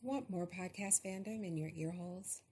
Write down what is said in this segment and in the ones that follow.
Want more podcast fandom in your ear holes?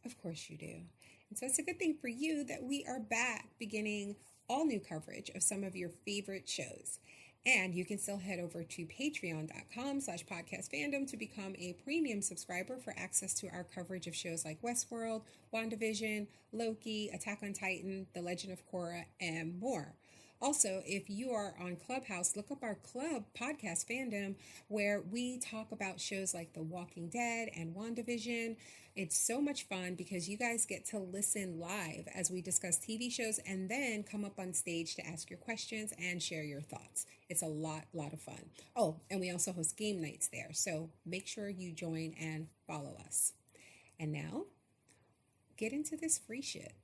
Of course you do. And so it's a good thing for you that we are back beginning all new coverage of some of your favorite shows. And you can still head over to patreon.com/podcastfandom to become a premium subscriber for access to our coverage of shows like Westworld, WandaVision, Loki, Attack on Titan, The Legend of Korra, and more. Also, if you are on Clubhouse, look up our club, Podcast Fandom, where we talk about shows like The Walking Dead and WandaVision. It's so much fun because you guys get to listen live as we discuss TV shows and then come up on stage to ask your questions and share your thoughts. It's a lot of fun. Oh, and we also host game nights there. So make sure you join and follow us. And now, get into this free shit.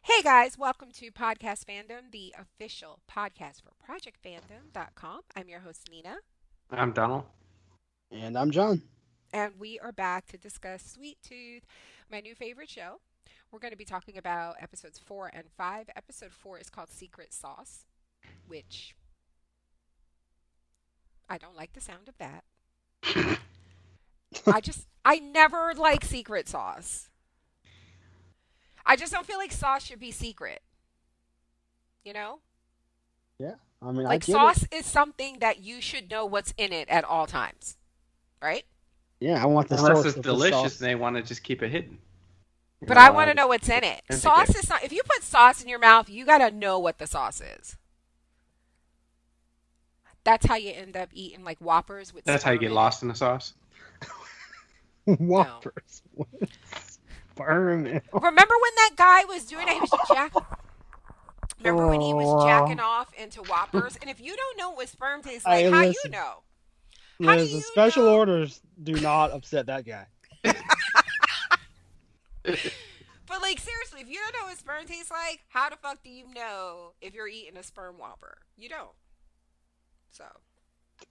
Hey guys, welcome to Podcast Fandom, the official podcast for ProjectFandom.com. I'm your host, Nina. I'm Donald. And I'm John. And we are back to discuss Sweet Tooth, my new favorite show. We're going to be talking about episodes 4 and 5. Episode 4 is called Secret Sauce, which I don't like the sound of that. I never like secret sauce. I just don't feel like sauce should be secret. You know? Yeah. I mean, like sauce is something that you should know what's in it at all times. Right? Yeah, I want the Unless source it's of delicious the sauce. and they want to just keep it hidden. But I want to know what's in it. That's Sauce okay. is not. If you put sauce in your mouth, you got to know what the sauce is. That's how you end up eating like Whoppers with That's how you sperm get in lost in the sauce. Whoppers. Sperm. Remember when that guy was doing it? He was Remember when he was jacking off into Whoppers? And if you don't know what sperm tastes like, Hey, how listen. you know? How do Listen, you special know? orders do not upset that guy. But like seriously, if you don't know what sperm tastes like, how the fuck do you know if you're eating a sperm Whopper? You don't. So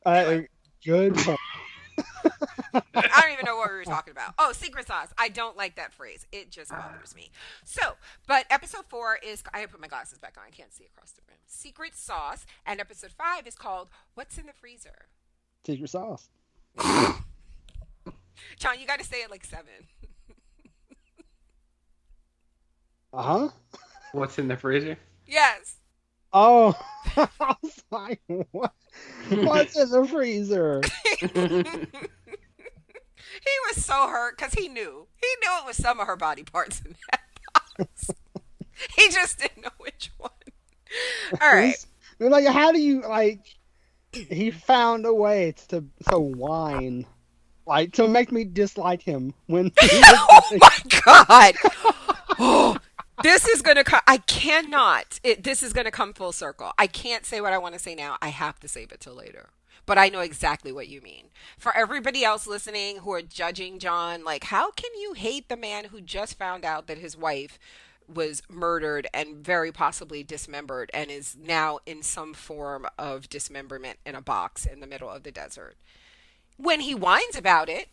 anyway. Good point. I don't even know what we were talking about. Oh, secret sauce. I don't like that phrase. It just bothers me. So, but episode 4 is, I put my glasses back on. I can't see across the room. Secret sauce. And episode 5 is called What's in the Freezer? Secret sauce. John, you got to say it like 7. Uh-huh. What's in the freezer? Yes. Oh. I was like, what? What's in the freezer? He was so hurt because he knew. He knew it was some of her body parts in that box. He just didn't know which one. All right. Like, how do you, like, he found a way to whine, like, to make me dislike him when he Oh my God. Oh, this is going to come. I cannot. This is going to come full circle. I can't say what I want to say now. I have to save it till later. But I know exactly what you mean. For everybody else listening who are judging John, like, how can you hate the man who just found out that his wife was murdered and very possibly dismembered and is now in some form of dismemberment in a box in the middle of the desert? When he whines about it,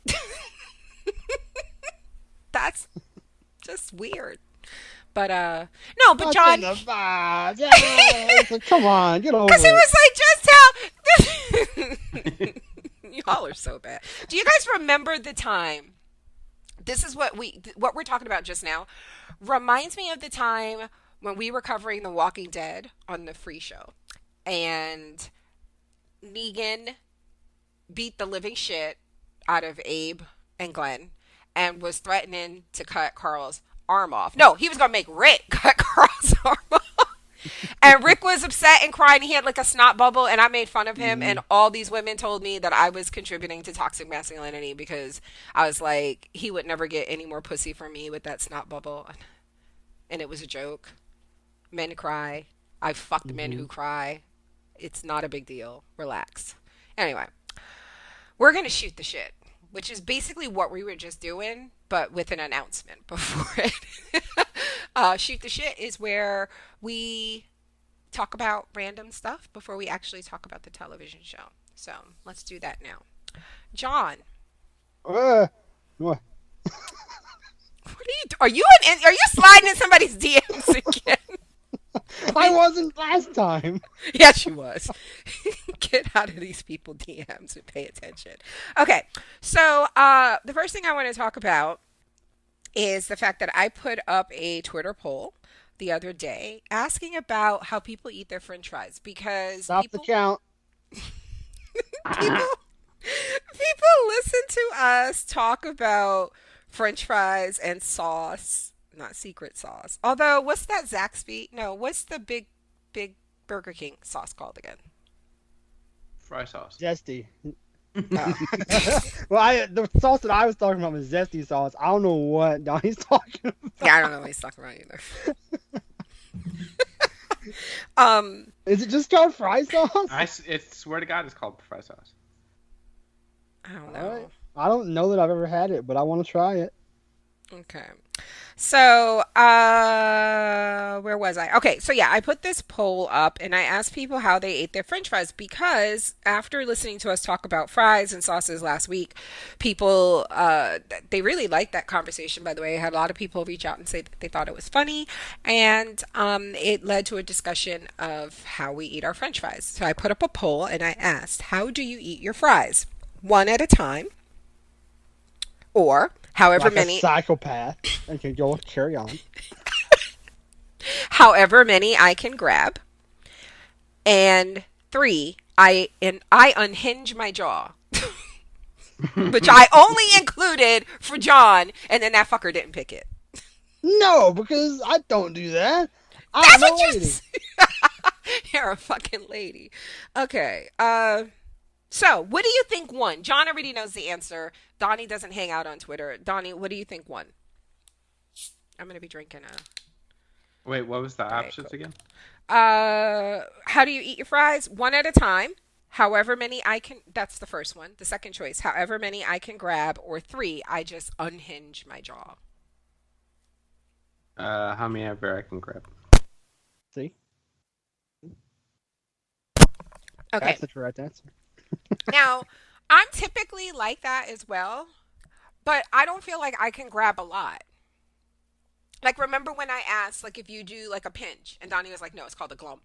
that's just weird. But no, but John, Come on, get over because it it. was like just how y'all are so bad. Do you guys remember the time? This is what we're talking about just now. Reminds me of the time when we were covering The Walking Dead on the free show, and Negan beat the living shit out of Abe and Glenn, and was threatening to cut Carl's arm off. No, he was gonna make Rick cut Carl's arm off. And Rick was upset and crying. He had like a snot bubble, and I made fun of him. And all these women told me that I was contributing to toxic masculinity because I was like, he would never get any more pussy from me with that snot bubble. And it was a joke. Men cry. I fucked men who cry. It's not a big deal. Relax. Anyway, we're going to shoot the shit, which is basically what we were just doing, but with an announcement before it. Shoot the shit is where we talk about random stuff before we actually talk about the television show. So let's do that now. John, What? what are you are you sliding in somebody's DMs again? I wasn't last time. Yes, she was. Get out of these people DMs and pay attention. Okay, so the first thing I want to talk about is the fact that I put up a Twitter poll the other day asking about how people eat their French fries because Stop the count. people listen to us talk about French fries and sauce, not secret sauce. Although, what's that Zaxby? No, what's the big Burger King sauce called again? Fry sauce. Zesty. Oh. Well, the sauce that I was talking about was zesty sauce. I don't know what Donnie's talking about. Yeah, I don't know what he's talking about either. Is it just called fry sauce? I swear to God, it's called fry sauce. I don't All know. right. I don't know that I've ever had it, but I want to try it. Okay. So, where was I? Okay, so yeah, I put this poll up and I asked people how they ate their French fries because after listening to us talk about fries and sauces last week, people, they really liked that conversation, by the way. I had a lot of people reach out and say that they thought it was funny, and it led to a discussion of how we eat our French fries. So I put up a poll and I asked, how do you eat your fries? One at a time, or however Like many a psychopath. Okay, go carry on. however many I can grab. And 3, I unhinge my jaw. Which I only included for John, and then that fucker didn't pick it. No, because I don't do that. That's I'm a what you lady. You're a fucking lady. Okay. So, what do you think won? John already knows the answer. Donnie doesn't hang out on Twitter. Donnie, what do you think won? I'm going to be drinking a... Wait, what was the options again? How do you eat your fries? One at a time. However many I can... That's the first one. The second choice. However many I can grab. Or 3, I just unhinge my jaw. How many ever I can grab? See? Okay. That's the correct answer. Now, I'm typically like that as well, but I don't feel like I can grab a lot. Like, remember when I asked, like, if you do, like, a pinch? And Donnie was like, no, it's called a glump.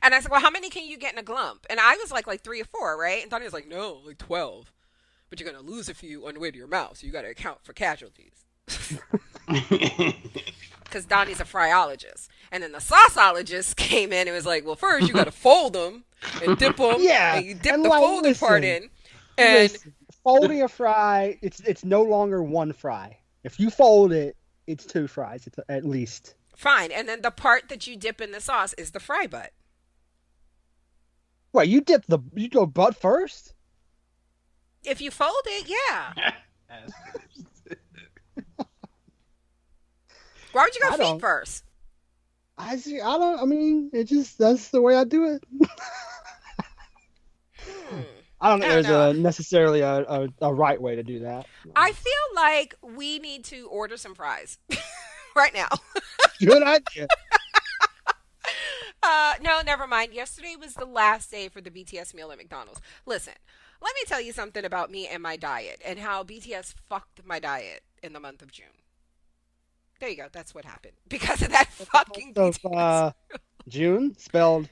And I said, well, how many can you get in a glump? And I was like 3 or 4, right? And Donnie was like, no, like 12. But you're going to lose a few on the way to your mouth, so you got to account for casualties. Because Donnie's a fryologist. And then the sauceologist came in and was like, well, first you got to fold them and dip them. Yeah, And you dip and the like, folded part listen. in. And Listen, folding a fry, it's no longer one fry. If you fold it, it's 2 fries at least. fine. And then the part that you dip in the sauce is the fry butt. Wait, you go butt first? If you fold it, yeah. Why would you go I feet don't. first? I mean, that's the way I do it. I don't think I don't there's necessarily a right way to do that. I feel like we need to order some fries right now. Good idea. No, never mind. Yesterday was the last day for the BTS meal at McDonald's. Listen, let me tell you something about me and my diet and how BTS fucked my diet in the month of June. There you go. That's what happened. Because of that fucking So, BTS. June, spelled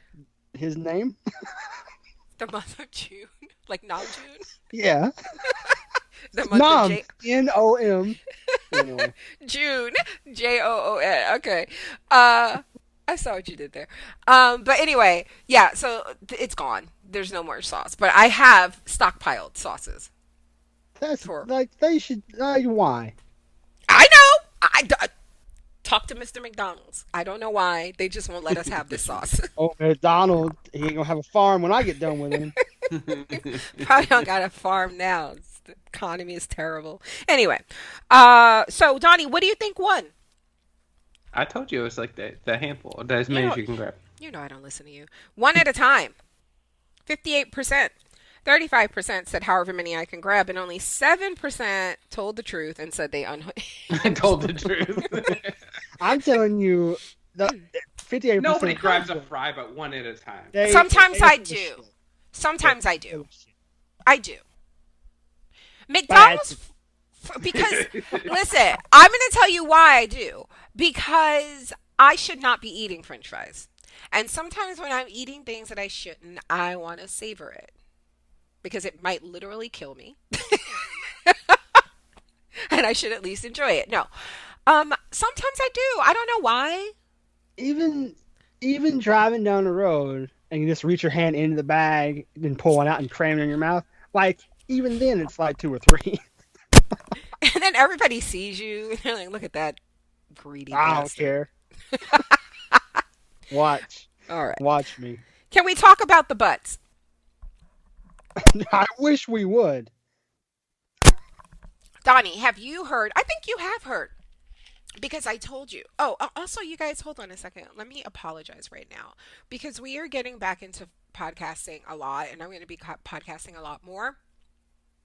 his name? The month of June. Like Nam-June? Yeah. The month Nom. of J- N-O-M. Anyway. June. J-O-O-N. Okay. I saw what you did there. But anyway, yeah, so it's gone. There's no more sauce. But I have stockpiled sauces. That's For- like, they should, why? I know. I talk to Mr. McDonald's. I don't know why. They just won't let us have this sauce. Oh, Donald, he ain't gonna have a farm when I get done with him. Probably don't got a farm now. The economy is terrible. Anyway, so Donnie, what do you think won? I told you it was like the handful, as many as you can grab. You know I don't listen to you. One at a time. 58%. 35% said however many I can grab, and only 7% told the truth and said they I told the truth. I'm telling you, the 58%. Nobody grabs a fry, but one at a time. Sometimes I do. Sometimes I do. I do. McDonald's, because, listen, I'm going to tell you why I do. Because I should not be eating French fries. And sometimes when I'm eating things that I shouldn't, I want to savor it. Because it might literally kill me. And I should at least enjoy it. No. Sometimes I do. I don't know why. Even driving down the road and you just reach your hand into the bag and pull one out and cram it in your mouth, like, even then it's like 2 or 3. And then everybody sees you and they're like, look at that greedy I don't bastard. care. Watch. All right. Watch me. Can we talk about the butts? I wish we would. Donnie, have you heard? I think you have heard. Because I told you. Oh, also, you guys, hold on a second. Let me apologize right now. Because we are getting back into podcasting a lot. And I'm going to be podcasting a lot more.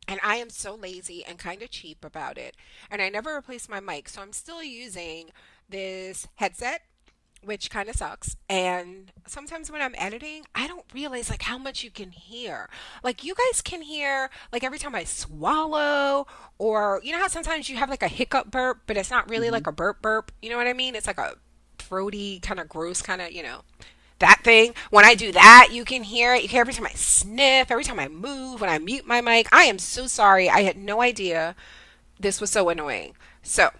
And I am so lazy and kind of cheap about it. And I never replaced my mic. So I'm still using this headset, which kind of sucks. And sometimes when I'm editing, I don't realize like how much you can hear. Like you guys can hear like every time I swallow, or you know how sometimes you have like a hiccup burp, but it's not really like a burp. You know what I mean? It's like a throaty, kind of gross, kind of, you know, that thing. When I do that, you can hear it. You can hear every time I sniff, every time I move, when I mute my mic. I am so sorry. I had no idea this was so annoying. So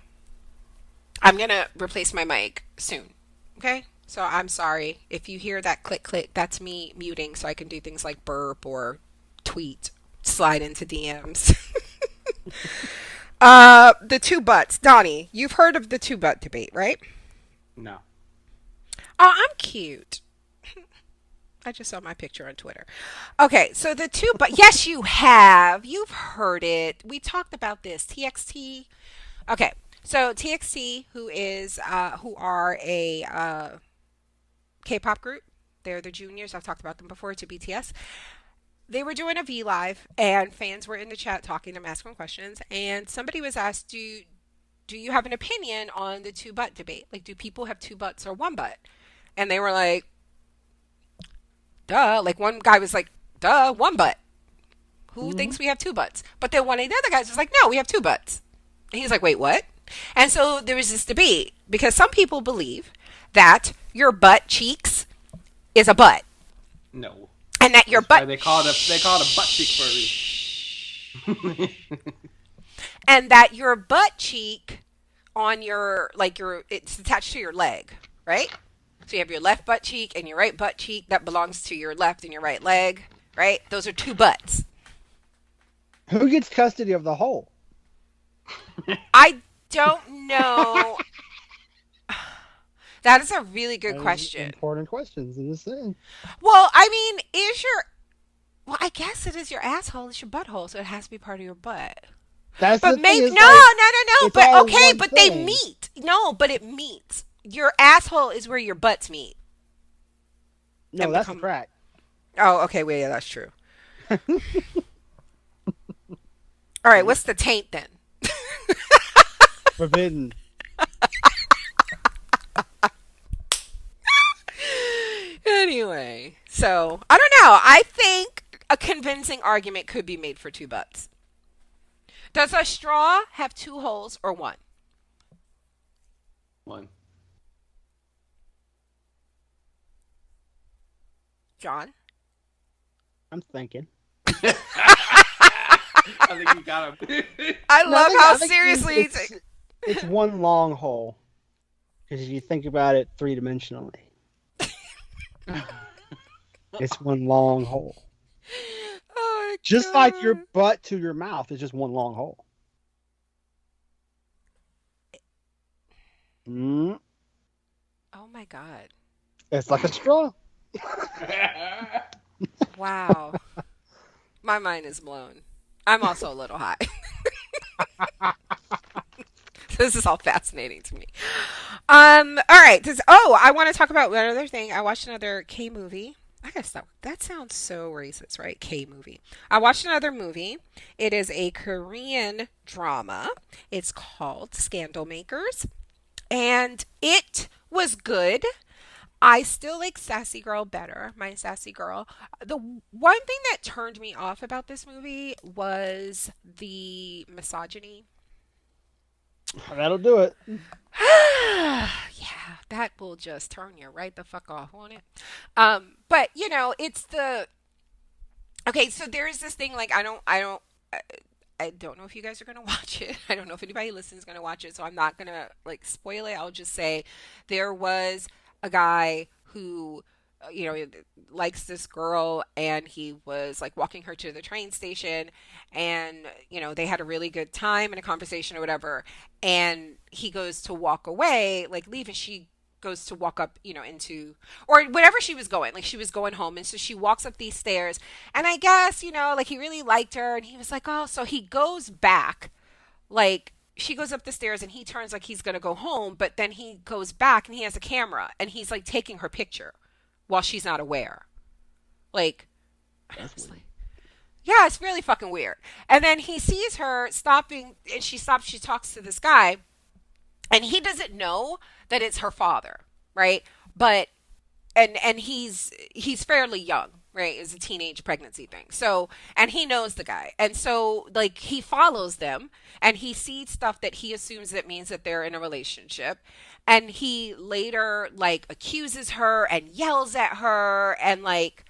I'm going to replace my mic soon. Okay? So I'm sorry. If you hear that click, click, that's me muting so I can do things like burp or tweet, slide into DMs. The 2 butts. Donnie, you've heard of the 2 butt debate, right? No. Oh, I'm cute. I just saw my picture on Twitter. Okay, so the 2 but yes, you have. You've heard it. We talked about this. TXT. Okay, so TXT, who are a K-pop group. They're the juniors. I've talked about them before, to BTS. They were doing a V Live, and fans were in the chat talking to them, asking questions, and somebody was asked, do you have an opinion on the 2 butt debate? Like, do people have 2 butts or 1 butt? And they were like, duh. Like, one guy was like, duh, 1 butt. Who thinks we have 2 butts? But then one of the other guys was like, no, we have 2 butts. And he's like, wait, what? And so there was this debate because some people believe that your butt cheeks is a butt. No. And that your butt... They call it a butt cheek for a reason. And that your butt cheek on your, like it's attached to your leg, right? So you have your left butt cheek and your right butt cheek that belongs to your left and your right leg, right? Those are 2 butts. Who gets custody of the hole? I don't know. That is a really good question. Important questions in this thing. Well, I mean, I guess it is your asshole, it's your butthole, so it has to be part of your butt. That's But the maybe thing, no. But all okay, one but thing. they meet. No, but it meets. Your asshole is where your butts meet. No, and that's become- a crack. Oh, okay. Well, yeah, that's true. All right, what's the taint then? Forbidden. Anyway, so I don't know. I think a convincing argument could be made for 2 butts. Does a straw have 2 holes or 1? 1. John? I'm thinking. I think you got him. I No, love I how think seriously it's one long hole. Because if you think about it 3-dimensionally, it's one long hole. Oh, Just like your butt to your mouth is just one long hole. Oh my God. It's like a straw. Wow. My mind is blown. I'm also a little high. This is all fascinating to me. All right. I want to talk about one other thing. I watched another K movie. I gotta stop. That sounds so racist, right? K movie. I watched another movie. It is a Korean drama. It's called Scandal Makers, and it was good. I still like Sassy Girl better, my Sassy Girl. The one thing that turned me off about this movie was the misogyny. That'll do it. Yeah, that will just turn you right the fuck off, won't it? But it's the okay. So there is this thing like I don't know if you guys are gonna watch it. I don't know if anybody listening is gonna watch it, so I'm not gonna like spoil it. I'll just say there was a guy who likes this girl, and he was like walking her to the train station, and they had a really good time in a conversation or whatever, and he goes to walk away, like leave, and she goes to walk up into, or whatever she was going, like she was going home, and so she walks up these stairs, and I guess like he really liked her, and he was like, oh, so he goes back, like she goes up the stairs, and he turns like he's gonna go home, but then he goes back and he has a camera, and he's like taking her picture while she's not aware. Like, yeah, it's really fucking weird. And then he sees her stopping, and she stops, she talks to this guy, and he doesn't know that it's her father, right? But and he's fairly young, right? It's a teenage pregnancy thing. So, and he knows the guy. And so like he follows them, and he sees stuff that he assumes that means that they're in a relationship. And he later like accuses her and yells at her, and like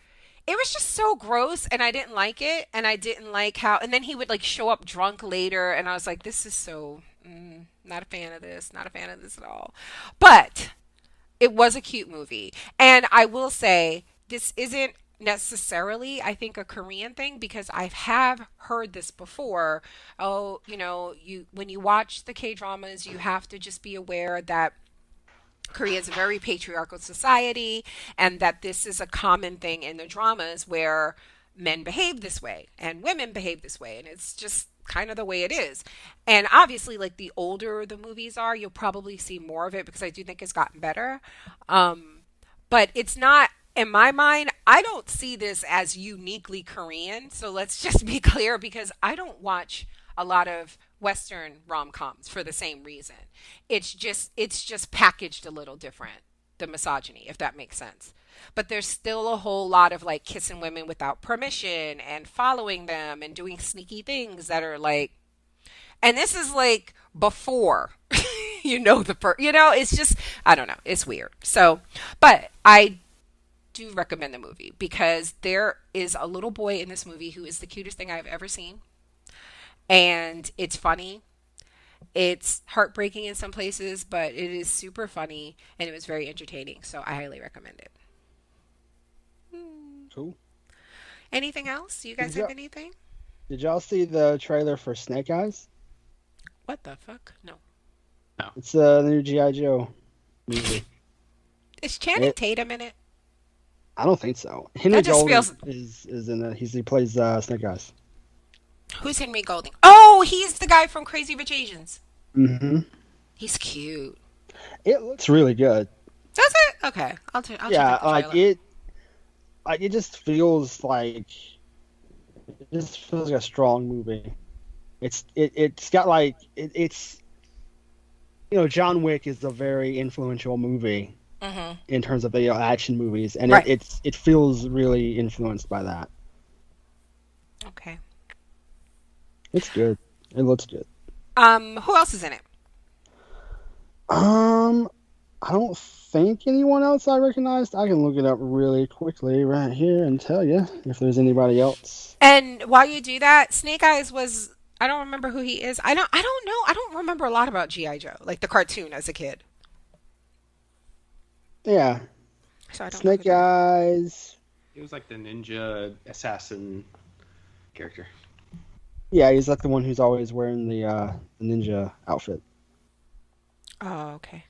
it was just so gross, and I didn't like it, and I didn't like how, and then he would like show up drunk later, and I was like, this is so not a fan of this, not a fan of this at all. But it was a cute movie. And I will say, this isn't necessarily, I think, a Korean thing, because I have heard this before. Oh, you when you watch the K-dramas, you have to just be aware that Korea is a very patriarchal society, and that this is a common thing in the dramas where men behave this way and women behave this way, and it's just kind of the way it is. And obviously, like the older the movies are, you'll probably see more of it, because I do think it's gotten better. But it's not, in my mind, I don't see this as uniquely Korean. So let's just be clear, because I don't watch a lot of Western rom-coms for the same reason. It's just packaged a little different, the misogyny, if that makes sense. But there's still a whole lot of like kissing women without permission, and following them, and doing sneaky things that are like, and this is like before it's just, I don't know, it's weird. So, but I do recommend the movie, because there is a little boy in this movie who is the cutest thing I've ever seen. And it's funny. It's heartbreaking in some places, but it is super funny, and it was very entertaining. So I highly recommend it. Cool. Anything else? You guys have anything? Did y'all see the trailer for Snake Eyes? What the fuck? No. It's a new G.I. Joe movie. Is Channing Tatum in it? I don't think so. Henry That just Golding feels... is in it. He plays Snake Eyes. Who's Henry Golding? Oh, he's the guy from Crazy Rich Asians. Mm-hmm. He's cute. It looks really good. Does it? Okay. I'll check the trailer. It just feels like a strong movie. It's got like it's John Wick is a very influential movie in terms of action movies, and right. it feels really influenced by that. Okay. It's good. It looks good. Who else is in it? I don't think anyone else I recognized. I can look it up really quickly right here and tell you if there's anybody else. And while you do that, Snake Eyes was, I don't remember who he is. I don't know. I don't remember a lot about G.I. Joe, like the cartoon as a kid. Yeah. So I don't Snake Eyes. He was like the ninja assassin character. Yeah, he's like the one who's always wearing the ninja outfit. Oh, okay.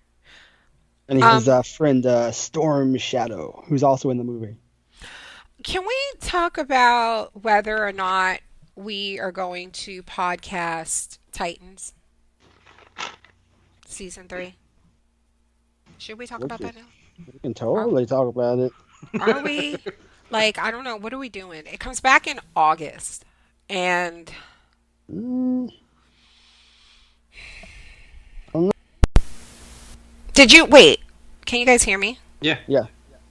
And he has a friend, Storm Shadow, who's also in the movie. Can we talk about whether or not we are going to podcast Titans? season 3? Should we talk about that now? We can totally talk about it. Are we? Like, I don't know. What are we doing? It comes back in August. And Mm, did you wait? Can you guys hear me? Yeah, yeah.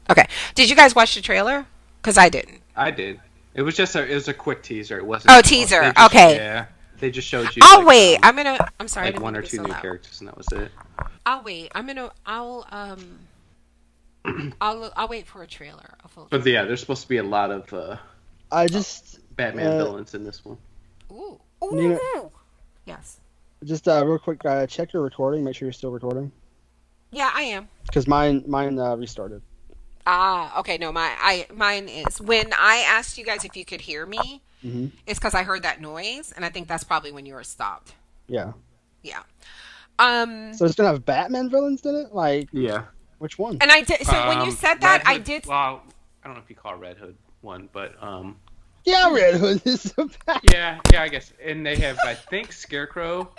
Okay. Did you guys watch the trailer? Because I didn't. I did. It was just a quick teaser. It wasn't. Oh, teaser. They just, Okay. Yeah, they just showed you. I'll like, wait. I'm sorry. I like didn't one mean or to be two so new loud. characters, and that was it. I'll wait. I'll wait for a trailer. A full But trailer. yeah, there's supposed to be a lot of I just Batman villains in this one. Ooh. Nina- Yes. just real quick, check your recording. Make sure you're still recording. Yeah, I am. Because mine restarted. Ah, okay. No, mine is. When I asked you guys if you could hear me, Mm-hmm. it's because I heard that noise, and I think that's probably when yours stopped. Yeah. Yeah. So it's gonna have Batman villains in it. Like, Yeah. which one? And I did. So when you said that, Red I Hood- did. Well, I don't know if you call Red Hood one, but Yeah, Red Hood is a Batman. yeah, I guess. And they have, I think, Scarecrow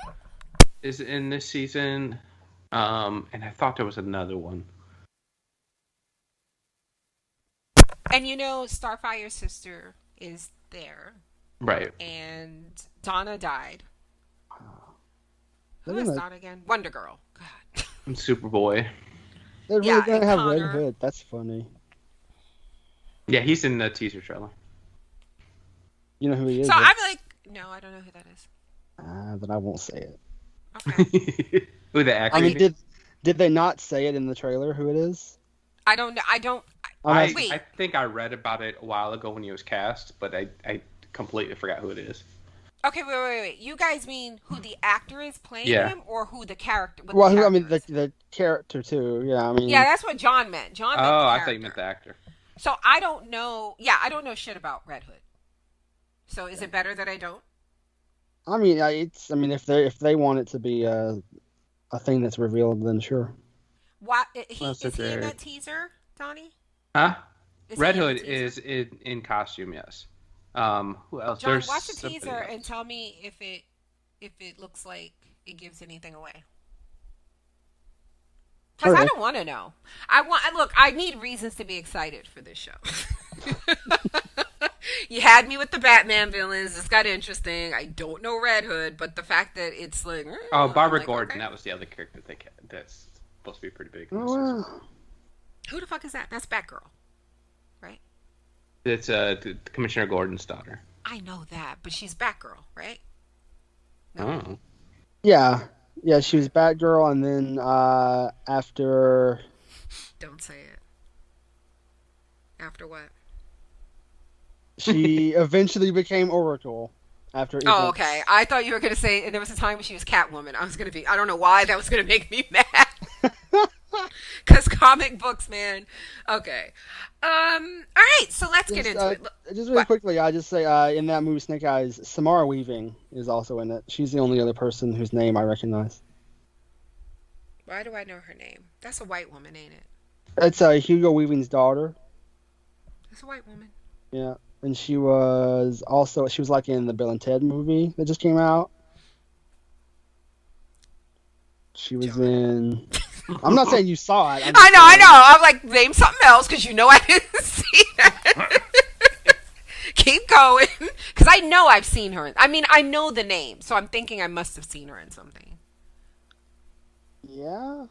is in this season, and I thought there was another one. And Starfire's sister is there, Right. and Donna died. Who They're is gonna- Donna again? Wonder Girl. God. And Superboy. They're Yeah, really gonna and have Connor. Red Hood. That's funny. Yeah, he's in the teaser trailer. You know who he is? So right? I'm like, no, I don't know who that is. Then I won't say it. Okay. Who the actor? I mean, did they not say it in the trailer who it is? I don't know. I don't. I Wait. think I read about it a while ago when he was cast, but I completely forgot who it is. Okay, wait. You guys mean who the actor is playing Yeah. him, or who the character? what Well, the I mean character is? the character too. Yeah, I mean. Yeah, that's what John meant. John meant the I character. thought you meant the actor. So I don't know. Yeah, I don't know shit about Red Hood. So is it better that I don't? I mean, it's. I mean, if they want it to be a thing that's revealed, then sure. Why That's is he in okay. that teaser, Donnie? Huh? Is he Red in the Hood teaser? is in costume, yes. Who else? John, There's watch the somebody teaser else. and tell me if it looks like it gives anything away. Because I Okay. don't want to know. Look. I need reasons to be excited for this show. You had me with the Batman villains. This got interesting. I don't know Red Hood, but the fact that it's like Oh, I'm Barbara like, Gordon. okay. That was the other character that's supposed to be pretty big. Oh, wow. Who the fuck is that? That's Batgirl, right? It's Commissioner Gordon's daughter. I know that, but she's Batgirl, right? Oh. Yeah, she was Batgirl, and then after Don't say it. After what? she eventually became Oracle. After Oh, events. okay. I thought you were going to say there was a time when she was Catwoman. I don't know why that was going to make me mad. Because comic books, man. Okay. All right, so let's get into it. Just really quickly, I just say in that movie Snake Eyes, Samara Weaving is also in it. She's the only other person whose name I recognize. Why do I know her name? That's a white woman, ain't it? It's Hugo Weaving's daughter. That's a white woman. Yeah, and she was like in the Bill and Ted movie that just came out. She was John. in. I'm not saying you saw it. I know. I'm like, name something else because I didn't see that. Keep going. Because I know I've seen her. I know the name, so I'm thinking I must have seen her in something. Yeah,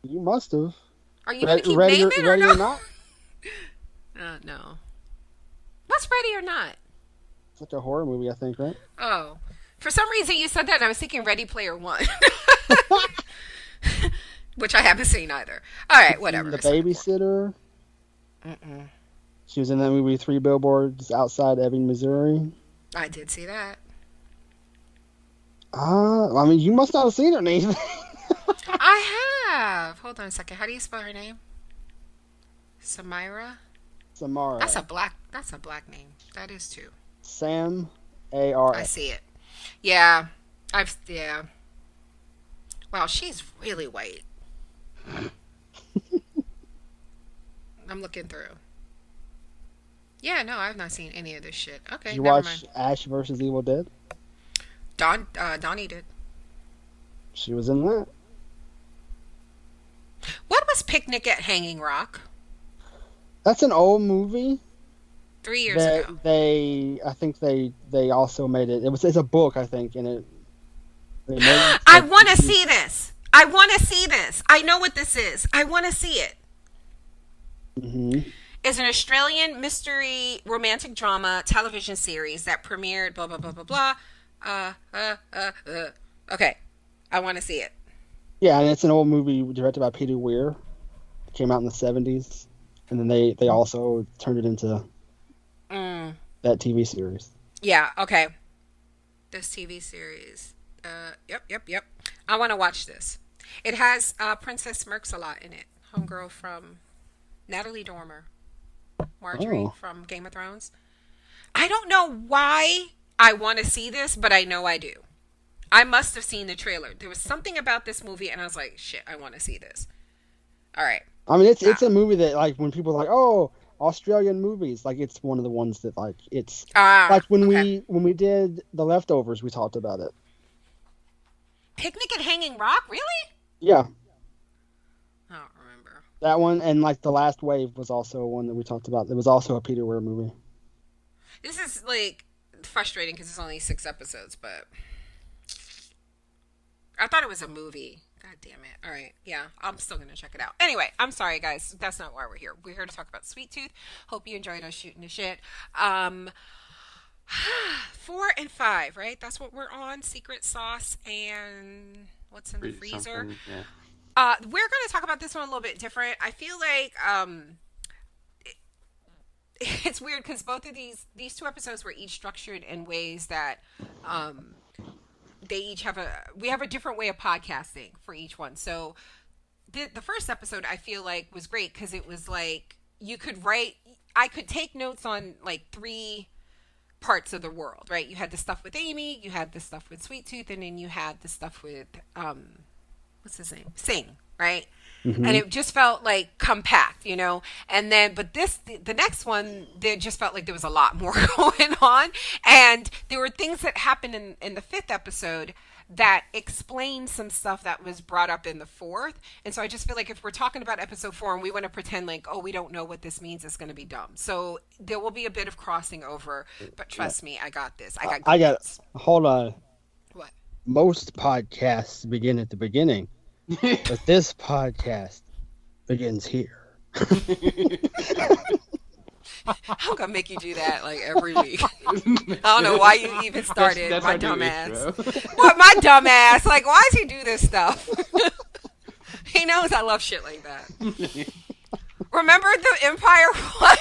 you must have. Are you going to keep naming it or ready no? or not? No. What's Ready or Not? It's like a horror movie, I think, right? Oh. For some reason you said that and I was thinking Ready Player One. Which I haven't seen either. All right, whatever. The Babysitter. Mm-mm. She was in that movie 3 Billboards Outside Ebbing, Missouri. I did see that. I mean, you must not have seen her name. I have. Hold on a second. How do you spell her name? Samira? Samara. That's a black name. That is too. Sam A.R. I see it. Yeah. Yeah. Wow, she's really white. I'm looking through. Yeah, no, I've not seen any of this shit. Okay, Did you never watch mind. Ash vs. Evil Dead? Donnie did. She was in that. Picnic at Hanging Rock. That's an old movie. 3 years ago. I think they also made it. It's a book, I think, and it. I want to see this. I want to see this. I know what this is. I want to see it. Mm-hmm. It's an Australian mystery romantic drama television series that premiered blah blah blah blah blah. Okay, I want to see it. Yeah, and it's an old movie directed by Peter Weir. It came out in the 70s, and then they also turned it into that TV series. Yeah. Okay. This TV series. Yep. I want to watch this. It has Princess Murks-a-Lot in it. Homegirl from Natalie Dormer. Marjorie from Game of Thrones. I don't know why I want to see this, but I know I do. I must have seen the trailer. There was something about this movie, and I was like, shit, I want to see this. All right. I mean, it's a movie that, like, when people are like, oh, Australian movies, like, it's one of the ones that, like, it's like when we did The Leftovers, we talked about it. Picnic at Hanging Rock, really? Yeah. I don't remember that one, and like The Last Wave was also one that we talked about. It was also a Peter Weir movie. This is like frustrating because it's only 6 episodes, but I thought it was a movie. God damn it. All right. Yeah, I'm still going to check it out. Anyway, I'm sorry, guys. That's not why we're here. We're here to talk about Sweet Tooth. Hope you enjoyed us shooting the shit. 4 and 5, right? That's what we're on. Secret Sauce and what's in the freezer. Yeah. We're going to talk about this one a little bit different. I feel like it's weird because both of these 2 episodes were each structured in ways that they each have a different way of podcasting for each one. So the first episode I feel like was great because it was like I could take notes on like 3 parts of the world, right? You had the stuff with Aimee, you had the stuff with Sweet Tooth, and then you had the stuff with what's his name? Singh, right? Mm-hmm. And it just felt like compact, you know? And then, but the next one, there just felt like there was a lot more going on. And there were things that happened in the 5th episode that explained some stuff that was brought up in the 4th. And so I just feel like if we're talking about episode 4 and we want to pretend like, oh, we don't know what this means, it's going to be dumb. So there will be a bit of crossing over, but trust me, I got this. Hold on. What? Most podcasts begin at the beginning, but this podcast begins here. I'm gonna make you do that like every week. I don't know why you even started. That's my our dumb new ass. intro. What, my dumb ass? Like, why does he do this stuff? He knows I love shit like that. Remember the Empire one?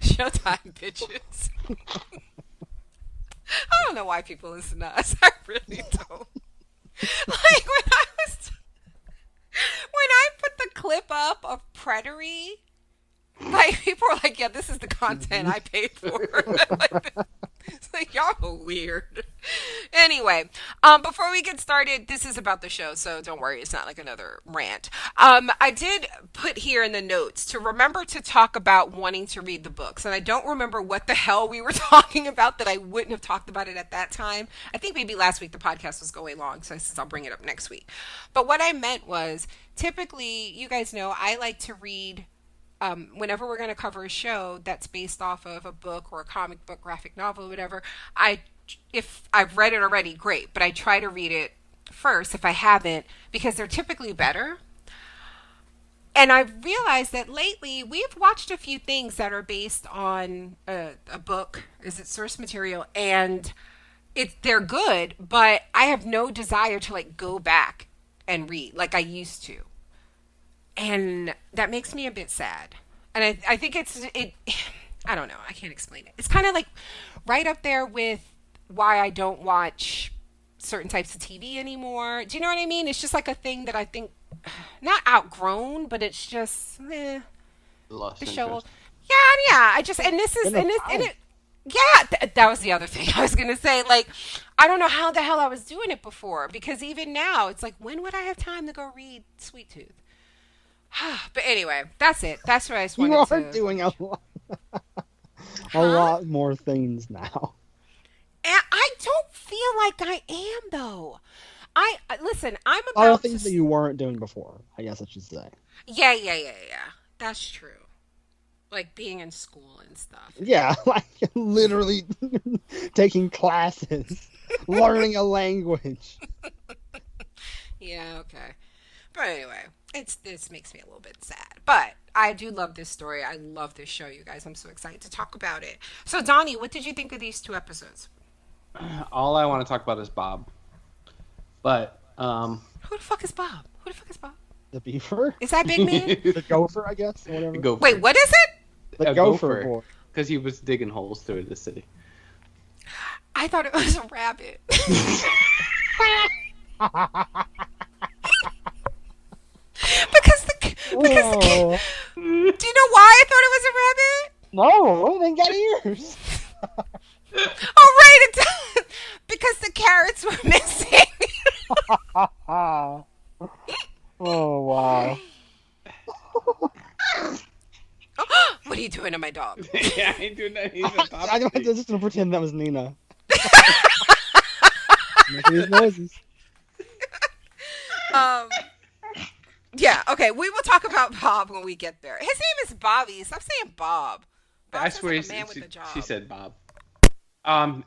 Showtime, bitches. I don't know why people listen to us. I really don't. Like when I put the clip up of Pretery, like people are like, yeah, this is the content I paid for. It's like, y'all are weird. Anyway, before we get started, this is about the show, so don't worry, it's not like another rant. I did put here in the notes to remember to talk about wanting to read the books, and I don't remember what the hell we were talking about that I wouldn't have talked about it at that time. I think maybe last week the podcast was going long, so I said I'll bring it up next week. But what I meant was, typically, you guys know, I like to read whenever we're going to cover a show that's based off of a book or a comic book, graphic novel, whatever, if I've read it already, great, but I try to read it first if I haven't, because they're typically better. And I've realized that lately we've watched a few things that are based on a book, is it source material, and they're good, but I have no desire to like go back and read like I used to. And that makes me a bit sad. And I think I don't know. I can't explain it. It's kind of like right up there with why I don't watch certain types of TV anymore. Do you know what I mean? It's just like a thing that I think, not outgrown, but it's just, Lost the show. interest. Yeah. That was the other thing I was going to say. Like, I don't know how the hell I was doing it before, because even now it's like, when would I have time to go read Sweet Tooth? But anyway, that's it. That's what I just wanted to... You are doing a lot more things now. And I don't feel like I am, though. Listen, I'm about a lot of things that you weren't doing before, I guess I should say. Yeah. That's true. Like being in school and stuff. Yeah, like literally taking classes, learning a language. Yeah, okay. But anyway, this makes me a little bit sad. But I do love this story. I love this show, you guys. I'm so excited to talk about it. So, Donnie, what did you think of these 2 episodes? All I want to talk about is Bob. But Who the fuck is Bob? Who the fuck is Bob? The beaver? Is that Big Man? The gopher, I guess, or whatever. Gopher. Wait, what is it? The A gopher boy. because he was digging holes through the city. I thought it was a rabbit. because the kid. Do you know why I thought it was a rabbit? No, they got ears. Oh, right, it does. Because the carrots were missing. Oh, wow. What are you doing to my dog? Yeah, I ain't doing that. He's I'm just gonna pretend that was Nina. Making these noises. Yeah, okay, we will talk about Bob when we get there. His name is Bobby. Stop saying Bob. Bob I sounds swear, like a man with a job. she said Bob.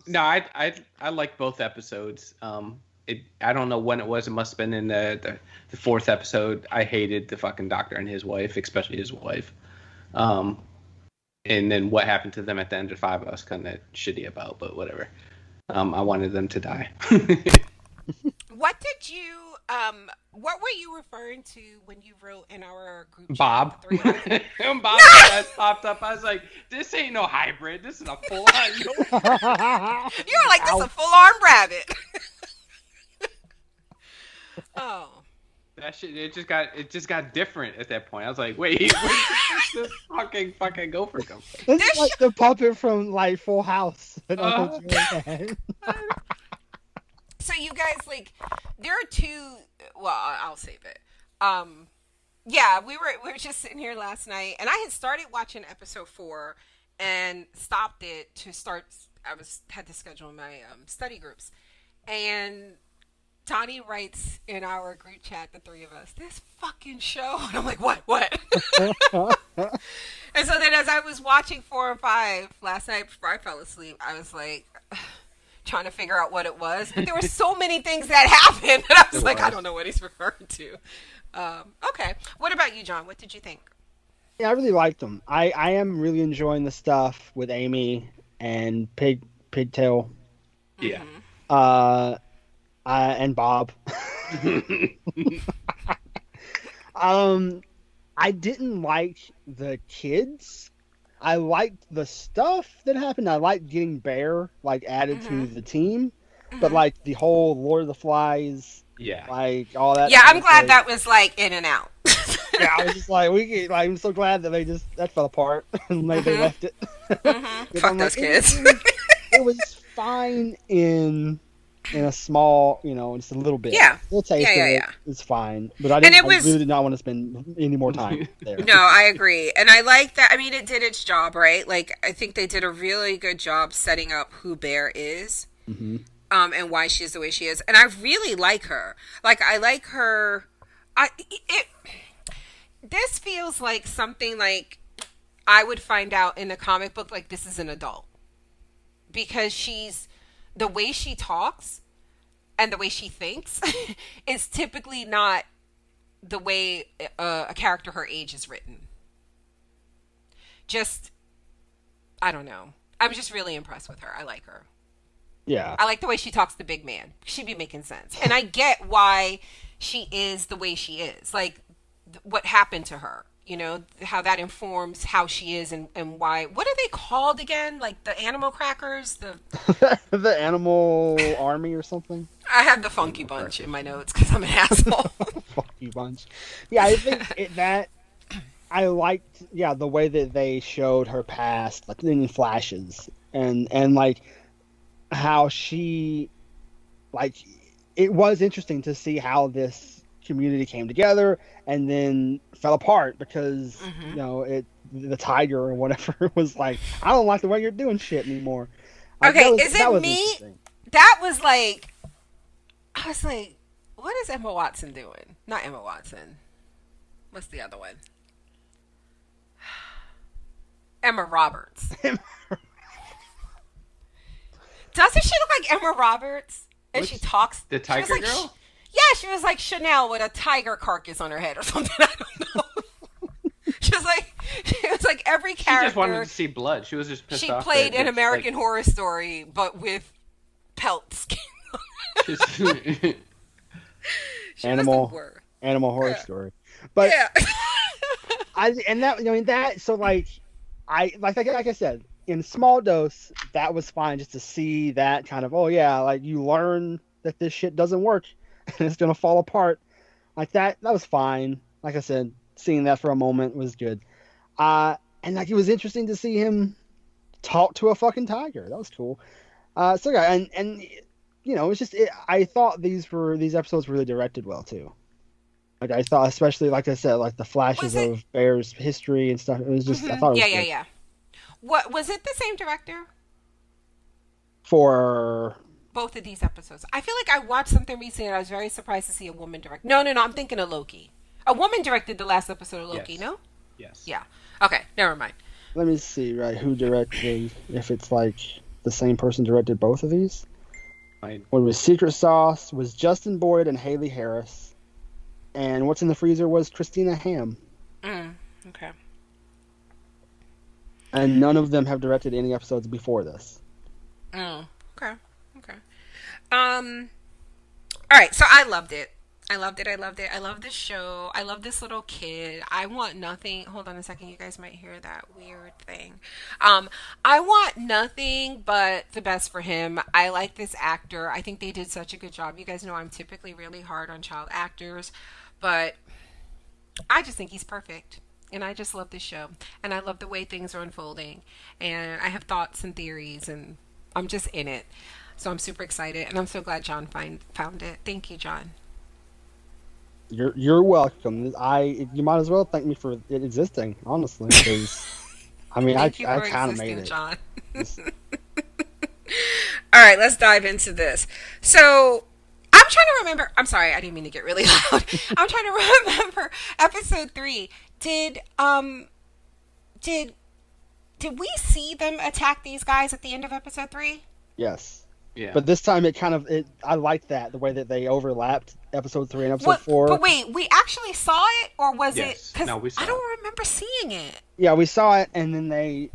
No, I like both episodes. I don't know when it was. It must have been in the 4th episode. I hated the fucking doctor and his wife, especially his wife. And then what happened to them at the end of 5, I was kind of shitty about, but whatever. I wanted them to die. What were you referring to when you wrote in our group chat? Bob. The 3 of us? When Bob just popped up, I was like, this ain't no hybrid. This is a full-on. You were like, this is a full-arm rabbit. Oh. That shit, it just got different at that point. I was like, wait, where did this fucking gopher come from? This is like the puppet from like Full House. So you guys, like, there are 2. Well, I'll save it. Yeah, we were just sitting here last night, and I had started watching episode 4 and stopped it to start. Had to schedule my study groups, and Donnie writes in our group chat, the 3 of us, this fucking show, and I'm like, what? And so then, as I was watching 4 and 5 last night before I fell asleep, I was like, trying to figure out what it was, but there were so many things that happened that I was like, I don't know what he's referring to. Okay, what about you, John? What did you think? Yeah, I really liked them. I am really enjoying the stuff with Aimee and Pigtail. Yeah. And Bob. I didn't like the kids. I liked the stuff that happened. I liked getting Bear added to the team, but like the whole Lord of the Flies, like all that. Yeah, I'm glad that was like in and out. Yeah, I was just like, I'm so glad that that fell apart and they left it. Fuck those kids. It was fine in a small, just a little bit. Yeah. We'll taste it. It's fine. But I really did not want to spend any more time there. No, I agree. And I like that. I mean, it did its job, right? Like, I think they did a really good job setting up who Bear is. Mm-hmm. And why she is the way she is. And I really like her. Like, I like her. This feels like something like I would find out in a comic book, like, this is an adult. Because the way she talks and the way she thinks is typically not the way a character her age is written. I don't know. I'm just really impressed with her. I like her. Yeah. I like the way she talks to Big Man. She be making sense. And I get why she is the way she is. Like, what happened to her. How that informs how she is and why. What are they called again? Like the animal crackers? The animal army or something? I have the Funky Bunch in my notes because I'm an asshole. Funky Bunch. Yeah, I think I liked, the way that they showed her past, like in flashes. And like, how she, like, it was interesting to see how this community came together and then fell apart because the tiger or whatever was like, I don't like the way you're doing shit anymore. Okay, is it me? That was like, I was like, what is Emma Watson doing? Not Emma Watson. What's the other one? Emma Roberts. Doesn't she look like Emma Roberts? And she talks. The tiger like, girl? Yeah, she was like Chanel with a tiger carcass on her head or something. I don't know. She was like every character. She just wanted to see blood. She was just pissed off. She played an American Horror Story, but with pelt skin. Animal Horror Story. But yeah. So like I said, in small dose, that was fine just to see that kind of, oh yeah, like you learn that this shit doesn't work and it's gonna fall apart. Like that was fine. Like I said, seeing that for a moment was good. And like it was interesting to see him talk to a fucking tiger. That was cool. So yeah, and you know, it's just I thought these episodes were really directed well too. Like I thought, especially like I said, like the flashes of Bear's history and stuff. It was just I thought it was good. Yeah. What was it? The same director for both of these episodes? I feel like I watched something recently and I was very surprised to see a woman direct. No. I'm thinking of Loki. A woman directed the last episode of Loki. Yes. No. Yes. Yeah. Okay. Never mind. Let me see. Right, who directed? If it's like the same person directed both of these. Fine. What was Secret Sauce was Justin Boyd and Haley Harris, and What's in the Freezer was Christina Ham. Okay. And none of them have directed any episodes before this. Oh. Okay. All right. So I loved it. I loved it. I love this show. I love this little kid. I want nothing. Hold on a second. You guys might hear that weird thing. I want nothing but the best for him. I like this actor. I think they did such a good job. You guys know I'm typically really hard on child actors, but I just think he's perfect. And I just love this show. And I love the way things are unfolding. And I have thoughts and theories, and I'm just in it. So I'm super excited. And I'm so glad John found it. Thank you, John. You're welcome. You might as well thank me for it existing, honestly, because I mean I kind of made it. John. All right, let's dive into this. So I'm trying to remember. I'm sorry, I didn't mean to get really loud. I'm trying to remember episode 3. Did we see them attack these guys at the end of episode 3? Yes. Yeah. But this time I liked that, the way that they overlapped episode 3 and episode 4. But wait, we actually saw it, or was it? No, we saw I don't remember seeing it. Yeah, we saw it, and then they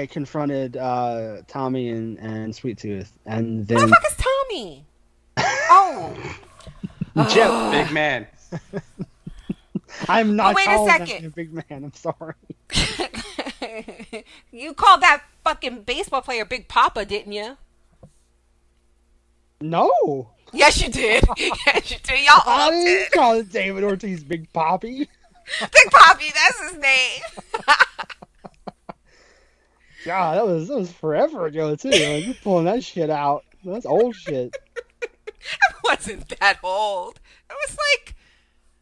confronted Tommy and Sweet Tooth, and then. Who the fuck is Tommy? Oh, Jeff, big man. I'm not. Wait a calling second. him a big man. I'm sorry. You called that fucking baseball player Big Papa, didn't you? No. Yes, you did. Yes, you did. Y'all all I didn't did. call David Ortiz Big Poppy. Big Poppy, that's his name. God, that was forever ago too. Like, you're pulling that shit out. That's old shit. It wasn't that old. It was like.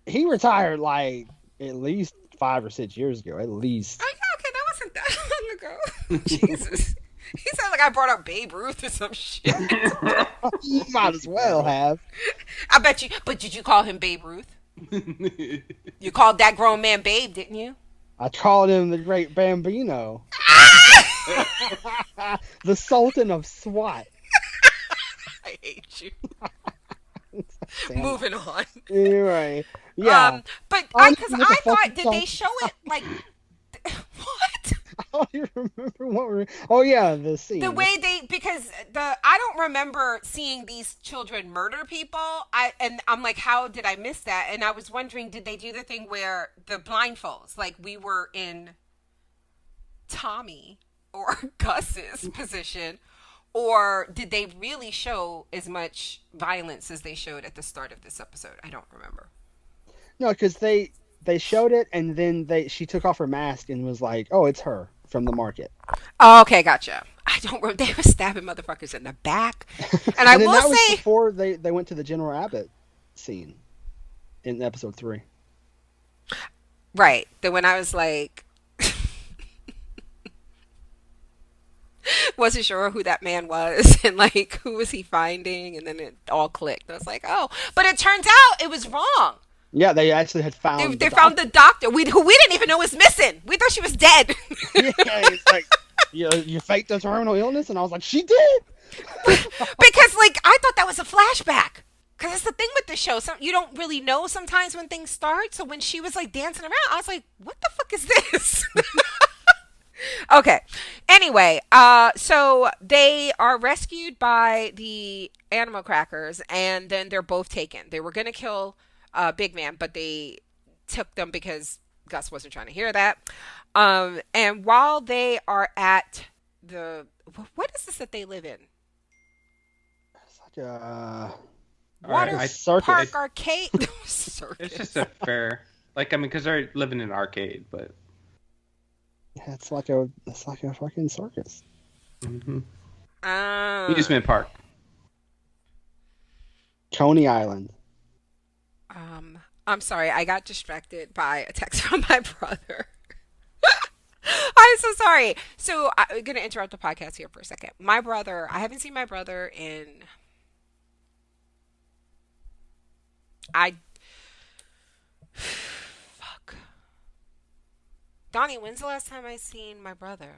He retired like at least 5 or 6 years ago, at least. Oh yeah, okay, that wasn't that long ago. Jesus. He sounds like I brought up Babe Ruth or some shit. You might as well have. I bet you. But did you call him Babe Ruth? You called that grown man Babe, didn't you? I called him the Great Bambino. The Sultan of SWAT. I hate you. Moving on. Anyway, yeah. But because I thought, did they show it like what? I don't even remember what we're. Oh yeah, the scene. The way because I don't remember seeing these children murder people. I'm like, how did I miss that? And I was wondering, did they do the thing where the blindfolds, like we were in Tommy or Gus's position, or did they really show as much violence as they showed at the start of this episode? I don't remember. No, because they showed it, and then she took off her mask and was like, "Oh, it's her from the market." Oh, okay, gotcha. I don't remember. They were stabbing motherfuckers in the back, and I will that was say before they went to the General Abbott scene in episode 3. Right. Then when I was like, wasn't sure who that man was and like who was he finding, and then it all clicked. I was like, oh, but it turns out it was wrong. Yeah, they actually had found. They found the doctor. Who we didn't even know was missing. We thought she was dead. Yeah, it's like you faked a terminal illness, and I was like, she did. Because like I thought that was a flashback. Because that's the thing with the show. You don't really know sometimes when things start. So when she was like dancing around, I was like, what the fuck is this? Okay. Anyway, so they are rescued by the animal crackers, and then they're both taken. They were going to kill Big Man, but they took them because Gus wasn't trying to hear that. And while they are at what is this that they live in? It's like a Water Park Arcade. Circus. It's just a fair, like, I mean, because they're living in an arcade, but yeah, it's like a fucking circus. Mm-hmm. Amusement park. Coney Island. I'm sorry, I got distracted by a text from my brother. I'm so sorry. So I'm going to interrupt the podcast here for a second. My brother, I haven't seen my brother in... Fuck. Donnie, when's the last time I seen my brother?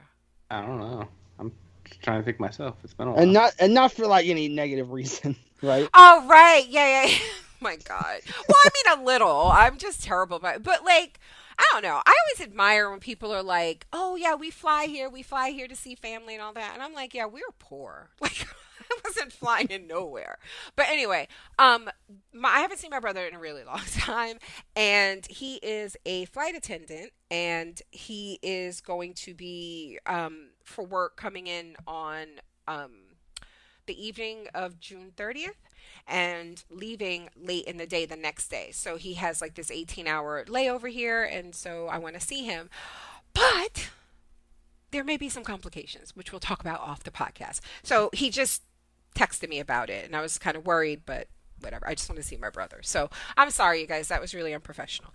I don't know. I'm just trying to think myself. It's been a while. And not for like any negative reason, right? Oh, right. Yeah. My God. Well, I mean, a little. I'm just terrible. But like, I don't know. I always admire when people are like, oh, yeah, we fly here to see family and all that. And I'm like, yeah, we're poor. Like, I wasn't flying in nowhere. But anyway, I haven't seen my brother in a really long time. And he is a flight attendant. And he is going to be, for work, coming in on the evening of June 30th. And leaving late in the day the next day. So he has like this 18-hour layover here, and so I want to see him. But there may be some complications, which we'll talk about off the podcast. So he just texted me about it, and I was kind of worried, but whatever. I just want to see my brother. So I'm sorry, you guys. That was really unprofessional.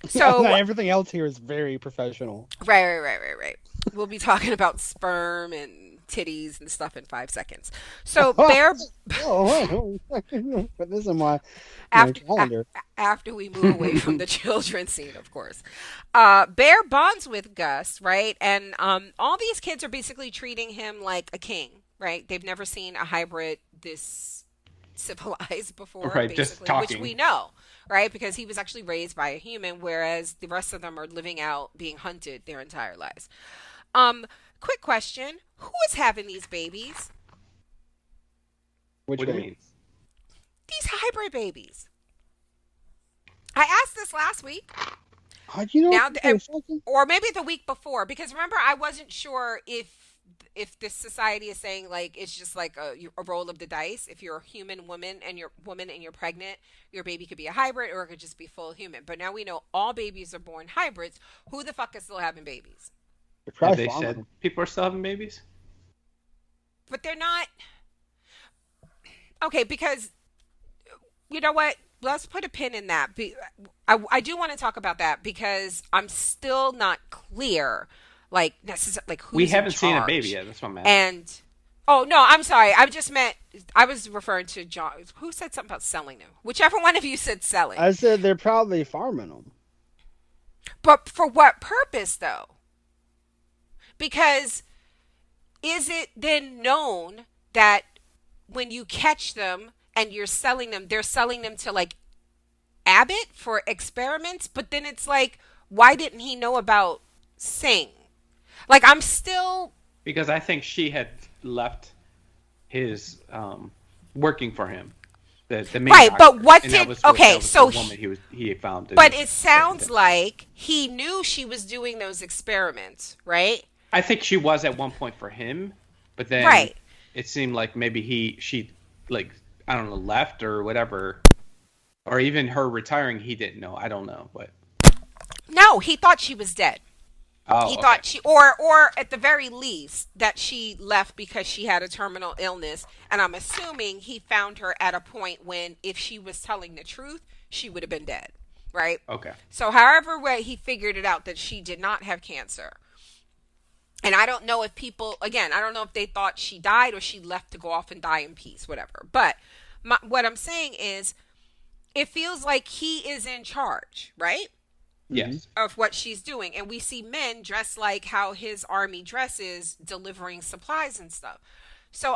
So everything else here is very professional. Right. We'll be talking about sperm and titties and stuff in 5 seconds. So Bear... Put this in my calendar. After we move away from the children's scene, of course. Bear bonds with Gus, right? And all these kids are basically treating him like a king, right? They've never seen a hybrid this civilized before, right, basically, just talking. which we know, right? Because he was actually raised by a human, whereas the rest of them are living out being hunted their entire lives. Quick question. Who is having these babies? What do you mean? These hybrid babies. I asked this last week. Or maybe the week before, because remember, I wasn't sure if this society is saying like it's just like a roll of the dice. If you're a human woman and you're pregnant, your baby could be a hybrid or it could just be full human. But now we know all babies are born hybrids. Who the fuck is still having babies? Have they said people are still having babies? But they're not. Okay, because you know what? Let's put a pin in that. I do want to talk about that because I'm still not clear, like necessarily, like who's we haven't in charge. seen a baby yet. That's what I'm asking. And oh no, I'm sorry. I was referring to John. Who said something about selling them? Whichever one of you said selling. I said they're probably farming them. But for what purpose, though? Because is it then known that when you catch them and you're selling them, they're selling them to like Abbott for experiments? But then it's like, why didn't he know about Singh? Like, I'm still... Because I think she had left his working for him. The main right, doctor, but what and did... that was so the woman he found. But it sounds like he knew she was doing those experiments, right? I think she was at one point for him, but then it seemed like maybe she like, I don't know, left or whatever, or even her retiring, he didn't know. I don't know, but no, he thought she was dead. Oh, he thought she, or at the very least, that she left because she had a terminal illness, and I'm assuming he found her at a point when, if she was telling the truth, she would have been dead, right? Okay. So however way he figured it out that she did not have cancer. And I don't know if people, again, I don't know if they thought she died or she left to go off and die in peace, whatever. But what I'm saying is, it feels like he is in charge, right? Yes. Of what she's doing. And we see men dressed like how his army dresses, delivering supplies and stuff. So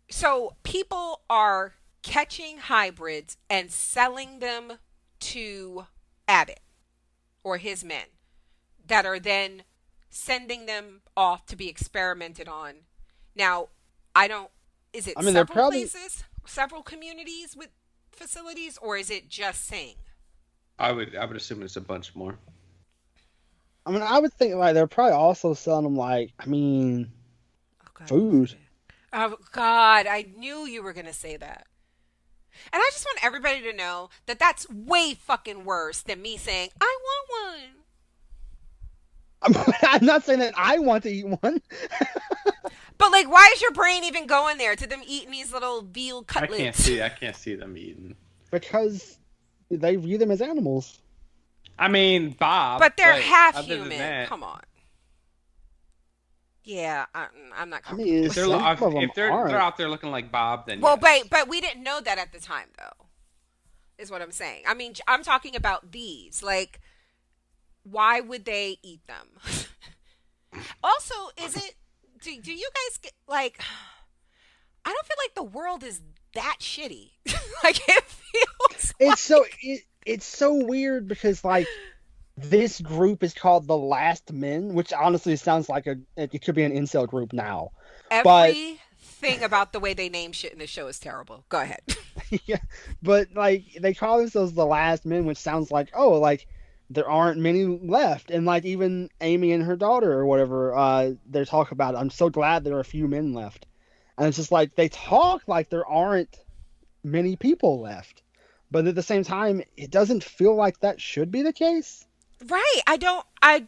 so people are catching hybrids and selling them to Abbott or his men that are then sending them off to be experimented on. Now, is it several places, several communities with facilities, or is it just Singh? I would assume it's a bunch more. I mean, I would think like they're probably also selling them food. Oh God, I knew you were gonna say that. And I just want everybody to know that that's way fucking worse than me saying I want one. I'm not saying that I want to eat one. But like, why is your brain even going there to them eating these little veal cutlets? I can't see them eating. Because they view them as animals. I mean, Bob. But they're half human. Come on. Yeah, I'm not comfortable. If they're out there looking like Bob, then well, but we didn't know that at the time, though. Is what I'm saying. I mean, I'm talking about these. Like, why would they eat them? Also, is it? Do you guys get like? I don't feel like the world is that shitty. Like it feels. It's so weird because like this group is called the Last Men, which honestly sounds like it could be an incel group now. Everything about the way they name shit in the show is terrible. Go ahead. Yeah, but like they call themselves the Last Men, which sounds like there aren't many left, and like even Aimee and her daughter or whatever, they talk about it. I'm so glad there are a few men left, and it's just like they talk like there aren't many people left, but at the same time, it doesn't feel like that should be the case. Right. I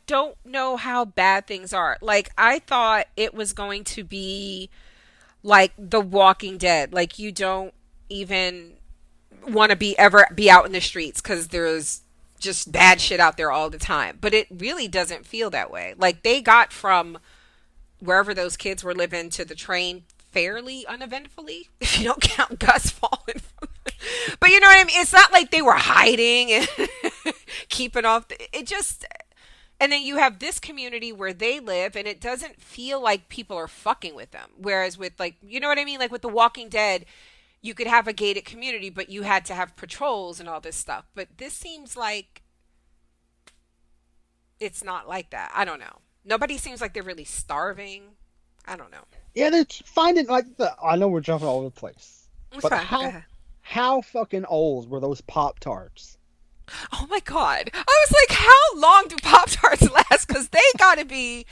don't know how bad things are. Like I thought it was going to be like The Walking Dead. Like you don't even want to be out in the streets because there's just bad shit out there all the time. But it really doesn't feel that way. Like they got from wherever those kids were living to the train fairly uneventfully, if you don't count Gus falling from but you know what I mean? It's not like they were hiding and keeping off. And then you have this community where they live and it doesn't feel like people are fucking with them. Whereas with like, you know what I mean? Like with The Walking Dead, you could have a gated community, but you had to have patrols and all this stuff. But this seems like it's not like that. I don't know. Nobody seems like they're really starving. I don't know. Yeah, they're finding I know we're jumping all over the place. But how fucking old were those Pop-Tarts? Oh my God. I was like, how long do Pop-Tarts last? Because they gotta be,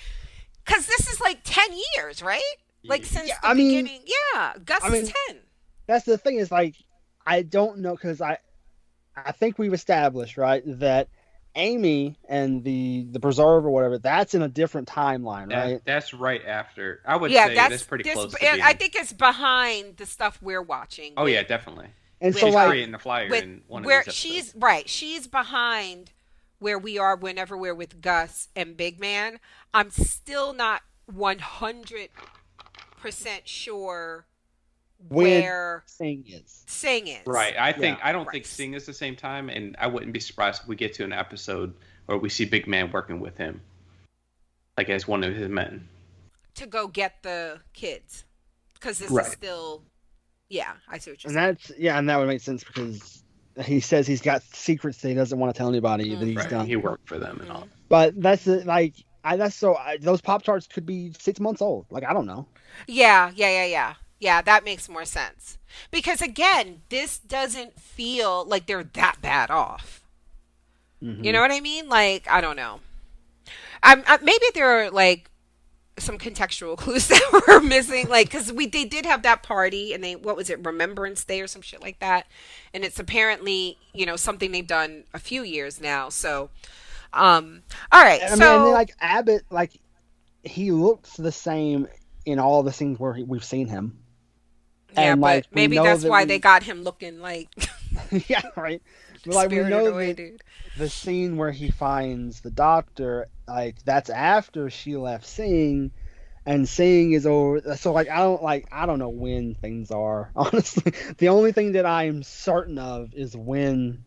because this is like 10 years, right? Like since the beginning. Yeah, Gus is 10. That's the thing is like, I don't know, because I think we've established, right, that Aimee and the Preserve or whatever, that's in a different timeline, right? That's right after. I would say that's pretty close to being. I think it's behind the stuff we're watching. Oh, yeah, definitely. And so like creating the flyer in one of these episodes. She's behind where we are whenever we're with Gus and Big Man. I'm still not 100% sure where Singhs is. Singhs is. Right. I don't think Singhs is the same time, and I wouldn't be surprised if we get to an episode where we see Big Man working with him, like as one of his men, to go get the kids, because this is still. Yeah, I see what you're saying. And that would make sense because he says he's got secrets that he doesn't want to tell anybody that he's done. He worked for them and all. But that's those Pop-Tarts could be 6 months old. Like I don't know. Yeah. That makes more sense because again, this doesn't feel like they're that bad off. Mm-hmm. You know what I mean? Like I don't know. Maybe there are like some contextual clues that were missing, like because they did have that party and what was it, Remembrance Day or some shit like that, and it's apparently something they've done a few years now. So, all right. I mean, like Abbott, like he looks the same in all the scenes where we've seen him. Yeah, and, but like, maybe that's why they got him looking like. Yeah, right. But, like we know the scene where he finds the doctor, like that's after she left Singh, and Sing is over. So like I don't know when things are. Honestly, the only thing that I am certain of is when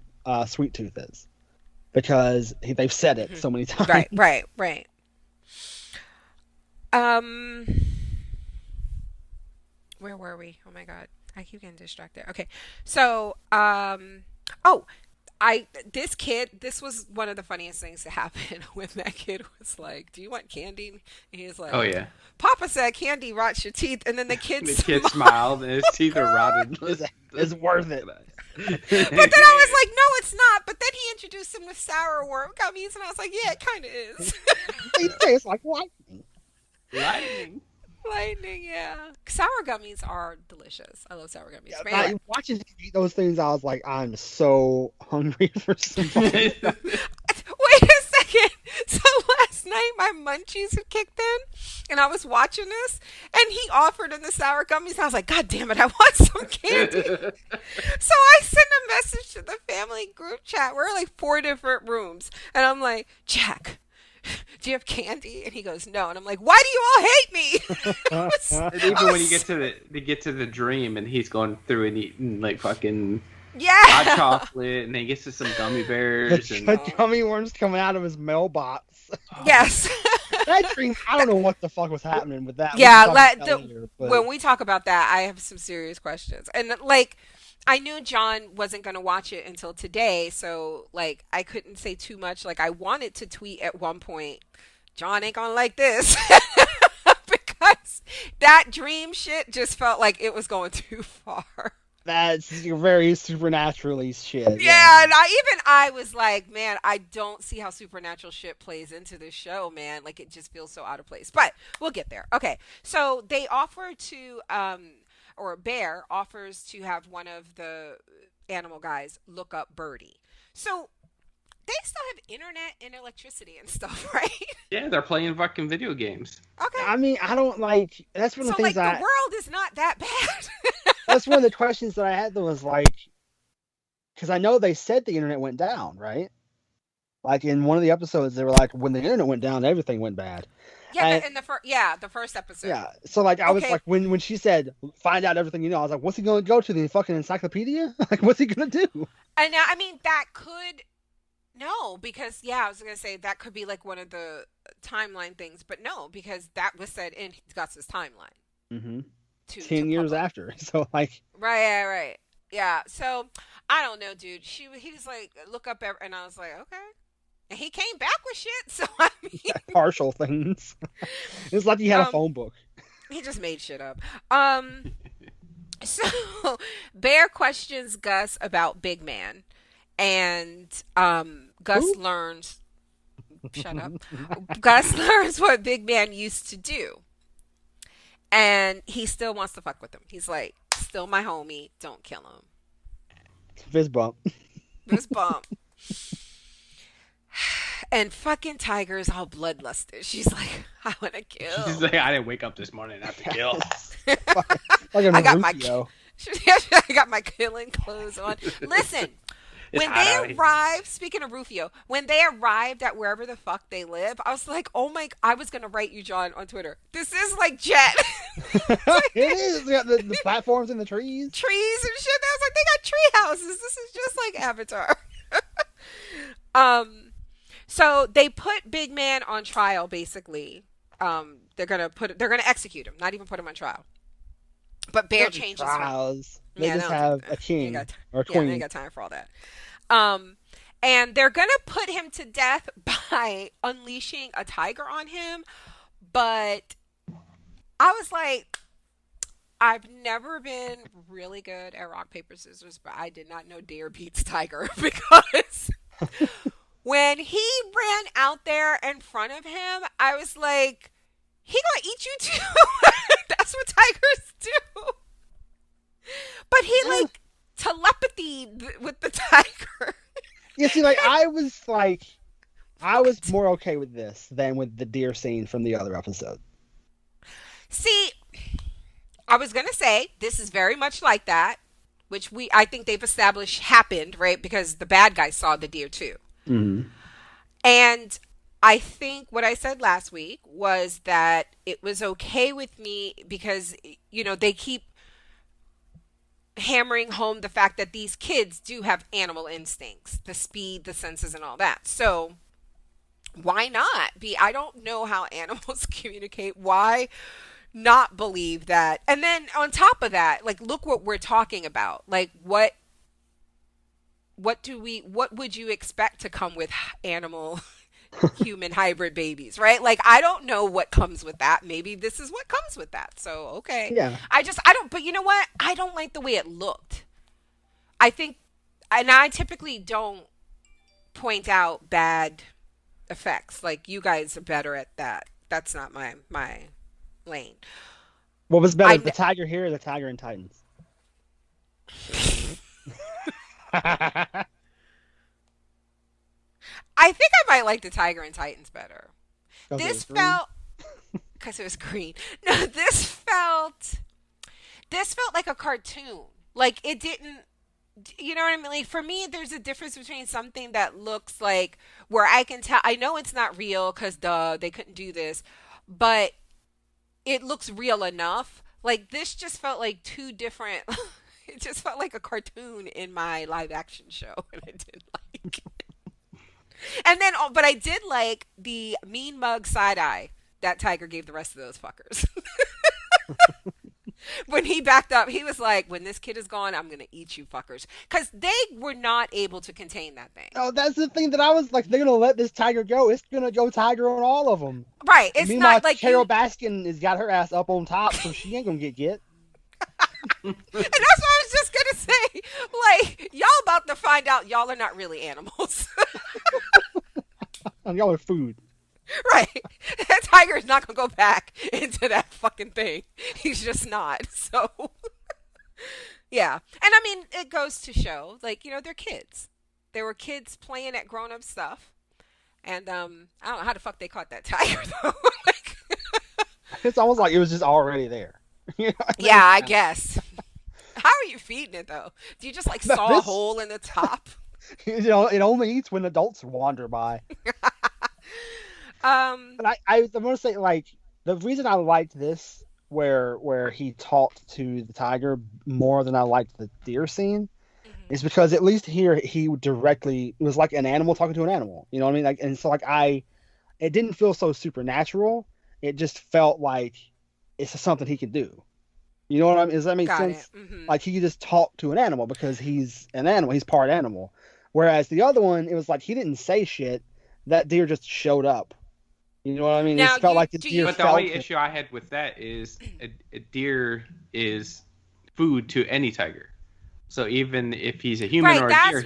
Sweet Tooth is, because they've said it so many times. Right. Um, where were we? Oh my God, I keep getting distracted. Okay, so oh, this was one of the funniest things to happen when that kid was like, "Do you want candy?" And he's like, Oh yeah. "Papa said candy rots your teeth," and then the kid The kid smiled and his teeth are rotted. It's worth it. But then I was like, "No, it's not." But then he introduced him to sour worm gummies, and I was like, "Yeah, it kind of is." They taste like lightning. Lightning, yeah. Sour gummies are delicious. I love sour gummies. Yeah, But anyway. watching him eat those things, I was like, I'm so hungry for some. Wait a second. So last night my munchies had kicked in and I was watching this and he offered in the sour gummies and I was like, God damn it, I want some candy. So I sent a message to the family group chat. We're in like 4 different rooms and I'm like, Jack, do you have candy? And he goes, no. And I'm like, why do you all hate me? And even when you get to the dream and he's going through and eating like fucking hot chocolate and then he gets to some gummy bears and the gummy worms coming out of his mailbox. Yes. That dream, I don't know what the fuck was happening with that. Yeah, when we talk about that, I have some serious questions. And like, I knew John wasn't going to watch it until today, so like I couldn't say too much. Like I wanted to tweet at one point, John ain't gonna like this. Because that dream shit just felt like it was going too far. That's very supernaturally shit. Yeah, and I was like, man, I don't see how supernatural shit plays into this show, man. Like it just feels so out of place. But we'll get there. Okay, so they offer to or Bear offers to have one of the animal guys look up Birdie. So they still have internet and electricity and stuff, right? yeah, they're playing fucking video games. Okay. I mean, I don't like. That's one of the things the world is not that bad. That's one of the questions that I had. That was like, because I know they said the internet went down, right? Like in one of the episodes, they were like, when the internet went down, everything went bad. Yeah, the first episode. Yeah, so like I was like, when she said, "Find out everything you know," I was like, "What's he going to go to the fucking encyclopedia? Like, what's he going to do?" And I mean, that could because I was going to say that could be like one of the timeline things, but no, because that was said in Gus's timeline. Mm-hmm. 10 years after, so like. Right. Yeah, so I don't know, dude. He was like, look up, and I was like, okay. And he came back with shit, so I mean... partial things. It's like he had a phone book. He just made shit up. So, Bear questions Gus about Big Man. And Gus learns... Shut up. Gus learns what Big Man used to do. And he still wants to fuck with him. He's like, still my homie. Don't kill him. Fist bump. Fist bump. And fucking Tiger's all bloodlusted. She's like, I want to kill. She's like, I didn't wake up this morning not to kill. I got my killing clothes on. Listen, when they arrived, speaking of Rufio, when they arrived at wherever the fuck they live, I was like, oh my, I was going to write you, John, on Twitter. This is like Jet. It is. We got the platforms and the trees. Trees and shit. I was like, they got tree houses. This is just like Avatar. So they put Big Man on trial, basically. They're gonna execute him, not even put him on trial. But Bear changes trials. They just have a king or a queen. Yeah, they ain't got time for all that. And they're gonna put him to death by unleashing a tiger on him. But I was like, I've never been really good at rock, paper, scissors, but I did not know deer beats tiger because when he ran out there in front of him, I was like, he gonna eat you too. That's what tigers do. But he like telepathy with the tiger. Yeah, see, like I was more okay with this than with the deer scene from the other episode. See, I was gonna say this is very much like that, which I think they've established happened, right? Because the bad guy saw the deer too. Mm-hmm. And I think what I said last week was that it was okay with me because, they keep hammering home the fact that these kids do have animal instincts, the speed, the senses, and all that. So why not be? I don't know how animals communicate. Why not believe that? And then on top of that, like, look what we're talking about. Like, what would you expect to come with animal human hybrid babies, right? Like, I don't know what comes with that. Maybe this is what comes with that. So, okay. Yeah. I don't, but you know what? I don't like the way it looked. I think, and I typically don't point out bad effects. Like, you guys are better at that. That's not my lane. What was better, the tiger here or the tiger in Titans? I think I might like the Tiger and Titans better. This felt, because it was green. No, this felt like a cartoon. Like, it didn't, you know what I mean? Like, for me, there's a difference between something that looks like, where I can tell, I know it's not real because they couldn't do this, but it looks real enough. Like, this just felt like two different, it just felt like a cartoon in my live action show, and I didn't like it. And then, but I did like the mean mug side eye that Tiger gave the rest of those fuckers. When he backed up, he was like, when this kid is gone, I'm going to eat you fuckers. Because they were not able to contain that thing. Oh, that's the thing that I was like, they're going to let this tiger go. It's going to go tiger on all of them. Right. It's not like Carol Baskin has got her ass up on top, so she ain't going to get. And that's what I was just going to say. Like, y'all about to find out y'all are not really animals. And y'all are food. Right. That tiger is not going to go back into that fucking thing. He's just not. So, yeah. And I mean, it goes to show, like, they're kids. There were kids playing at grown-up stuff. And I don't know how the fuck they caught that tiger, though. Like, it's almost like it was just already there. Yeah, I guess. How are you feeding it, though? Do you just, like, saw a hole in the top? It only eats when adults wander by. But I'm gonna say, like, the reason I liked this, where he talked to the tiger more than I liked the deer scene, is because at least here he directly, it was like an animal talking to an animal. You know what I mean? Like, and so like it didn't feel so supernatural. It just felt like it's something he could do. You know what I mean? Does that make sense? Mm-hmm. Like, he could just talk to an animal because he's an animal. He's part animal. Whereas the other one, it was like he didn't say shit. That deer just showed up. You know what I mean? Now, it felt like the deer. But the only issue I had with that is a deer is food to any tiger. So even if he's a human or a deer,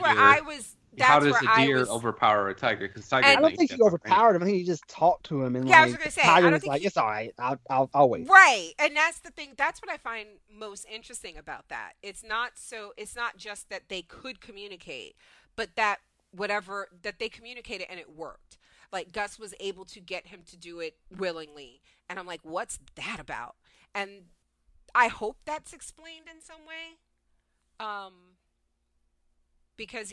how does a deer overpower a tiger? Because I don't think he overpowered him. I think he just talked to him, and I was gonna say, tiger was like, "It's all right. I'll wait." Right, and that's the thing. That's what I find most interesting about that. It's not just that they could communicate, but that they communicated and it worked. Like, Gus was able to get him to do it willingly. And I'm like, what's that about? And I hope that's explained in some way. Because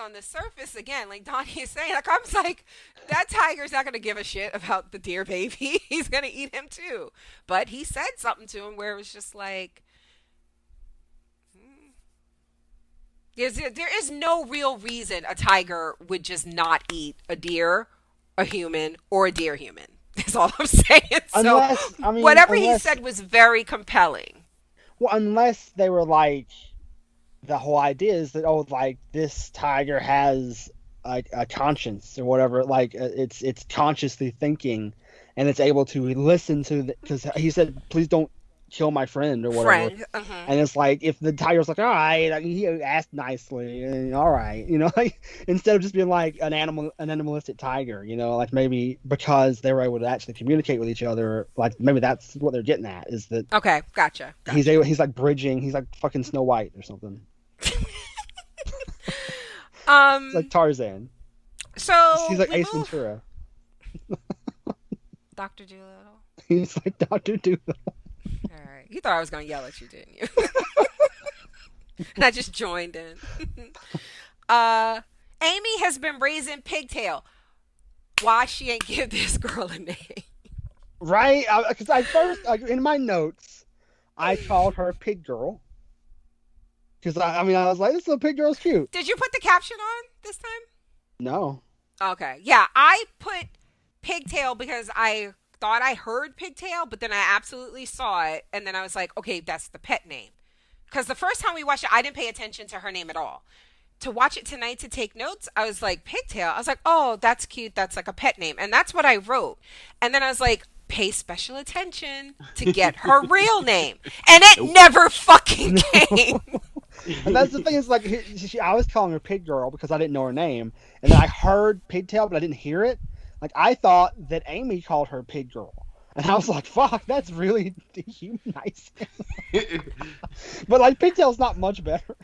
on the surface, again, like Donnie is saying, like, I was like, that tiger's not going to give a shit about the deer baby. He's going to eat him too. But he said something to him where it was just like, there is no real reason a tiger would just not eat a deer, a human, or a deer human. That's all I'm saying. Whatever he said was very compelling. Well, unless they were like, the whole idea is that, oh, like, this tiger has a conscience or whatever. Like, it's consciously thinking, and it's able to listen to because he said, please don't kill my friend or whatever. And it's like, if the tiger's like, all right, he asked nicely, and all right, like, instead of just being like an animalistic tiger, like, maybe because they were able to actually communicate with each other, like, maybe that's what they're getting at, is that okay, gotcha. He's like bridging, he's like fucking Snow White or something. It's like Tarzan. So he's like Ace Ventura. Dr. Doolittle. He's like Dr. Doolittle. All right. You thought I was going to yell at you, didn't you? And I just joined in. Aimee has been raising pigtail. why she ain't give this girl a name. Right? Because I first, in my notes, I called her Pig Girl. Because, I was like, this little pig girl's cute. Did you put the caption on this time? No. Okay. Yeah, I put pigtail because I thought I heard pigtail, but then I absolutely saw it. And then I was like, okay, that's the pet name. Because the first time we watched it, I didn't pay attention to her name at all. To watch it tonight to take notes, I was like, pigtail. I was like, oh, that's cute. That's like a pet name. And that's what I wrote. And then I was like, pay special attention to get her real name. And it never fucking came. And that's the thing, is like, I was calling her Pig Girl because I didn't know her name. And then I heard Pigtail, but I didn't hear it. Like, I thought that Aimee called her Pig Girl. And I was like, fuck, that's really dehumanizing. But, like, Pigtail's not much better.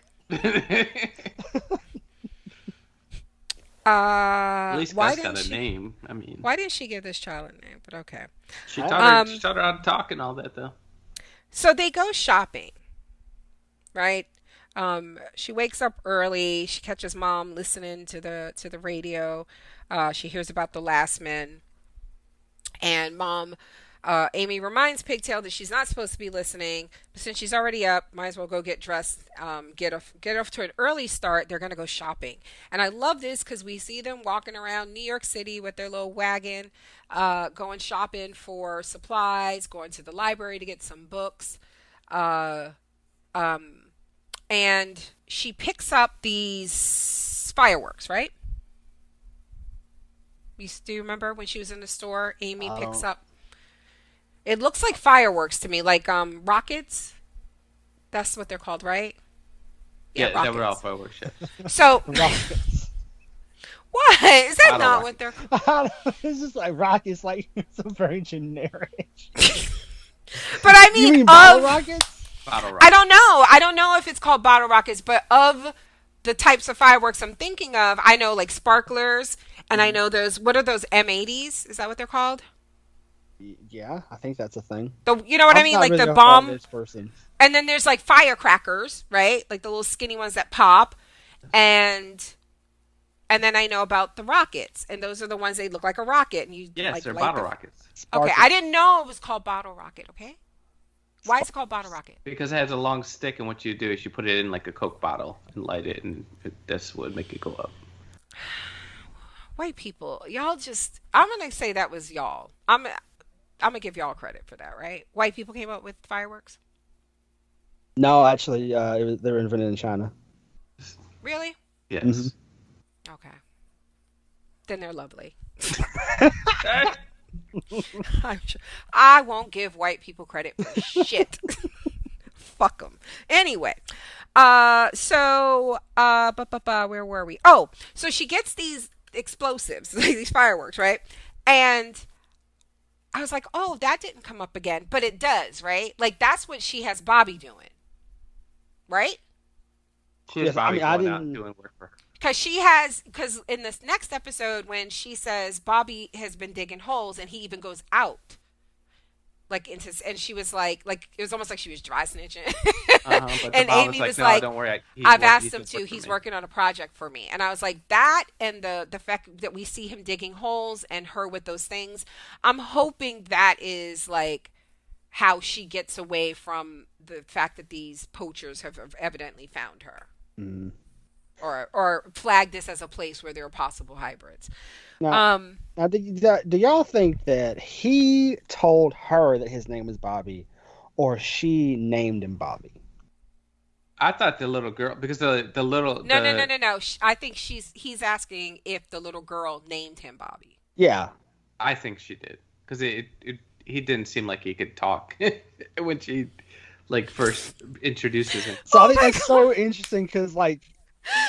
At least Gus got a name. I mean, why didn't she give this child a name? But okay. She taught her how to talk and all that, though. So they go shopping, right? She wakes up early. She catches mom listening to the radio. She hears about the last men, and mom, Aimee reminds Pigtail that she's not supposed to be listening, but since she's already up, might as well go get dressed, get off to an early start. They're gonna go shopping, and I love this because we see them walking around New York City with their little wagon, going shopping for supplies, going to the library to get some books, and she picks up these fireworks, right? Do you remember when she was in the store? Aimee picks up. It looks like fireworks to me, like rockets. That's what they're called, right? Yeah, they were all fireworks. Yeah. So, Rockets. what is that? Not what they're called? It's just like rockets, like it's so very generic. But I mean, you mean bottle rockets? Bottle rockets. I don't know if it's called bottle rockets, but of the types of fireworks I'm thinking of, I know like sparklers, and I know those. What are those M80s? Is that what they're called? Yeah, I think that's a thing. You know what I mean? Like really the bomb. This person. And then there's like firecrackers, right? Like the little skinny ones that pop, and then I know about the rockets, and those are the ones they look like a rocket, and you yes, like, they're bottle rockets. Okay, I didn't know it was called bottle rocket. Okay, why is it called bottle rocket? Because it has a long stick, and what you do is you put it in like a Coke bottle and light it, and that's what make it go up. White people, y'all just. I'm gonna say that was y'all. I'm gonna give y'all credit for that, right? White people came up with fireworks. No, actually, they were invented in China. Really? Yes. Mm-hmm. Okay. Then they're lovely. I won't give white people credit for shit. Fuck them. Anyway, so where were we? Oh, so she gets these explosives, these fireworks, right? And I was like, oh, that didn't come up again, but it does, right? Like that's what she has Bobby doing, right? She has Bobby going out doing work for her. Because in this next episode, when she says Bobby has been digging holes, and he even goes out, like and she was like it was almost like she was dry snitching. And Aimee was like, "Don't worry, I've asked him to. He's working on a project for me." And I was like, that, and the fact that we see him digging holes and her with those things, I'm hoping that is like how she gets away from the fact that these poachers have evidently found her. Mm. Or flag this as a place where there are possible hybrids. Now, do y'all think that he told her that his name was Bobby, or she named him Bobby? I thought the little girl, because the little... No. I think he's asking if the little girl named him Bobby. Yeah. I think she did. Because he didn't seem like he could talk when she first introduces him. So I think that's so interesting, because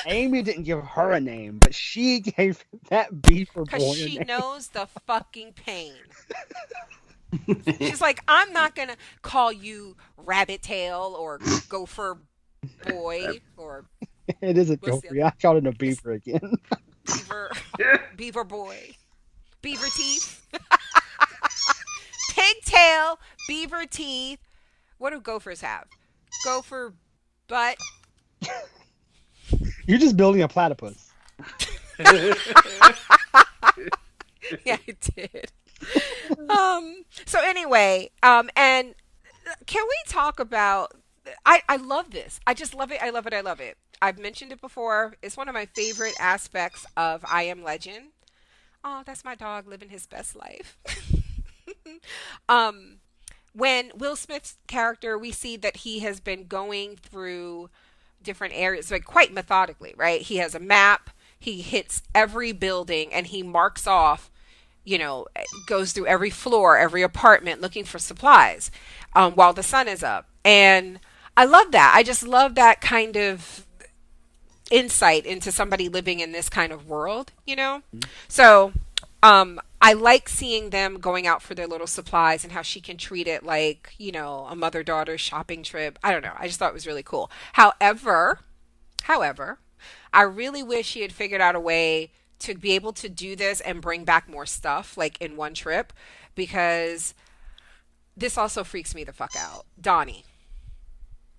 Aimee didn't give her a name, but she gave that beaver boy a name. Because she knows the fucking pain. She's like, I'm not going to call you Rabbit Tail or Gopher Boy or... It is a gopher. I called it a beaver again. Beaver Boy. Beaver Teeth. Pigtail, beaver teeth. What do gophers have? Gopher butt. You're just building a platypus. Yeah, I did. So anyway, and can we talk about I love this. I just love it. I love it. I love it. I've mentioned it before. It's one of my favorite aspects of I Am Legend. Oh, that's my dog living his best life. um when Will Smith's character, we see that he has been going through different areas, like quite methodically, right? He has a map, he hits every building, and he marks off, goes through every floor, every apartment looking for supplies while the sun is up. And I love that. I just love that kind of insight into somebody living in this kind of world. So, I like seeing them going out for their little supplies and how she can treat it like, a mother-daughter shopping trip. I don't know. I just thought it was really cool. However, I really wish she had figured out a way to be able to do this and bring back more stuff like in one trip, because this also freaks me the fuck out. Donnie.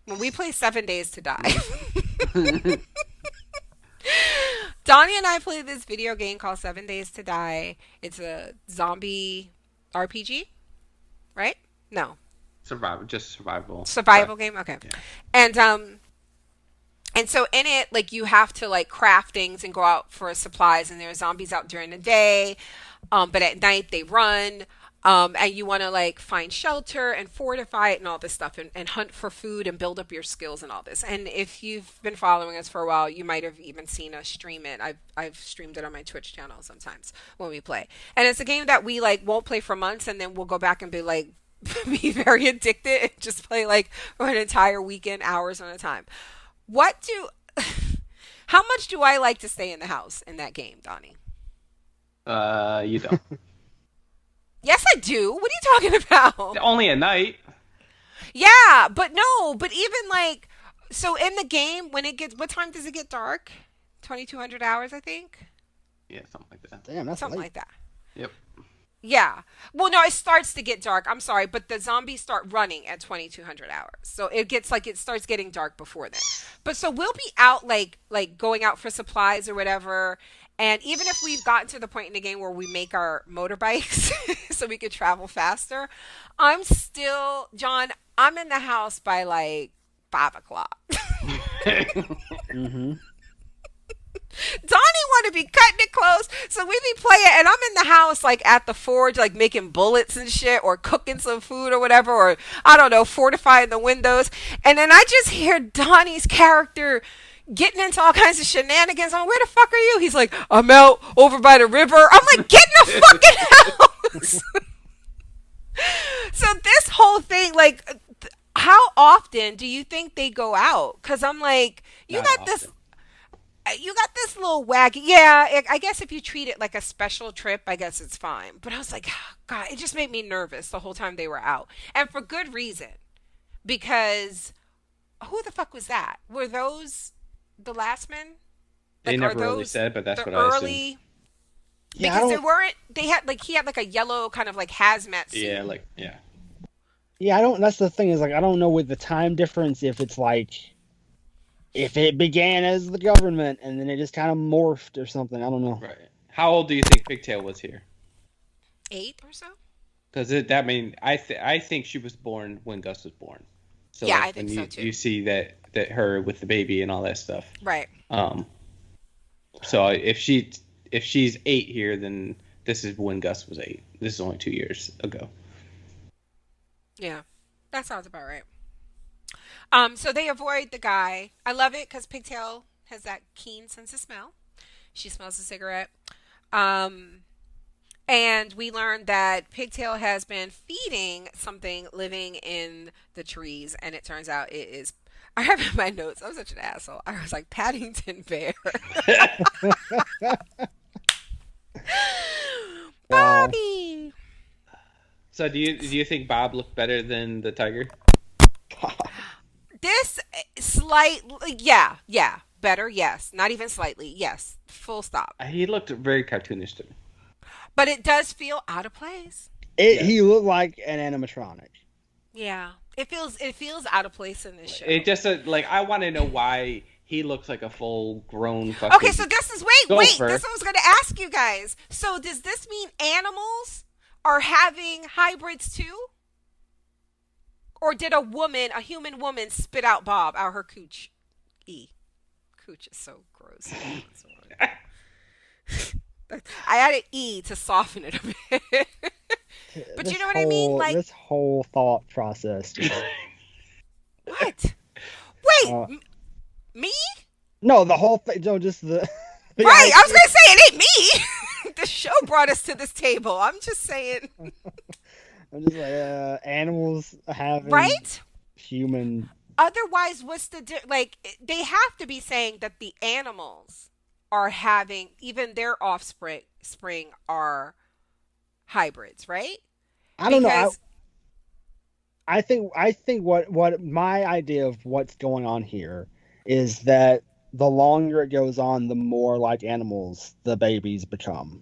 When we play 7 Days to Die, Donnie and I played this video game called 7 Days to Die. It's a zombie RPG, right? No. Survival game? Okay. Yeah. And so in it, like, you have to like craft things and go out for supplies, and there are zombies out during the day, but at night they run. And you want to like find shelter and fortify it and all this stuff, and hunt for food and build up your skills and all this. And if you've been following us for a while, you might have even seen us stream it. I've streamed it on my Twitch channel sometimes when we play. And it's a game that we like won't play for months, and then we'll go back and be like, be very addicted and just play like for an entire weekend, hours on a time. How much do I like to stay in the house in that game, Donnie? You don't. Yes, I do. What are you talking about? Only at night. Yeah, but even like, so in the game, what time does it get dark? 2200 hours, I think. Yeah, something like that. Damn, that's something late. like that. Yep. Yeah. Well, no, it starts to get dark. I'm sorry, but the zombies start running at 2200 hours. So it starts getting dark before then. But so we'll be out like going out for supplies or whatever. And even if we've gotten to the point in the game where we make our motorbikes so we could travel faster, I'm in the house by like 5:00. Mm-hmm. Donnie want to be cutting it close, so we be playing, and I'm in the house like at the forge, like making bullets and shit, or cooking some food or whatever, or I don't know, fortifying the windows. And then I just hear Donnie's character getting into all kinds of shenanigans. I'm, where the fuck are you? He's like, I'm out over by the river. I'm like, get in the fucking house. So this whole thing, like, how often do you think they go out? Because I'm like, you got this little wagon. Yeah, I guess if you treat it like a special trip, I guess it's fine. But I was like, oh, God, it just made me nervous the whole time they were out. And for good reason. Because who the fuck was that? Were those the last men? They never really said, but that's what I assumed. Because they weren't, he had like a yellow kind of like hazmat suit. Yeah. Yeah, that's the thing, is like, I don't know with the time difference if it's like, if it began as the government and then it just kind of morphed or something. I don't know. Right. How old do you think Pigtail was here? 8 or so? Because I think she was born when Gus was born. So yeah, like I think so too. You see that her with the baby and all that stuff. Right. So if she's 8 here, then this is when Gus was 8. This is only 2 years ago. Yeah, that sounds about right. So they avoid the guy. I love it because Pigtail has that keen sense of smell. She smells a cigarette. And we learned that Pigtail has been feeding something living in the trees, and it turns out it is. I have in my notes, I'm such an asshole. I was like, Paddington Bear. Bobby. So do you think Bob looked better than the tiger? This slightly, yeah, better, yes. Not even slightly, yes. Full stop. He looked very cartoonish to me. But it does feel out of place. He looked like an animatronic. Yeah, it feels out of place in this show. It just like, I want to know why he looks like a full grown fucking. Okay, so this is wait. This gopher. is what I was going to ask you guys. So does this mean animals are having hybrids too? Or did a human woman, spit out Bob out her cooch? Cooch is so gross. I added E to soften it a bit. But you know what I mean? Like, this whole thought process. what? Wait, me? No, the whole thing. No, just the. Right, I was gonna say it ain't me. The show brought us to this table. I'm just saying. I'm just like animals having right human. Otherwise, what's the like? They have to be saying that the animals are having even their offspring are hybrids, right? I don't know. I think what my idea of what's going on here is that the longer it goes on, the more like animals the babies become.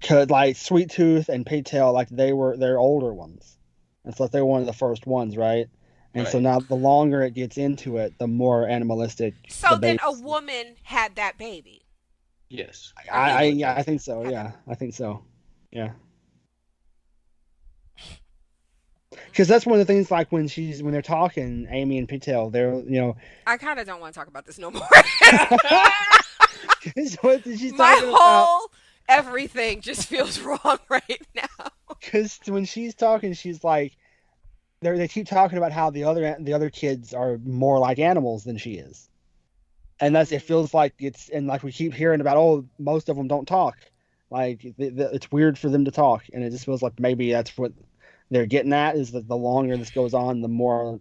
Cause like Sweet Tooth and Pigtail, like they're older ones, and so they were one of the first ones, right? And so now the longer it gets into it, the more animalistic. So then a woman had that baby. Yes. I think so. Yeah, I think so. Yeah. Because that's one of the things, like when they're talking, Aimee and Pigtail, they're. I kind of don't want to talk about this no more. What did she My talking whole about? everything just feels wrong right now. Because when she's talking, she's like, they keep talking about how the other kids are more like animals than she is, and it feels like and like we keep hearing about, most of them don't talk, like it's weird for them to talk, and it just feels like maybe that's what they're getting at, is that the longer this goes on, the more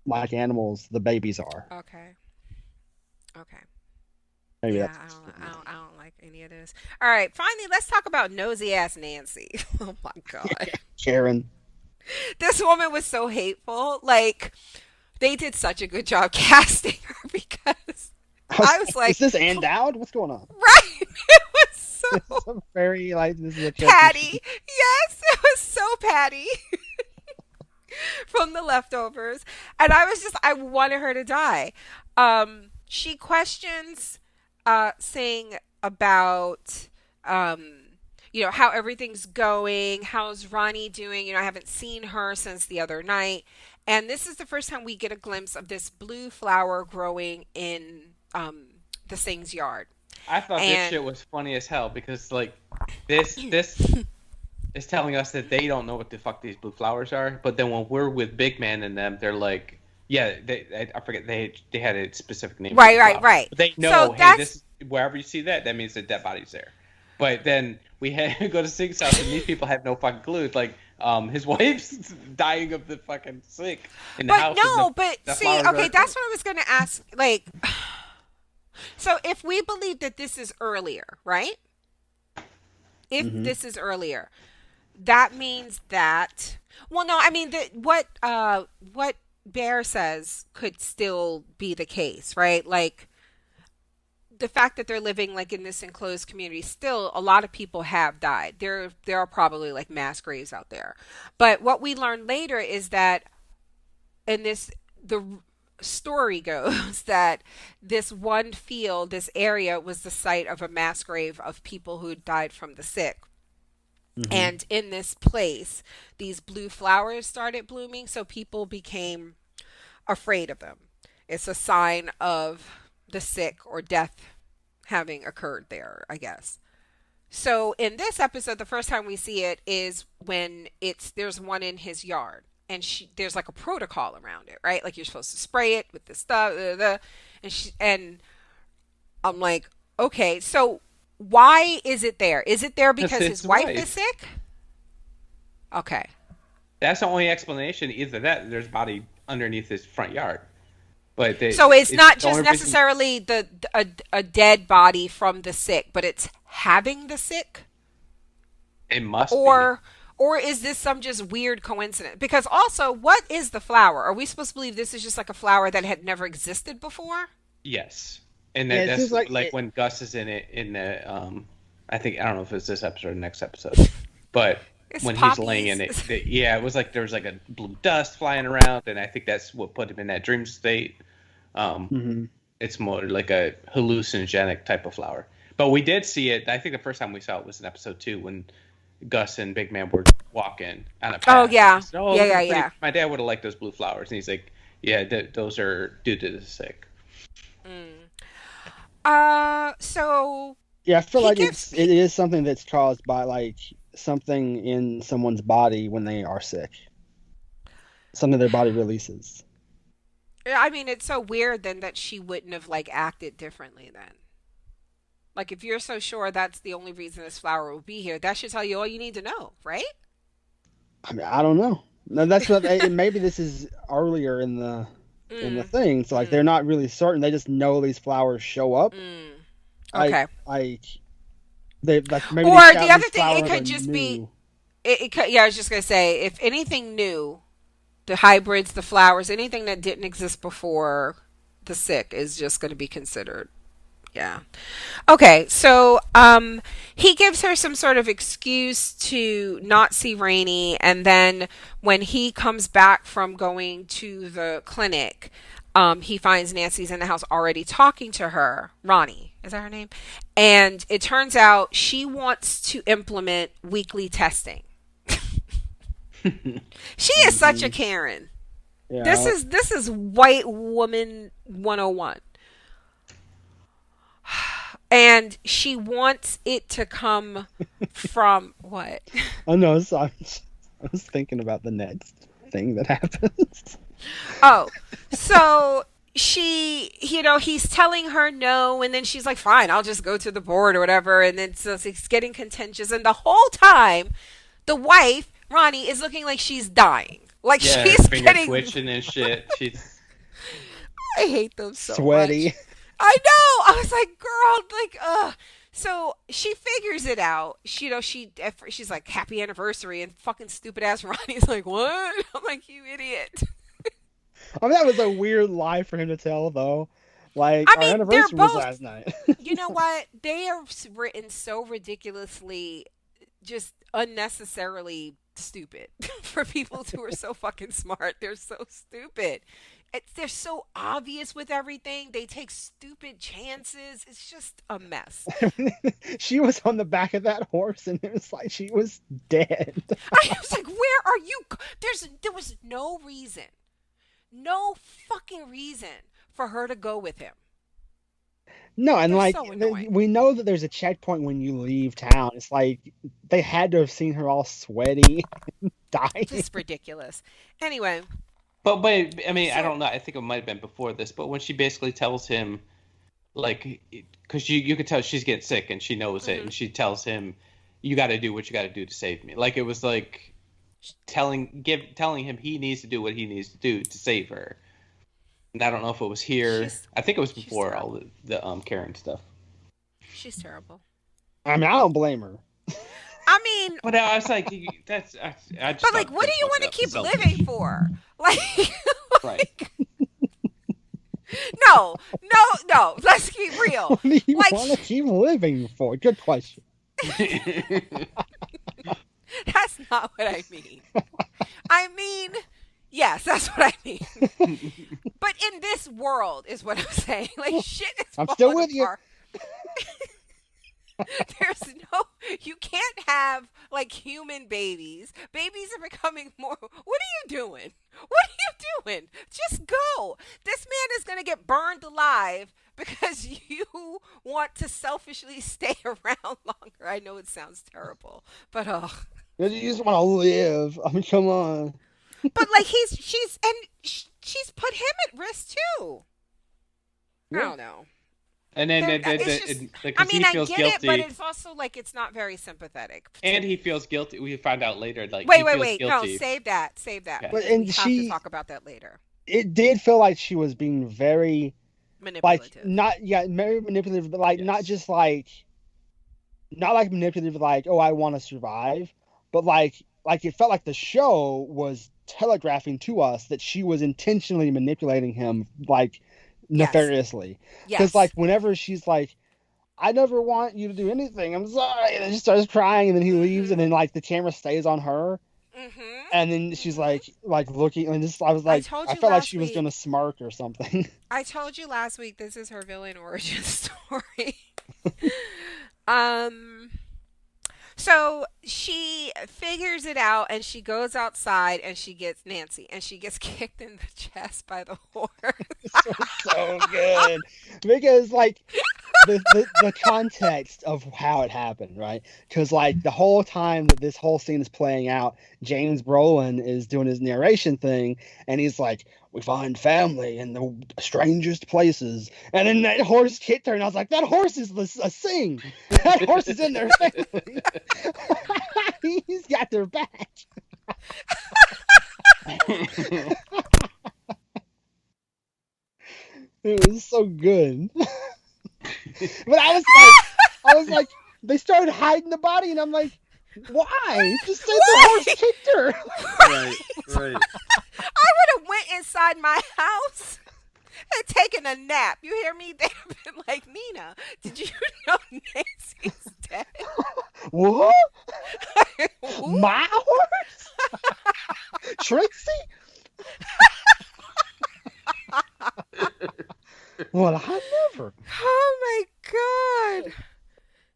like animals the babies are. Okay. Maybe yeah, I don't like any of this. All right, finally, let's talk about nosy ass Nancy. Oh my god, Karen. This woman was so hateful. Like, they did such a good job casting her because I was like, "Is this Ann Dowd? What's going on?" Right? It was so very like this is a Patty. Yes, it was so Patty from The Leftovers, and I wanted her to die. She questions, saying about how everything's going. How's Ronnie doing? I haven't seen her since the other night. And this is the first time we get a glimpse of this blue flower growing in the Singhs' yard. I thought this shit was funny as hell because, like, this is telling us that they don't know what the fuck these blue flowers are. But then when we're with Big Man and them, they're like, yeah, I forget, they had a specific name. Right. But they know, hey, this wherever you see that means the dead body's there. But then we go to Singh's house and these people have no fucking clue. It's like his wife's dying of the fucking sick in the house. That's what I was going to ask. Like, so if we believe that this is earlier, right? If this is earlier, that means that. Well, no, I mean what Bear says could still be the case, right? Like, the fact that they're living like in this enclosed community, still a lot of people have died. There are probably like mass graves out there. But what we learn later is that the story goes that this one field, this area, was the site of a mass grave of people who died from the sick. And in this place, these blue flowers started blooming, so people became afraid of them. It's a sign of the sick or death having occurred there, I guess. So in this episode, the first time we see it is when there's one in his yard, and there's like a protocol around it, right? Like, you're supposed to spray it with this stuff, and I'm like, okay, so why is it there? Is it there because his wife is sick? Okay. That's the only explanation. Either that, or there's a body underneath his front yard. But so it's not just necessarily a dead body from the sick, but it's having the sick? It must be. Or is this some just weird coincidence? Because also, what is the flower? Are we supposed to believe this is just like a flower that had never existed before? Yes. And that's like when Gus is in it in the I don't know if it's this episode or the next episode, but when poppies. He's laying in it, it was like there was like a blue dust flying around, and I think that's what put him in that dream state. Mm-hmm. It's more like a hallucinogenic type of flower. But we did see it. I think the first time we saw it was in episode 2 when Gus and Big Man were walking on a path. Oh yeah, Said, oh, yeah. My dad would have liked those blue flowers, and he's like, yeah, those are due to the sick. So Yeah, I feel he like gives. it is something that's caused by like something in someone's body when they are sick. Something their body releases. I mean, it's so weird then that she wouldn't have like acted differently then. Like, if you're so sure that's the only reason this flower will be here, that should tell you all you need to know, right? I mean, I don't know. No, that's what. Maybe this is earlier in the thing, so like they're not really certain. They just know these flowers show up. Okay. Like they like maybe. Or they the other thing, it could just be. It could, yeah, I was just gonna say, if anything new, the hybrids, the flowers, anything that didn't exist before the sick is just going to be considered. Yeah. Okay, so he gives her some sort of excuse to not see Rainey, and then when he comes back from going to the clinic, he finds Nancy's in the house already talking to her. Ronnie, is that her name? And it turns out she wants to implement weekly testing. She is such a Karen. Yeah. This is white woman 101. And she wants it to come from what? Oh no, so I was thinking about the next thing that happens. Oh, so she, he's telling her no, and then she's like, fine, I'll just go to the board or whatever. And then so it's getting contentious. And the whole time, the wife, Ronnie, is looking like she's dying. Like she's getting twitching and shit. She's. I hate them so sweaty. much. I know. I was like, girl, like, ugh. So she figures it out. She's like, happy anniversary, and fucking stupid ass Ronnie's like, what? I'm like, you idiot. I mean, that was a weird lie for him to tell, though. Like, I mean, our anniversary they're both, was last night. You know what? They are written so ridiculously, just unnecessarily stupid for people who are so fucking smart. They're so stupid. They're so obvious with everything. They take stupid chances. It's just a mess. She was on the back of that horse, and it was like she was dead. I was like, "Where are you?" There was no fucking reason for her to go with him. No, and They're like so annoying. we know that there's a checkpoint when you leave town. It's like they had to have seen her all sweaty, and dying. It's ridiculous. Anyway. But I mean, I don't know. I think it might have been before this. But when she basically tells him, like, because you could tell she's getting sick and she knows it, and she tells him, "You got to do what you got to do to save me." Like it was like telling him he needs to do what he needs to do to save her. And I don't know if it was here. I think it was before all the Karen stuff. She's terrible. I mean, I don't blame her. I mean, but I was like, that's. I just but like, what do you want to keep living for? Like, right? No. Let's keep real. What do you want to keep living for? Good question. That's not what I mean. I mean, yes, that's what I mean. But in this world, is what I'm saying. Like, shit is I'm still with apart. You can't have like human babies. Babies are becoming more. What are you doing? Just go. This man is going to get burned alive because you want to selfishly stay around longer. I know it sounds terrible, but you just want to live. I mean, come on. But like she's put him at risk too. Yeah. I don't know. And then I mean, he feels I get guilty. it, but it's also like it's not very sympathetic. And he feels guilty. We find out later, like wait, guilty. no, save that. Yeah. But, we have to talk about that later. It did feel like she was being very manipulative, very manipulative, but like not like manipulative, like I want to survive, but like it felt like the show was telegraphing to us that she was intentionally manipulating him, like. Nefariously, because like whenever she's like, I never want you to do anything, I'm sorry, and then she starts crying, and then he leaves, and then like the camera stays on her, Mm-hmm. And then she's like looking, and just I was I like, told I you felt like last she was week. gonna smirk or something. I told you last week this is her villain origin story. um so she figures it out and she goes outside and she gets Nancy and she gets kicked in the chest by the horse. This was so good because like the context of how it happened, right? Because like the whole time that this whole scene is playing out, James Brolin is doing his narration thing, and he's like, "We find family in the strangest places," and then that horse kicked her, and I was like, "That horse is a Singh. That horse is in their family. He's got their back." It was so good. But I was like, they started hiding the body, and I'm like, why? Just say the horse kicked her. Right. I would have went inside my house and taken a nap. You hear me? They've been like, Nina, did you know Nancy's dead? What? Who? My horse? Trixie? Well, I never. Oh my god.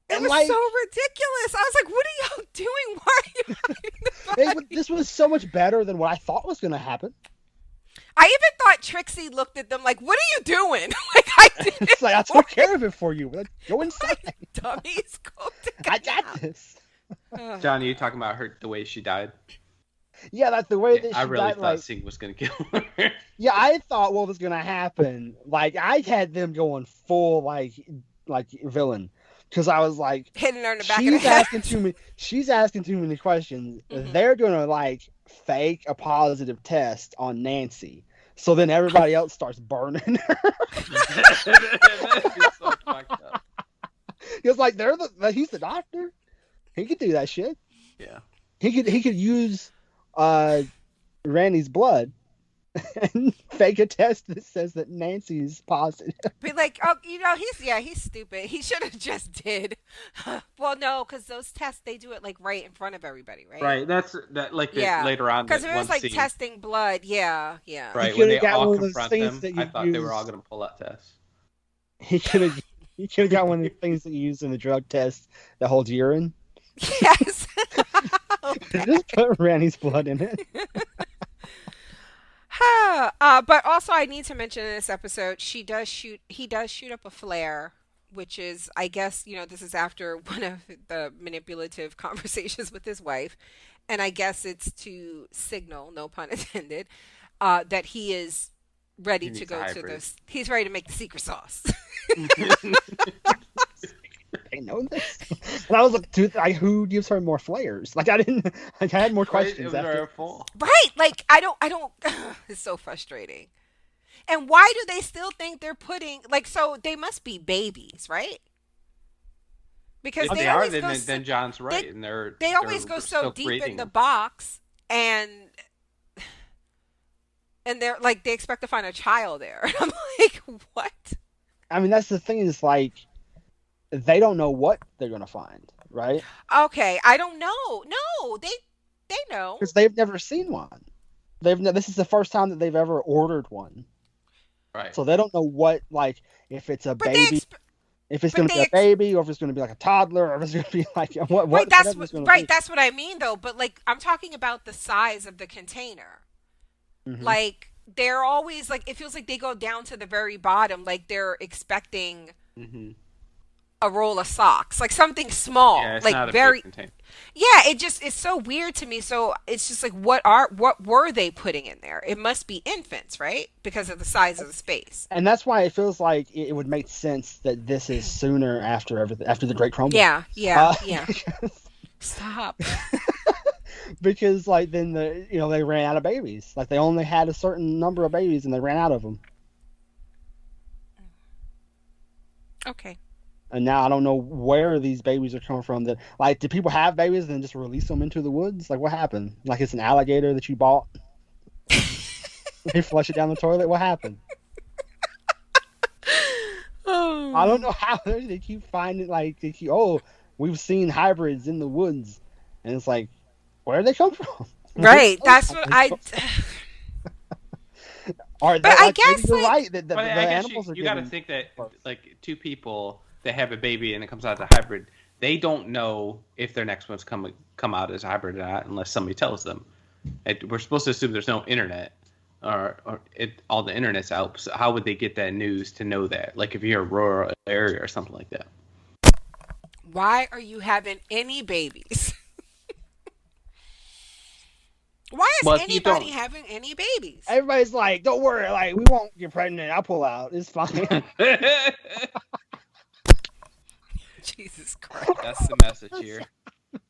It And was like, so ridiculous. I was like, what are y'all doing? Why are you hiding the body? this was so much better than what I thought was going to happen. I even thought Trixie looked at them like, what are you doing? Like, I did It's like, I took care of it for you. Like, go inside. dummies. Go take a I got nap. this. Ugh. Johnny, you talking about her the way she died? Yeah, that's the way that she I really died. thought Like, Singh was gonna kill her. yeah, I thought what was going to happen. Like, I had them going full, like villain. Because I was like, Hitting her in the back of the head. she's asking too many questions. Mhm. They're gonna like fake a positive test on Nancy, so then everybody else starts burning her. It's so fucked up. It's like he's the doctor. He could do that shit. Yeah. He could use Randy's blood and fake a test that says that Nancy's positive. Be like, oh, he's stupid. He should have just did. Well, no, because those tests, they do it like right in front of everybody, right? Right. That's that. Like Yeah. later on. Because that it was one like scene, testing blood. Yeah. Right He when they could've got all one of those confront things them, that I you thought they were use. all gonna pull that test. He could have got one of the things that you use in the drug test that holds urine. Yes. Just put Randy's blood in it. But also, I need to mention in this episode, he does shoot up a flare, which is, I guess, this is after one of the manipulative conversations with his wife, and I guess it's to signal, no pun intended, that he is ready to go to this. He's ready to make the secret sauce. I know this. And I was like, dude, who gives her more flares? Like, I didn't. Like, I had more questions after. Right? Like, I don't. It's so frustrating. And why do they still think they're putting so they must be babies, right? Because If they they are, always go then John's right, and they always go so deep in the box, and they're like, they expect to find a child there. I'm like, what? I mean, that's the thing, is like, they don't know what they're gonna find, right? Okay, I don't know. No, they know. Because they've never seen one. This is the first time that they've ever ordered one. Right. So they don't know what, like, if it's a But baby, if it's gonna be a baby, or if it's gonna be like a toddler, or if it's gonna be like what. Right, that's what. Right, that's what I mean, though. But like, I'm talking about the size of the container. Mm-hmm. Like, they're always like, it feels like they go down to the very bottom, like they're expecting a roll of socks, like something small, Yeah, it's like not a very. big container. Yeah, it's so weird to me. So it's just like, what were they putting in there? It must be infants, right? Because of the size of the space. And that's why it feels like it would make sense that this is sooner after the Great Crumble. Yeah. Stop. Because like then they ran out of babies. Like they only had a certain number of babies and they ran out of them. Okay. And now I don't know where these babies are coming from. That, like, do people have babies and then just release them into the woods? Like, what happened? Like, it's an alligator that you bought. They flush it down the toilet. What happened? Oh. I don't know how they keep finding, like, we've seen hybrids in the woods, and it's like, where did they come from? Right. That's what I. Or But I maybe guess you're like right. The But I guess animals are you got to getting think that close. like two people that have a baby and it comes out as a hybrid, they don't know if their next one's come out as a hybrid or not unless somebody tells them. We're supposed to assume there's no internet or all the internet's out. So how would they get that news to know that? Like if you're a rural area or something like that. why are you having any babies? Why is Well, if you anybody don't, having any babies? Everybody's like, "Don't worry, like we won't get pregnant. I'll pull out. It's fine." Jesus Christ. that's the message here.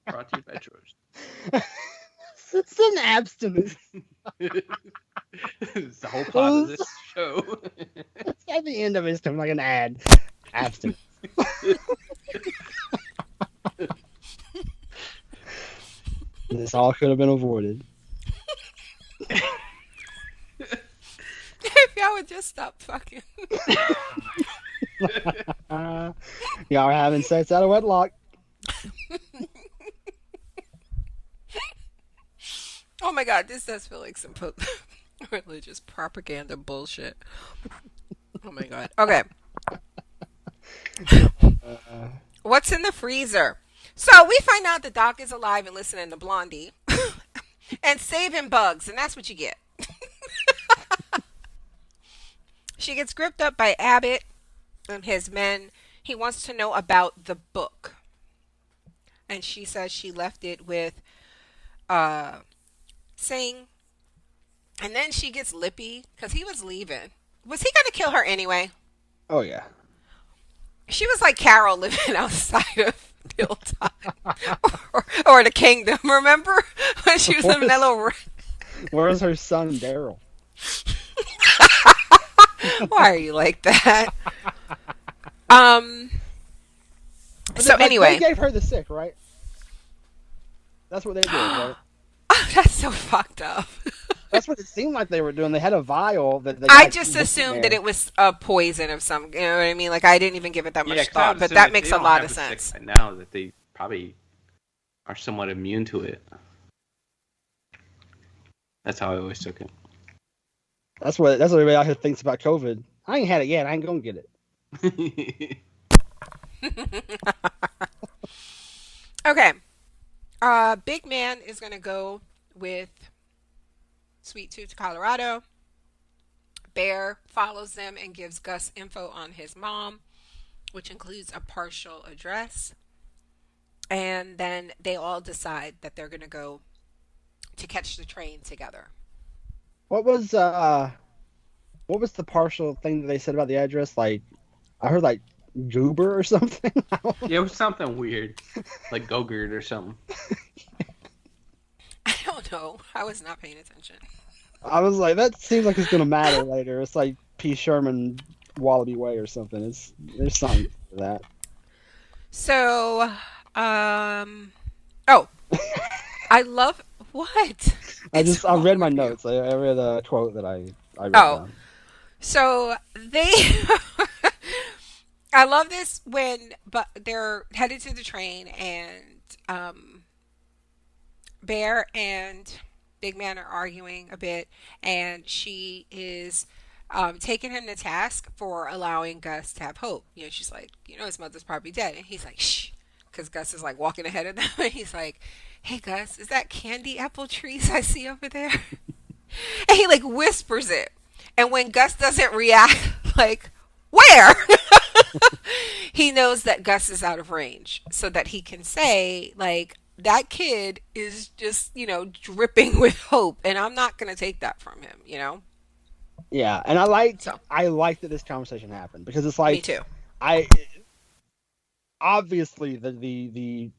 Brought to you by Trojan. It's an abstinence. It's the whole plot of this show. At the end of it, it's like an ad. Abstinence. This all could have been avoided. If y'all would just stop fucking. Y'all are having sex out of wedlock. Oh my god, this does feel like some religious propaganda bullshit. Oh my god. Okay. What's in the freezer? So we find out that Doc is alive and listening to Blondie and saving bugs, and that's what you get. She gets gripped up by Abbott and his men. He wants to know about the book. And she says she left it with Singh. And then she gets lippy because he was leaving. Was he going to kill her anyway? Oh yeah. She was like Carol living outside of Hilltop or the Kingdom. Remember when she was living in that little... Where's her son, Daryl? Why are you like that? So But anyway, they gave her the sick, right? That's what they did, right? oh, that's so fucked up. That's what it seemed like they were doing. They had a vial that they I got just looking assumed there. that it was a poison of some. You know what I mean? Like I didn't even give it that much 'cause I thought, would but assume that if makes they a don't lot have of the sick sense. by now that they probably are somewhat immune to it. That's how I always took it. That's what everybody out here thinks about COVID. I ain't had it yet. I ain't gonna get it. Okay. Big Man is gonna go with Sweet Tooth to Colorado. Bear follows them and gives Gus info on his mom, which includes a partial address. And then they all decide that they're gonna go to catch the train together. What was the partial thing that they said about the address? Like, I heard like goober or something. Yeah, it was something weird, like Gogurt or something. I don't know. I was not paying attention. I was like, that seems like it's gonna matter later. It's like P. Sherman, Wallaby Way or something. There's something to that. So, oh, I love what? I read my notes. I read a quote that I wrote down. So they, I love this but they're headed to the train and Bear and Big Man are arguing a bit, and she is taking him to task for allowing Gus to have hope. You know, she's like, you know, his mother's probably dead, and he's like, shh, because Gus is like walking ahead of them, and he's like, hey Gus, is that candy apple trees I see over there? And he like whispers it. And when Gus doesn't react, like, where? He knows that Gus is out of range so that he can say, like, that kid is just, you know, dripping with hope. And I'm not going to take that from him, you know? Yeah, and I like that this conversation happened because it's like, Me too. Obviously the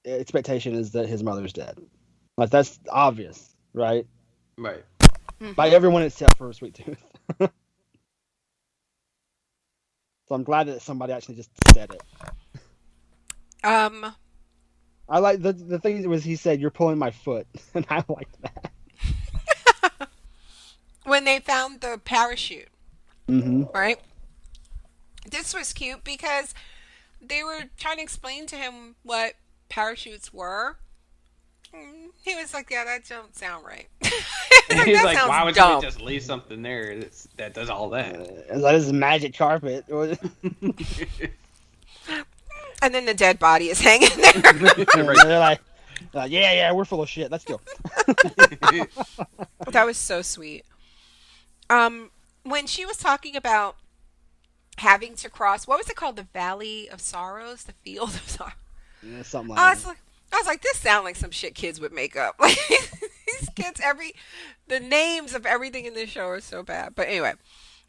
expectation is that his mother's dead. Like, that's obvious, right? Right. By everyone except for Sweet Tooth. So I'm glad that somebody actually just said it. I like the thing was he said, "You're pulling my foot," and I liked that. When they found the parachute, Mm-hmm. right? This was cute because they were trying to explain to him what parachutes were. He was like, "Yeah, that don't sound right." He's That like, sounds why would dumb. we just leave something there that does all that? It's like this is magic carpet. And then the dead body is hanging there. They're like, yeah, we're full of shit. Let's go. That was so sweet. When she was talking about having to cross, what was it called? The Valley of Sorrows, the Field of Sorrows. Yeah, something I like was that. like, this sounds like some shit kids would make up. Like these kids, the names of everything in this show are so bad. But anyway,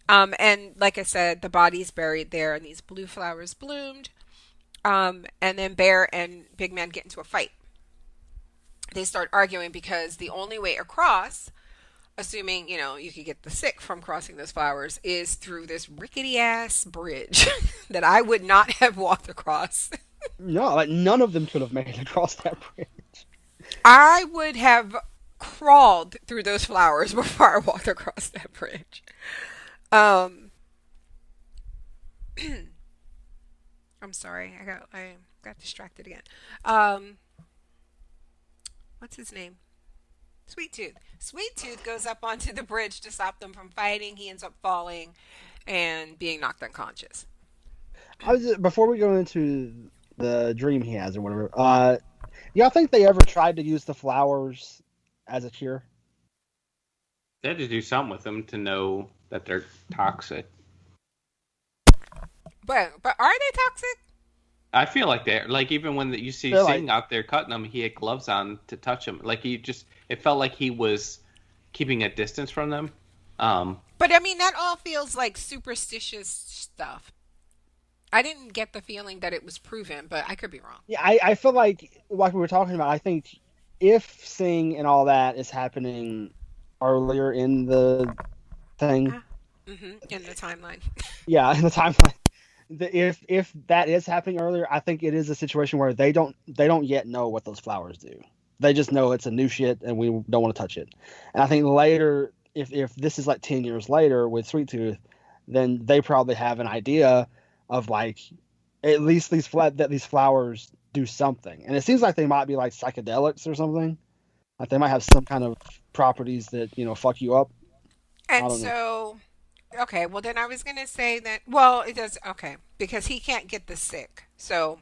and like I said, the body's buried there, and these blue flowers bloomed. And then Bear and Big Man get into a fight. They start arguing because the only way across, assuming you could get the sick from crossing those flowers, is through this rickety ass bridge that I would not have walked across. No, like none of them could have made it across that bridge. I would have crawled through those flowers before I walked across that bridge. Um, I'm sorry, I got distracted again. Um, what's his name? Sweet Tooth. Sweet Tooth goes up onto the bridge to stop them from fighting. He ends up falling and being knocked unconscious. Before we go into the dream he has or whatever, y'all think they ever tried to use the flowers as a cure? They had to do something with them to know that they're toxic. But are they toxic? I feel like they're like, even when you see They're Singh like- out there cutting them, he had gloves on to touch them. Like it felt like he was keeping a distance from them. But I mean, that all feels like superstitious stuff. I didn't get the feeling that it was proven, but I could be wrong. Yeah, I feel like we were talking about. I think if Sing and all that is happening earlier in the thing, In the timeline. yeah, in the timeline. If that is happening earlier, I think it is a situation where they don't yet know what those flowers do. They just know it's a new shit and we don't want to touch it. And I think later, if this is like 10 years later with Sweet Tooth, then they probably have an idea of like at least these flowers do something. And it seems like they might be like psychedelics or something. Like they might have some kind of properties that fuck you up. And don't know. so, okay, well, then I was going to say that, well, it does, okay, because he can't get the sick. So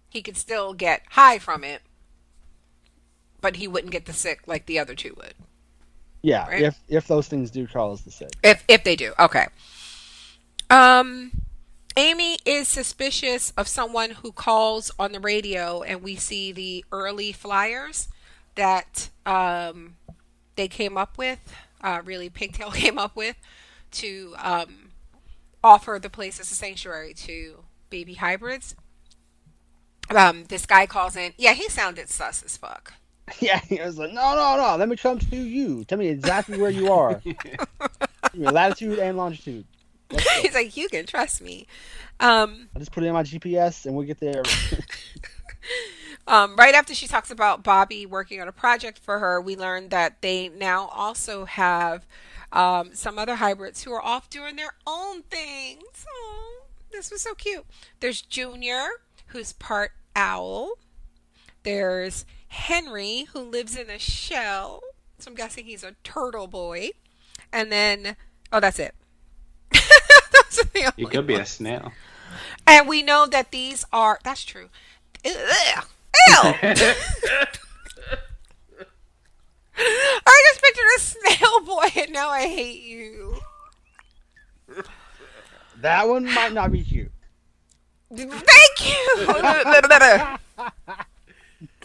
he could still get high from it, but he wouldn't get the sick like the other two would. Yeah, Right? if those things do cause the sick. If they do, okay. Aimee is suspicious of someone who calls on the radio, and we see the early flyers that they came up with, really Pigtail came up with, to offer the place as a sanctuary to baby hybrids. This guy calls in. Yeah, he sounded sus as fuck. Yeah, he was like, no, let me come to you. Tell me exactly where you are. Your latitude and longitude. He's like, you can trust me. I just put it in my GPS and we'll get there. Right after she talks about Bobby working on a project for her, we learn that they now also have some other hybrids who are off doing their own things. Oh, this was so cute. There's Junior, who's part owl. There's Henry, who lives in a shell. So I'm guessing he's a turtle boy. And then, oh, that's it. Those are the He only could be a ones. snail. And we know that these are, that's true. Ew. I just pictured a snail boy and now I hate you. That one might not be cute. Thank you.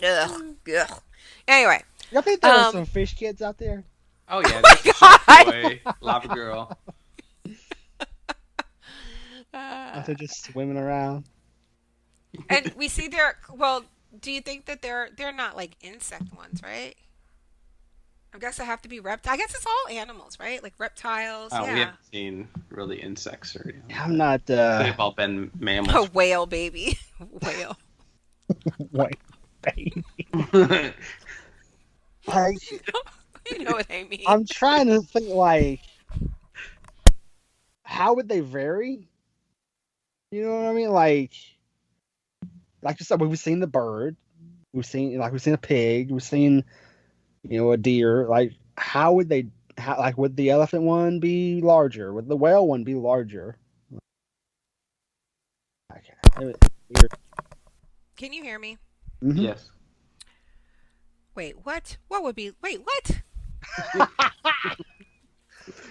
Ugh. Anyway. I think there are some fish kids out there. Oh yeah, that's a God. Shark Boy, Lava Girl. Out there just swimming around. And we see their, well, do you think that they're not like insect ones, right? I guess they have to be reptiles. I guess it's all animals, right? Like reptiles. Oh, yeah. we haven't seen really insects or anything. I'm not. They've all been A mammals. whale, baby. Whale. Wait, baby. You know what I mean. I'm trying to think like, how would they vary? You know what I mean? Like you said, we've seen the bird. We've seen a pig. We've seen a deer. Like, how would they? Like, would the elephant one be larger? Would the whale one be larger? Okay. Can you hear me? Mm-hmm. Yes. Wait, what? What would be? Wait, what?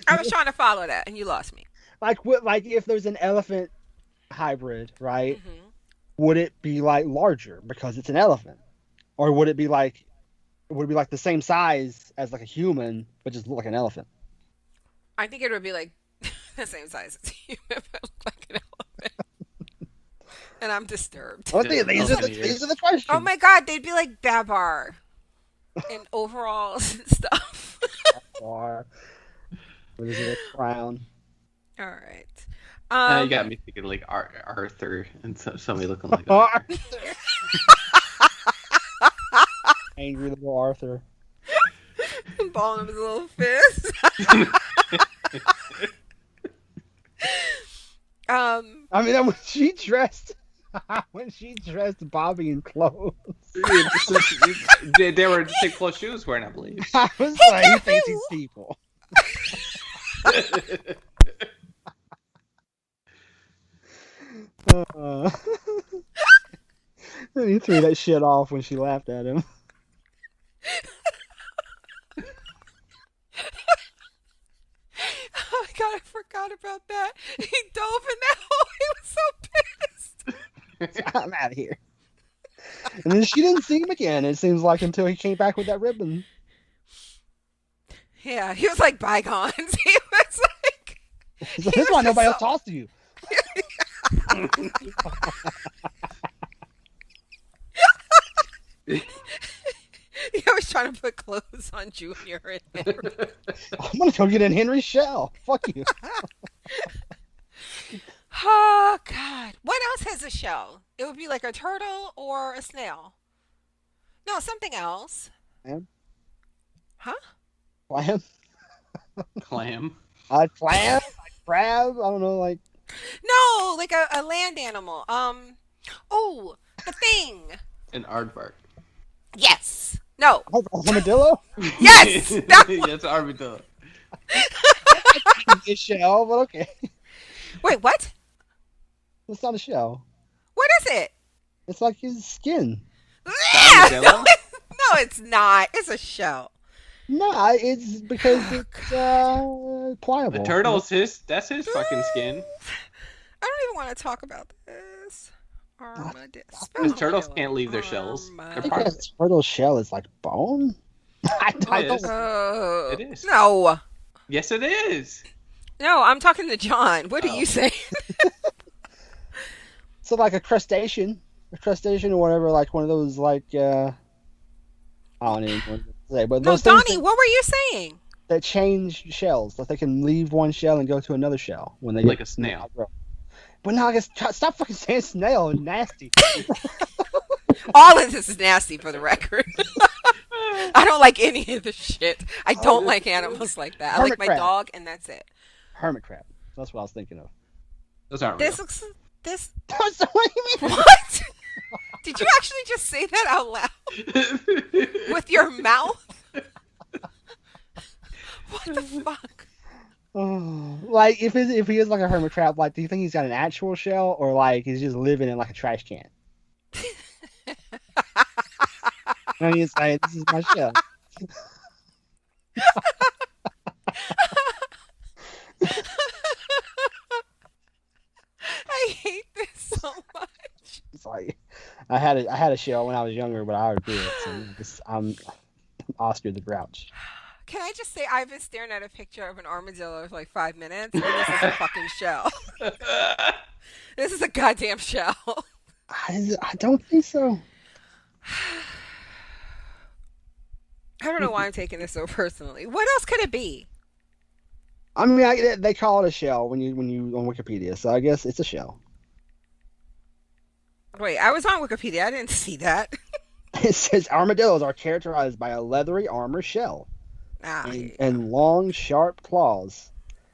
I was trying to follow that, and you lost me. Like, what? Like, if there's an elephant hybrid, right? Mm-hmm. Would it be like larger because it's an elephant, or would it be like the same size as like a human, but just look like an elephant? I think it would be like the same size as you, but look like an elephant. And I'm disturbed. Well, these are the questions. Oh my god, they'd be like Babar in overalls and stuff. Or what is it, a crown? All right. You got me thinking like Arthur and somebody looking like Arthur. Angry little Arthur. Balling him his little fist. I mean, when she dressed Bobby in clothes, They were the same clothes she was wearing, I believe. I was like, he thinks he's people. And he threw that shit off when she laughed at him. Oh my god, I forgot about that. He dove in that hole. He was so pissed. I'm out of here. And then she didn't see him again, it seems like, until he came back with that ribbon. Yeah, he was like bygones. He was like... So this is why nobody else talks to you. He was trying to put clothes on Junior and Henry. I'm gonna go get in Henry's shell. Fuck you. Oh, God. What else has a shell? It would be like a turtle or a snail. No, something else. Clam? Huh? Clam? Clam. Clam? Like crab? I don't know, like... No, like a land animal. Oh, the thing. An aardvark. Yes. No. Armadillo? Yes. That one. That's armadillo. A shell, but okay. Wait, what? It's not a shell. What is it? It's like his skin. Yeah, Armadillo? no, it's not. It's a shell. No, it's because it's pliable. The turtle's that's his fucking skin. I don't even want to talk about this. Armadillo. Because turtles can't leave their shells. I They're think part a of it. turtle shell is like bone. I It don't is. Oh, It is. No. Yes, it is. No, I'm talking to John. What are you saying? So like a crustacean or whatever, like one of those like I don't even know what to say, but No, those things Donnie, what were you saying? that change shells, like they can leave one shell and go to another shell when they Like get a snail. But no, I guess stop fucking saying snail and nasty. All of this is nasty for the record. I don't like any of the shit. I don't like animals like that. I like my Hermit crab. dog, and that's it. Hermit crab. That's what I was thinking of. Those aren't This real. looks. This. What do you mean? What? Did you actually just say that out loud with your mouth? What the fuck? Oh, like if he is like a hermit crab, like do you think he's got an actual shell or like he's just living in like a trash can? And he's like, this is my shell. I hate this so much. It's like I had a shell when I was younger, but I regret it. So I'm Oscar the Grouch. Can I just say I've been staring at a picture of an armadillo for like 5 minutes, and this is a fucking shell. This is a goddamn shell. I don't think so. I don't know why I'm taking this so personally. What else could it be? I mean, they call it a shell when you on Wikipedia, so I guess it's a shell. Wait, I was on Wikipedia. I didn't see that. It says armadillos are characterized by a leathery armor shell and long, sharp claws.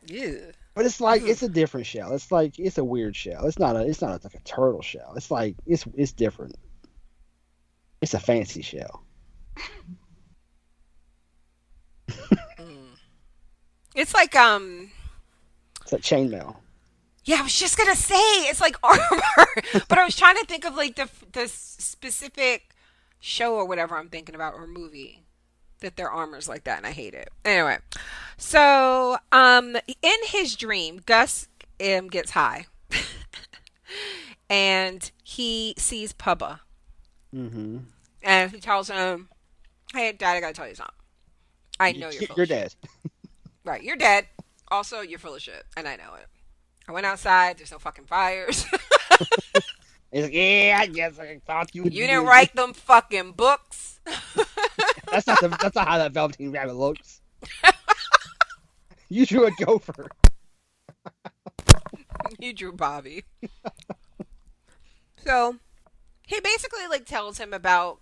Yeah. But it's like it's a different shell. It's like it's a weird shell. It's not like a turtle shell. It's like it's different. It's a fancy shell. Mm. It's like It's a chainmail. yeah, I was just gonna say it's like armor, but I was trying to think of like the specific show or whatever I'm thinking about or movie that their armor's like that, and I hate it. Anyway, so in his dream, Gus gets high, and he sees Pubba, Mm-hmm. and he tells him, "Hey, Dad, I gotta tell you something. I know you're full You're of shit. dead. Right, you're dead. Also, you're full of shit, and I know it. I went outside. There's no fucking fires." He's like, yeah, yes, I thought you would. You didn't write them fucking books. That's not how that Velveteen Rabbit looks. You drew a gopher. You drew Bobby. So he basically like tells him about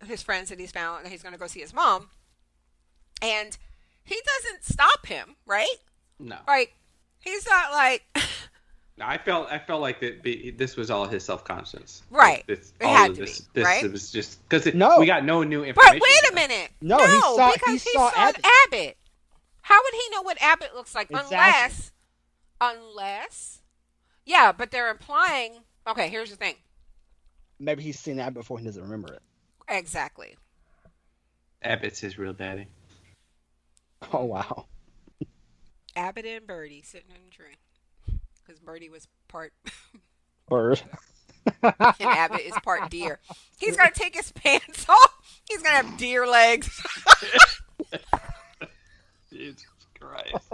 his friends that he's found and he's gonna go see his mom. And he doesn't stop him, right? No. Like he's not like No, I felt like this was all his self-conscious. right. This, It all had of to this, be, right? This was just because No. we got no new But information. wait a minute. No, because he saw saw Abbott. Abbott. How would he know what Abbott looks like? Exactly. Unless yeah, but they're implying okay, here's the thing. Maybe he's seen that before. He doesn't remember it. Exactly. Abbott's his real daddy. Oh wow. Abbott and Birdie sitting in a tree. Because Birdie was part Bird. and Abbott is part deer. He's gonna take his pants off. He's gonna have deer legs. Jesus Christ.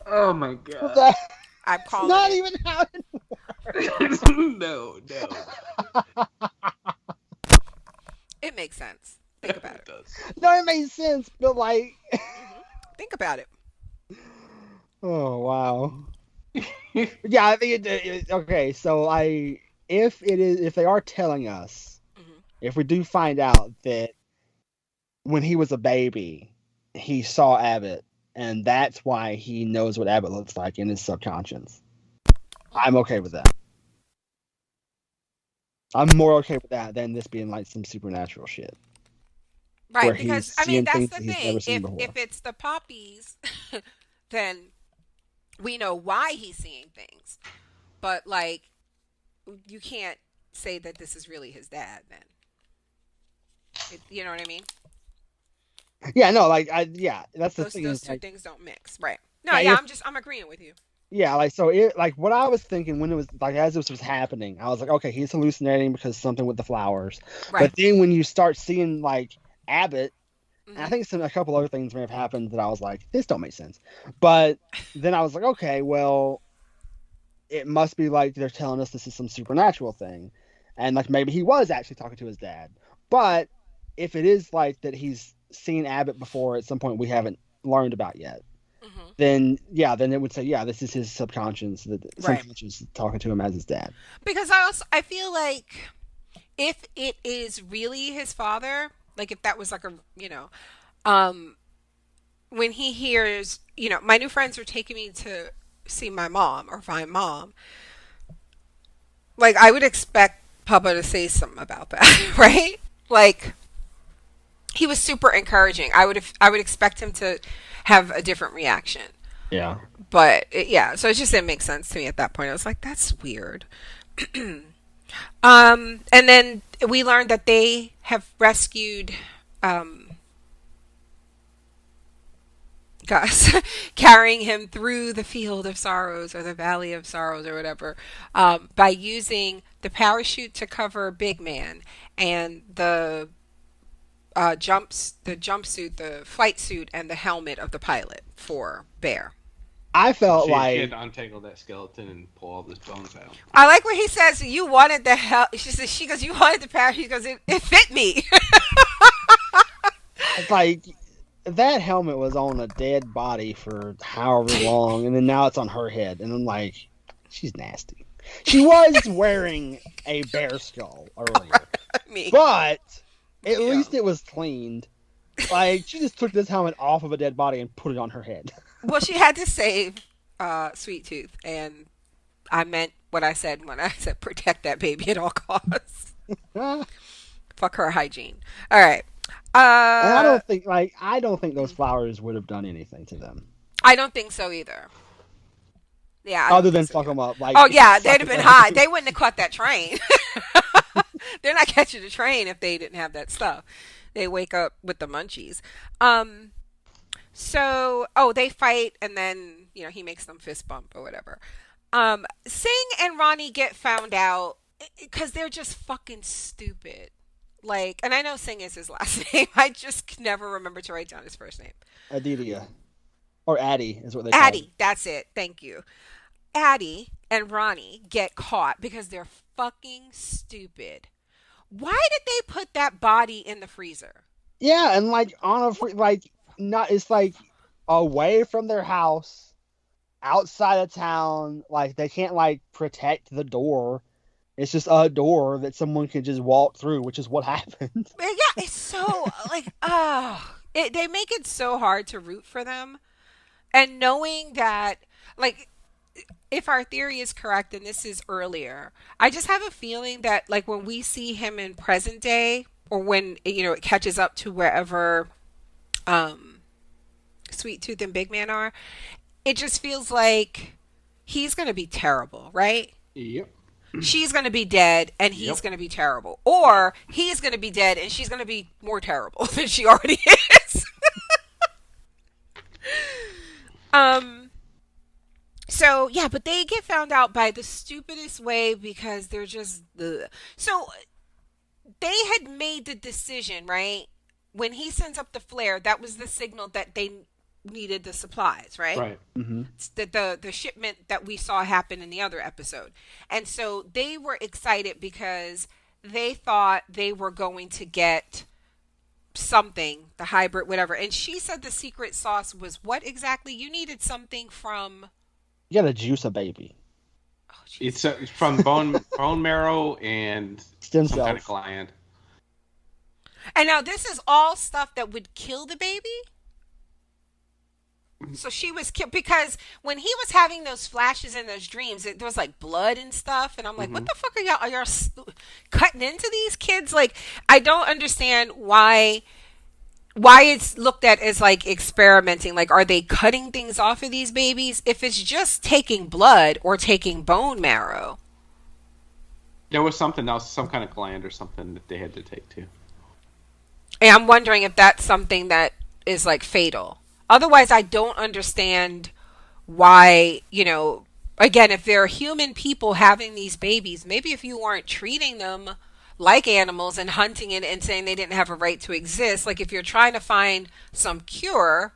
Oh my god. That's I'm calling not it. even how it No. It makes sense. Think about it. does. No, it makes sense, but like, Think about it. oh wow. Yeah, I think okay. So if they are telling us, Mhm. if we do find out that when he was a baby, he saw Abbott, and that's why he knows what Abbott looks like in his subconscious, I'm okay with that. I'm more okay with that than this being like some supernatural shit. Right, Where because he's I mean seeing that's things the that he's thing. never seen before. If it's the poppies, then we know why he's seeing things. But like, you can't say that this is really his dad. Then, you know what I mean? Yeah, no, that's the Those thing. those Is, two like, things don't mix. Right? No, yeah, I'm agreeing with you. yeah, like so, like what I was thinking when it was like as this was happening, I was like, okay, he's hallucinating because something with the flowers. Right. But then when you start seeing like Abbott, and I Mhm. think a couple other things may have happened that I was like, this don't make sense. But then I was like, okay, well, it must be like they're telling us this is some supernatural thing, and like maybe he was actually talking to his dad. But if it is like that he's seen Abbott before at some point we haven't learned about yet, Mhm. then it would say, yeah, this is his subconscious, the Right. subconscious talking to him as his dad. Because I feel like if it is really his father, like if that was like a when he hears my new friends are taking me to see my mom or find mom, like I would expect Papa to say something about that, right? Like he was super encouraging. I would expect him to have a different reaction. Yeah. But yeah, so it just didn't make sense to me at that point. I was like, that's weird. And then we learned that they have rescued Gus, carrying him through the field of sorrows or the valley of sorrows or whatever, by using the parachute to cover Big Man and the jumpsuit, the flight suit, and the helmet of the pilot for Bear. I felt She like had to untangle that skeleton and pull all those bones out. I like what he says. You wanted the hell. She goes. You wanted the parachute. He goes. It fit me. it's like that helmet was on a dead body for however long, and then now it's on her head, and I'm like, she's nasty. She was wearing a bear skull earlier, Me. but at Yeah. least it was cleaned. Like she just took this helmet off of a dead body and put it on her head. Well, she had to save Sweet Tooth, and I meant what I said when I said protect that baby at all costs. Fuck her hygiene. All right. And I don't think those flowers would have done anything to them. I don't think so either. Yeah. Other than fuck them up. Oh yeah, they'd have been hot. They wouldn't have caught that train. They're not catching the train if they didn't have that stuff. They wake up with the munchies. So they fight, and then he makes them fist bump or whatever. Singh and Ronnie get found out because they're just fucking stupid. Like, and I know Singh is his last name. I just never remember to write down his first name. Aditya. Or Addie is what they call Addie, that's it. Thank you. Addie and Ronnie get caught because they're fucking stupid. Why did they put that body in the freezer? Yeah, and like it's like away from their house, outside of town. Like they can't like protect the door. It's just a door that someone can just walk through, which is what happened. Yeah, it's so like they make it so hard to root for them. And knowing that, like, if our theory is correct, and this is earlier, I just have a feeling that, like, when we see him in present day, or when, it catches up to wherever Sweet Tooth and Big Man are, it just feels like he's going to be terrible, right? Yep. She's going to be dead, and he's going to be terrible. Or he's going to be dead, and she's going to be more terrible than she already is. So yeah, but they get found out by the stupidest way because they're just so they had made the decision, right? When he sends up the flare, that was the signal that they needed the supplies, right? Right. Mm-hmm. The shipment that we saw happen in the other episode. And so they were excited because they thought they were going to get something, the hybrid, whatever. And she said the secret sauce was what exactly? You needed something from... You gotta juice a baby. Oh, it's from bone marrow and stem some cells. kind of gland. And now this is all stuff that would kill the baby? So she was killed because when he was having those flashes and those dreams, there was like blood and stuff. And I'm like, what the fuck are y'all cutting into these kids? Like, I don't understand why it's looked at as like experimenting. Like, are they cutting things off of these babies? If it's just taking blood or taking bone marrow. There was something else, some kind of gland or something that they had to take too. And I'm wondering if that's something that is like fatal. Otherwise, I don't understand why, again, if there are human people having these babies, maybe if you weren't treating them like animals and hunting it and saying they didn't have a right to exist, like if you're trying to find some cure,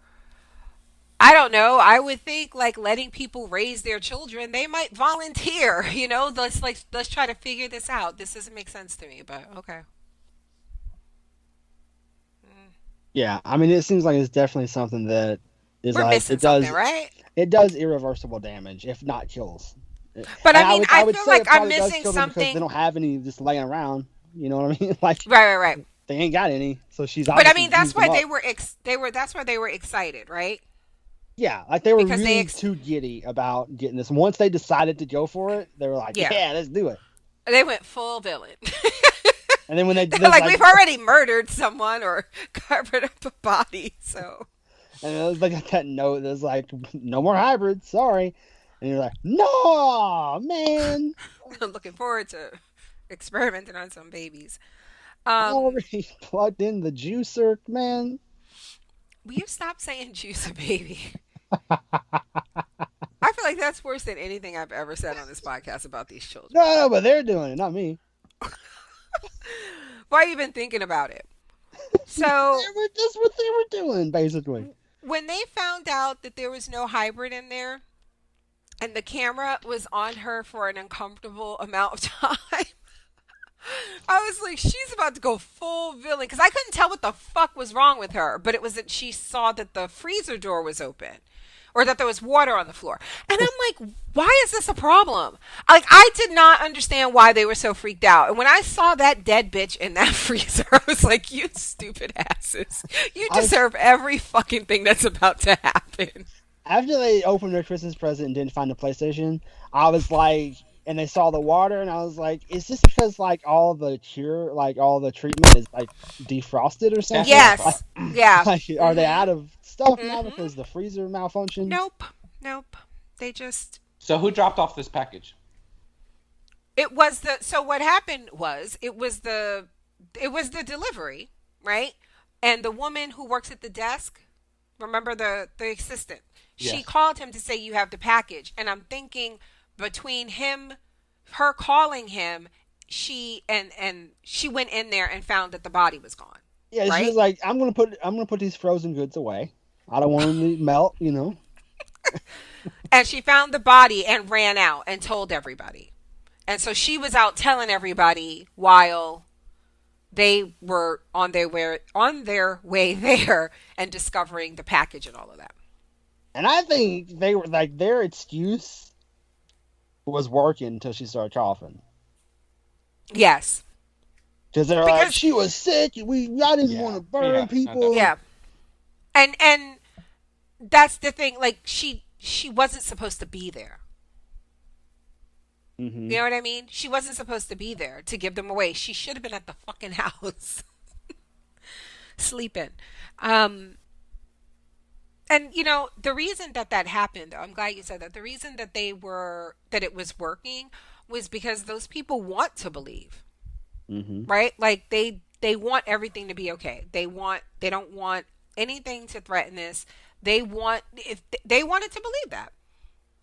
I don't know, I would think like letting people raise their children, they might volunteer, let's try to figure this out. This doesn't make sense to me, but okay. Yeah, I mean, it seems like it's definitely something that is We're like missing something, right? It does irreversible damage, if not kills. But And I mean, I would feel say like it probably I'm does missing kill them because something. they don't have any just laying around. You know what I mean? Like, Right. they ain't got any, so she's. But I mean, that's used why them they up. were. That's why they were excited, right? Yeah, like they were Because really they too giddy about getting this. Once they decided to go for it, they were like, "Yeah, let's do it." They went full villain. And then when they're like, we've already murdered someone or covered up a body, so. And it was like that note that's like, "No more hybrids, sorry." And you're like, "No, man." I'm looking forward to experimenting on some babies. Already plugged in the juicer, man. Will you stop saying juice a baby? I feel like that's worse than anything I've ever said on this podcast about these children. No, but they're doing it, not me. Why have you been thinking about it? So that's what they were doing, basically. When they found out that there was no hybrid in there, and the camera was on her for an uncomfortable amount of time, I was like, she's about to go full villain. Because I couldn't tell what the fuck was wrong with her. But it was that she saw that the freezer door was open. Or that there was water on the floor. And I'm like, why is this a problem? Like, I did not understand why they were so freaked out. And when I saw that dead bitch in that freezer, I was like, you stupid asses. You deserve every fucking thing that's about to happen. After they opened their Christmas present and didn't find the PlayStation, I was like, and they saw the water, and I was like, is this because like all the treatment is like defrosted or something? Definitely Like, Yes. Yeah. like are they Mhm. out of stuff now Mhm. because the freezer malfunctioned? Nope. Nope. They just So who dropped off this package? it was the so what happened was it was the delivery, right? And the woman who works at the desk, remember the assistant, she Yes. called him to say you have the package. And I'm thinking between her calling him, she she went in there and found that the body was gone. Yeah, she Right? was like, I'm gonna put these frozen goods away. I don't want them to melt, you know. And she found the body and ran out and told everybody. And so she was out telling everybody while they were on their way there and discovering the package and all of that. And I think they were like their excuse was working until she started coughing. Yes. Because they're like, Because she was sick. I didn't want to burn people. yeah. And that's the thing, like she wasn't supposed to be there. Mm-hmm. You know what I mean? She wasn't supposed to be there to give them away. She should have been at the fucking house sleeping. Um and the reason that happened, I'm glad you said that. The reason that it was working was because those people want to believe, Mm-hmm. right? Like they want everything to be okay. They don't want anything to threaten this. If they wanted to believe that.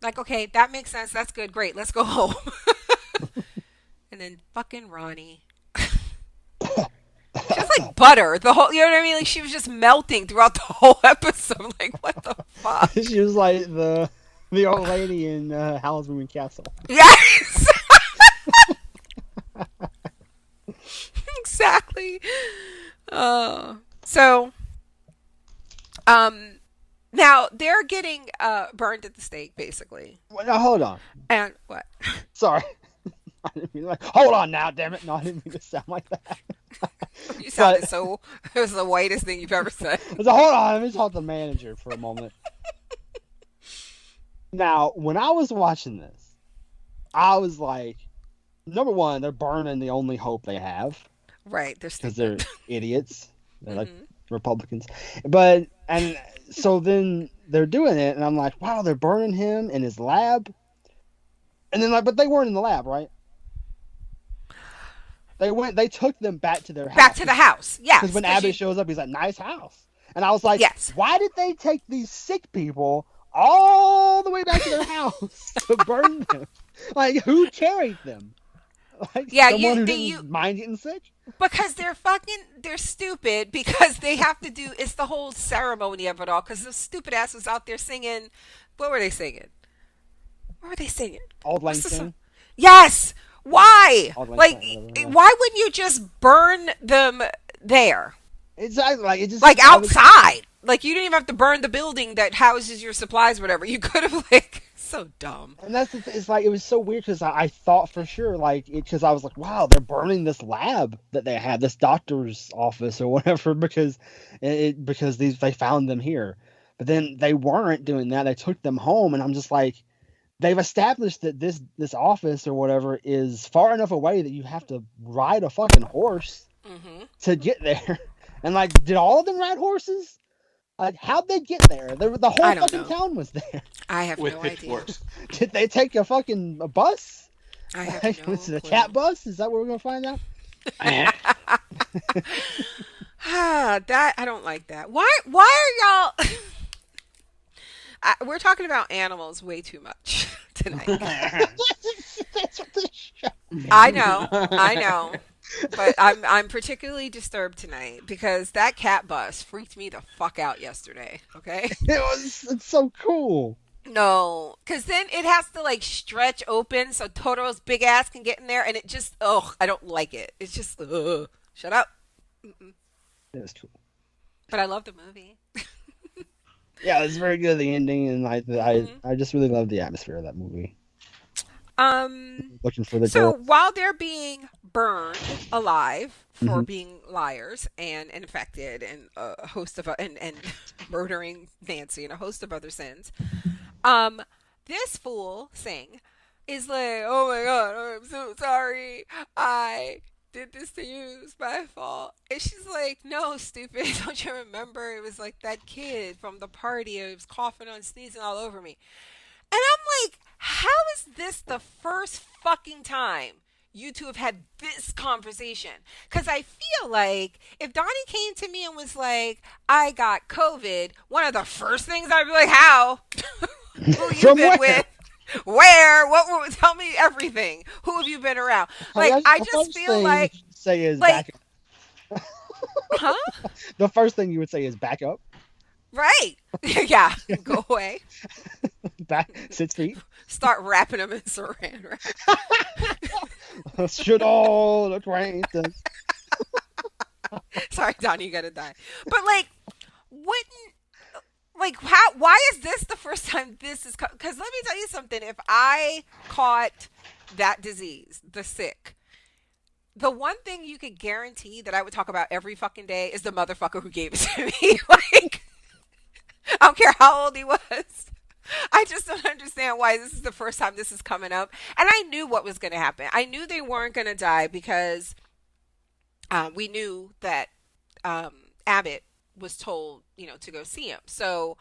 Like, okay, that makes sense. That's good. Great. Let's go home. And then fucking Ronnie. Just like butter. You know what I mean? Like she was just melting throughout the whole episode. Like, what the fuck? She was like the old lady in Howl's Moving Castle. Yes. Exactly. So, now they're getting burned at the stake, basically. Well, now hold on. And what? Sorry. I didn't mean like, hold on now, damn it. No, I didn't mean to sound like that. You sounded so. It was the whitest thing you've ever said. So hold on, let me talk to the manager for a moment. Now, when I was watching this, I was like, number one, they're burning the only hope they have Right. They're because stupid. they're idiots. They're like Mhm. Republicans. And so then they're doing it, and I'm like, wow, they're burning him in his lab. And then but they weren't in the lab, right? They took them back to their house. Back to the house. Yes. Because when Abbott shows up, he's like, nice house. And I was like, Yes. why did they take these sick people all the way back to their house to burn them? Like, who carried them? Like, Yeah, someone who didn't mind getting sick? Because they're stupid because they have to do, it's the whole ceremony of it all. Because the stupid ass was out there singing, what were they singing? What were they singing? Auld Lang What's the Syne? song? Yes! Why? Auld Lang Like, Syne, whatever, yeah. why wouldn't you just burn them there? Exactly. Like, it just, Like outside. Like you didn't even have to burn the building that houses your supplies, whatever. You could have so dumb. And that's it's like, it was so weird because I thought for sure, like, because I was like, wow, they're burning this lab that they had, this doctor's office or whatever, because they found them here. But then they weren't doing that. They took them home, and I'm just like, they've established that this office or whatever is far enough away that you have to ride a fucking horse Mm-hmm. to get there. And like, did all of them ride horses? Like, how'd they get there? The whole I don't fucking know. town was there. I have With no idea. pitchforks. Did they take a fucking bus? I have Like, no was it a clue. cat bus? Is that what we're gonna find out? That I don't like that. Why are y'all? We're talking about animals way too much tonight. That's what the show. I know, but I'm particularly disturbed tonight because that cat bus freaked me the fuck out yesterday. Okay, It's so cool. no, because then it has to like stretch open so Totoro's big ass can get in there, and it just I don't like it. It's just shut up. Mm-mm. It was cool. But I love the movie. Yeah, it's very good. The ending, and I just really love the atmosphere of that movie. looking for the So girl. while they're being burned alive for Mhm. being liars and infected and a host of and murdering Nancy and a host of other sins, um, this fool Singh is like, "Oh my God, I'm so sorry. I did this to you. It's my fault." And she's like, "No, stupid. Don't you remember? It was like that kid from the party. It was coughing and sneezing all over me." And I'm like, how is this the first fucking time you two have had this conversation? Because I feel like if Donnie came to me and was like, I got COVID, one of the first things I'd be like, how? Who you From been where? with? Where? Tell me everything. Who have you been around? Like, I just feel like, say is like, back huh? the first thing you would say is back up, Right. Yeah. Go away. back 6 feet. Start wrapping them in saran wrap. Should all acquaintance. Sorry, Donnie, you gotta die. But like, wouldn't how? Why is this the first time this is? Because let me tell you something. If I caught that disease, the sick, the one thing you could guarantee that I would talk about every fucking day is the motherfucker who gave it to me. Like, I don't care how old he was. I just don't understand why this is the first time this is coming up. And I knew what was going to happen. I knew they weren't going to die because we knew that Abbott was told, to go see him. So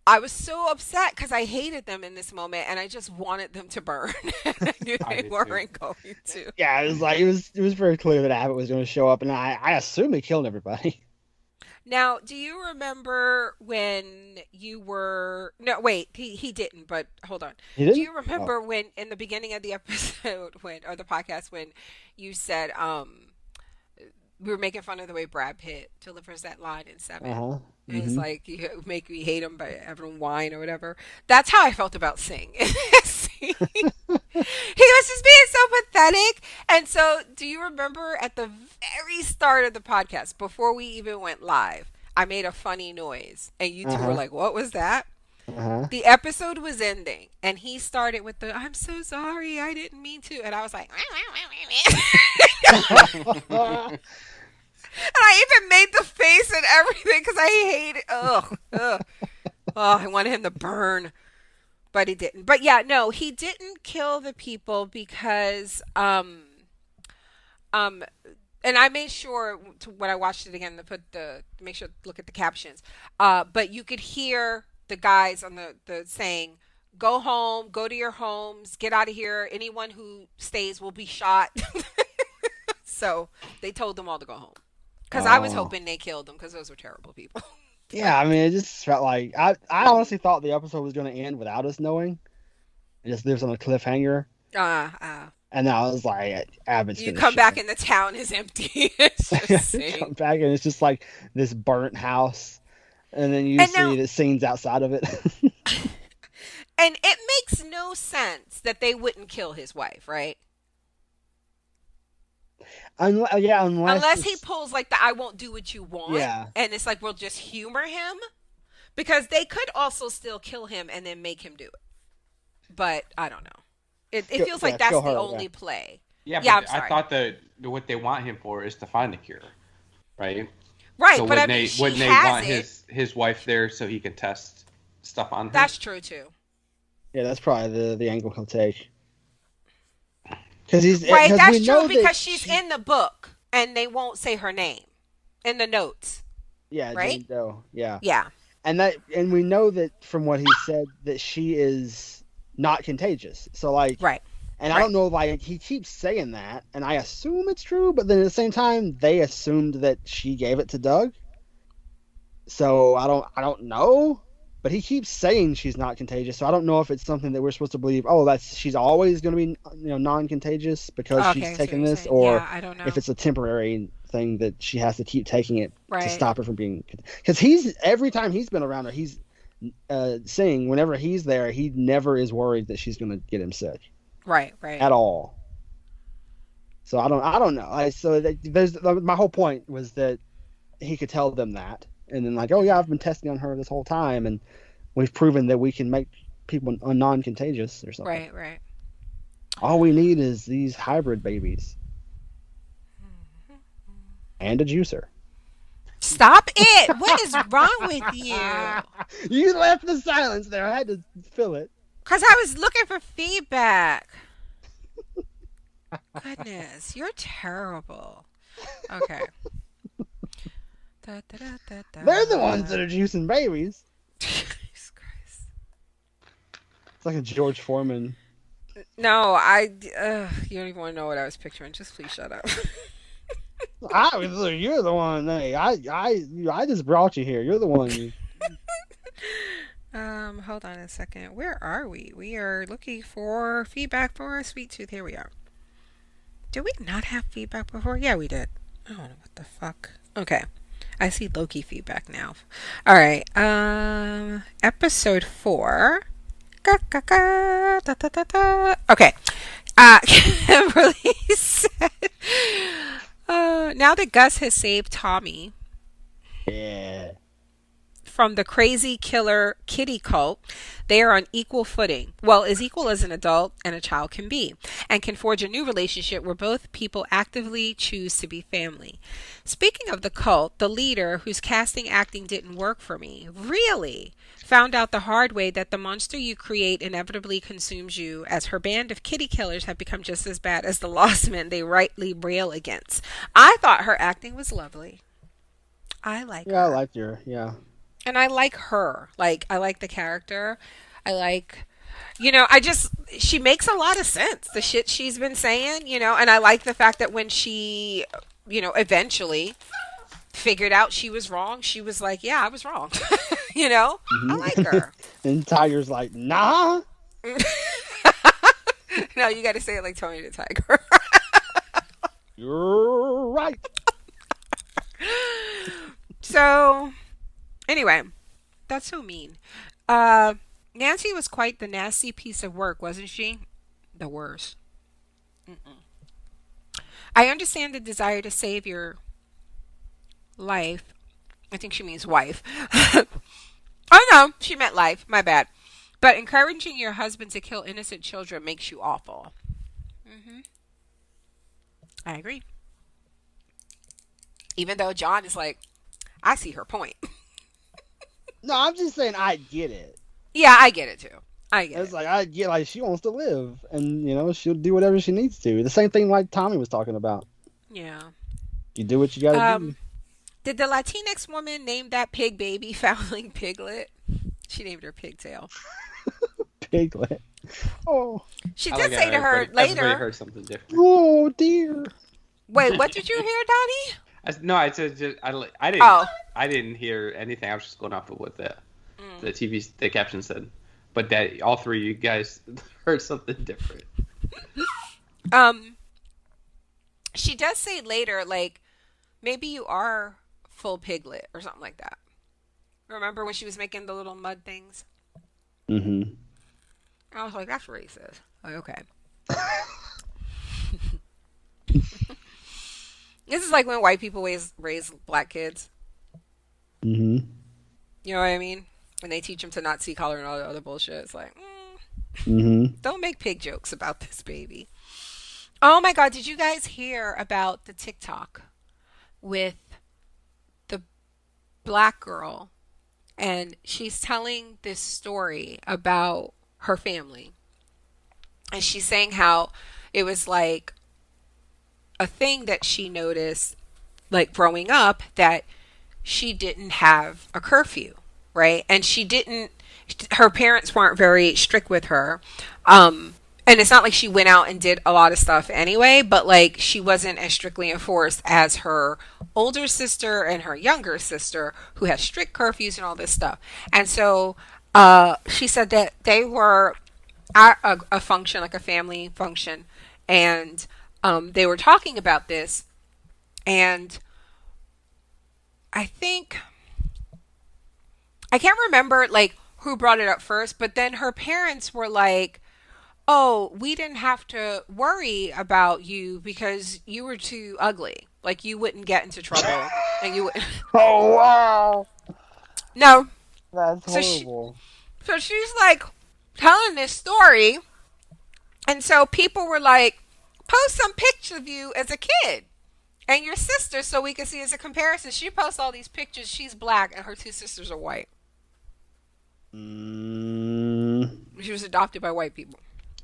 I was so upset because I hated them in this moment and I just wanted them to burn. And I knew I they did weren't going to. Yeah, it was like it was very clear that Abbott was going to show up, and I assume he killed everybody. Now, do you remember when you were... No, wait, he didn't, but hold on. He didn't? Do you remember when, in the beginning of the episode, or the podcast, when you said, we were making fun of the way Brad Pitt delivers that line in Seven? Uh-huh. And it's Mhm. like, you make me hate him by having him whine or whatever. That's how I felt about Singh. He was just being so pathetic. And so, do you remember at the very start of the podcast, before we even went live, I made a funny noise. And you two were like, what was that? Uh-huh. The episode was ending. And he started with the, I'm so sorry, I didn't mean to. And I was like, and I even made the face and everything because I hate it. Ugh. Oh, I wanted him to burn. But he didn't. But yeah, no, he didn't kill the people because and I made sure when I watched it again to make sure to look at the captions. But you could hear the guys on the saying, go home, go to your homes, get out of here. Anyone who stays will be shot. So they told them all to go home. Because I was hoping they killed them because those were terrible people. Yeah, I mean, it just felt like I honestly thought the episode was going to end without us knowing. It just lives on a cliffhanger. And now I was like, Abbott's you gonna come show back up. and the town is empty. It's just Come back and it's just like this burnt house, and then you see the scenes outside of it. And it makes no sense that they wouldn't kill his wife, right? Unless he pulls like the I won't do what you want. Yeah. And it's like we'll just humor him. Because they could also still kill him and then make him do it. But I don't know. It feels like that's the only play. Yeah, I'm but sorry. I thought that what they want him for is to find a cure, right? Right, So but I wouldn't mean, they want his wife there so he can test stuff on her? That's true too. Yeah, that's probably the angle he'll take. Because right, that's true because she's in the book and they won't say her name in the notes. Yeah, right? Jane Doe. Yeah. Yeah. And we know that from what he said that she is not contagious. So like, right. And I don't know, like he keeps saying that, and I assume it's true, but then at the same time they assumed that she gave it to Doug. So I don't know. But he keeps saying she's not contagious, so I don't know if it's something that we're supposed to believe. Oh, she's always going to be, non-contagious because she's taking this, or I don't know. if it's a temporary thing that she has to keep taking it to right. stop her from being. Because every time he's been around her, he's saying whenever he's there, he never is worried that she's going to get him sick. Right. At all. So I don't know. My whole point was that he could tell them that. And then like, oh yeah, I've been testing on her this whole time, and we've proven that we can make people non-contagious or something. Right. All we need is these hybrid babies and a juicer. Stop it! What is wrong with you? You left the silence there. I had to fill it. Because I was looking for feedback. Goodness, you're terrible. Okay. Da, da, da, da, da. They're the ones that are juicing babies. Jesus Christ. It's like a George Foreman. No, you don't even want to know what I was picturing. Just please shut up. You're the one. Hey, I just brought you here. You're the one. Hold on a second. Where are we? We are looking for feedback for Sweet Tooth. Here we are. Did we not have feedback before? Yeah, we did. I don't know what the fuck. Okay. I see Loki feedback now. All right. Episode 4. Okay. Kimberly said, now that Gus has saved Tommy Yeah. from the crazy killer kitty cult, they are on equal footing. Well, as equal as an adult and a child can be, and can forge a new relationship where both people actively choose to be family. Speaking of the cult, the leader, whose casting acting didn't work for me, really found out the hard way that the monster you create inevitably consumes you, as her band of kitty killers have become just as bad as the lost men they rightly rail against. I thought her acting was lovely. I like her. Yeah, I liked her. Yeah. And I like her. Like, I like the character. I like, she makes a lot of sense. The shit she's been saying, and I like the fact that when she, eventually figured out she was wrong, she was like, yeah, I was wrong. Mm-hmm. I like her. And Tiger's like, nah. No, you got to say it like Tony the Tiger. You're right. So, anyway, that's so mean. Nancy was quite the nasty piece of work, wasn't she? The worst. I understand the desire to save your life. I think she means wife. Oh no, she meant life. My bad. But encouraging your husband to kill innocent children makes you awful. I agree. Even though John is like, I see her point. No, I'm just saying I get it. Yeah, I get it too. I get It's it. like I get like she wants to live, and she'll do whatever she needs to. The same thing like Tommy was talking about. Yeah. You do what you gotta do. Did the Latinx woman name that pig baby Foundling Piglet? She named her Pigtail. Piglet. Oh. She I did like say to her everybody later. heard something different. Oh dear. Wait, what did you hear, Donnie? I said just, I didn't. Oh. I didn't hear anything. I was just going off of what the caption said. But that all three of you guys heard something different. She does say later, like, maybe you are full piglet or something like that. Remember when she was making the little mud things? Mm-hmm. I was like, that's racist. Like, okay. This is like when white people raise black kids. Mm-hmm. You know what I mean? When they teach them to not see color and all the other bullshit. It's like, don't make pig jokes about this baby. Oh my God, did you guys hear about the TikTok with the black girl? And she's telling this story about her family. And she's saying how it was like a thing that she noticed, like growing up, that she didn't have a curfew, right? And her parents weren't very strict with her. And it's not like she went out and did a lot of stuff anyway, but like she wasn't as strictly enforced as her older sister and her younger sister, who had strict curfews and all this stuff. And so she said that they were at a function, like a family function, and they were talking about this. And I can't remember like who brought it up first, but then her parents were like, oh, we didn't have to worry about you because you were too ugly. Like, you wouldn't get into trouble. And you wouldn't. Oh, wow. No. That's So horrible. So she's like telling this story. And so people were like, post some pictures of you as a kid and your sister so we can see as a comparison. She posts all these pictures. She's black and her two sisters are white. She was adopted by white people.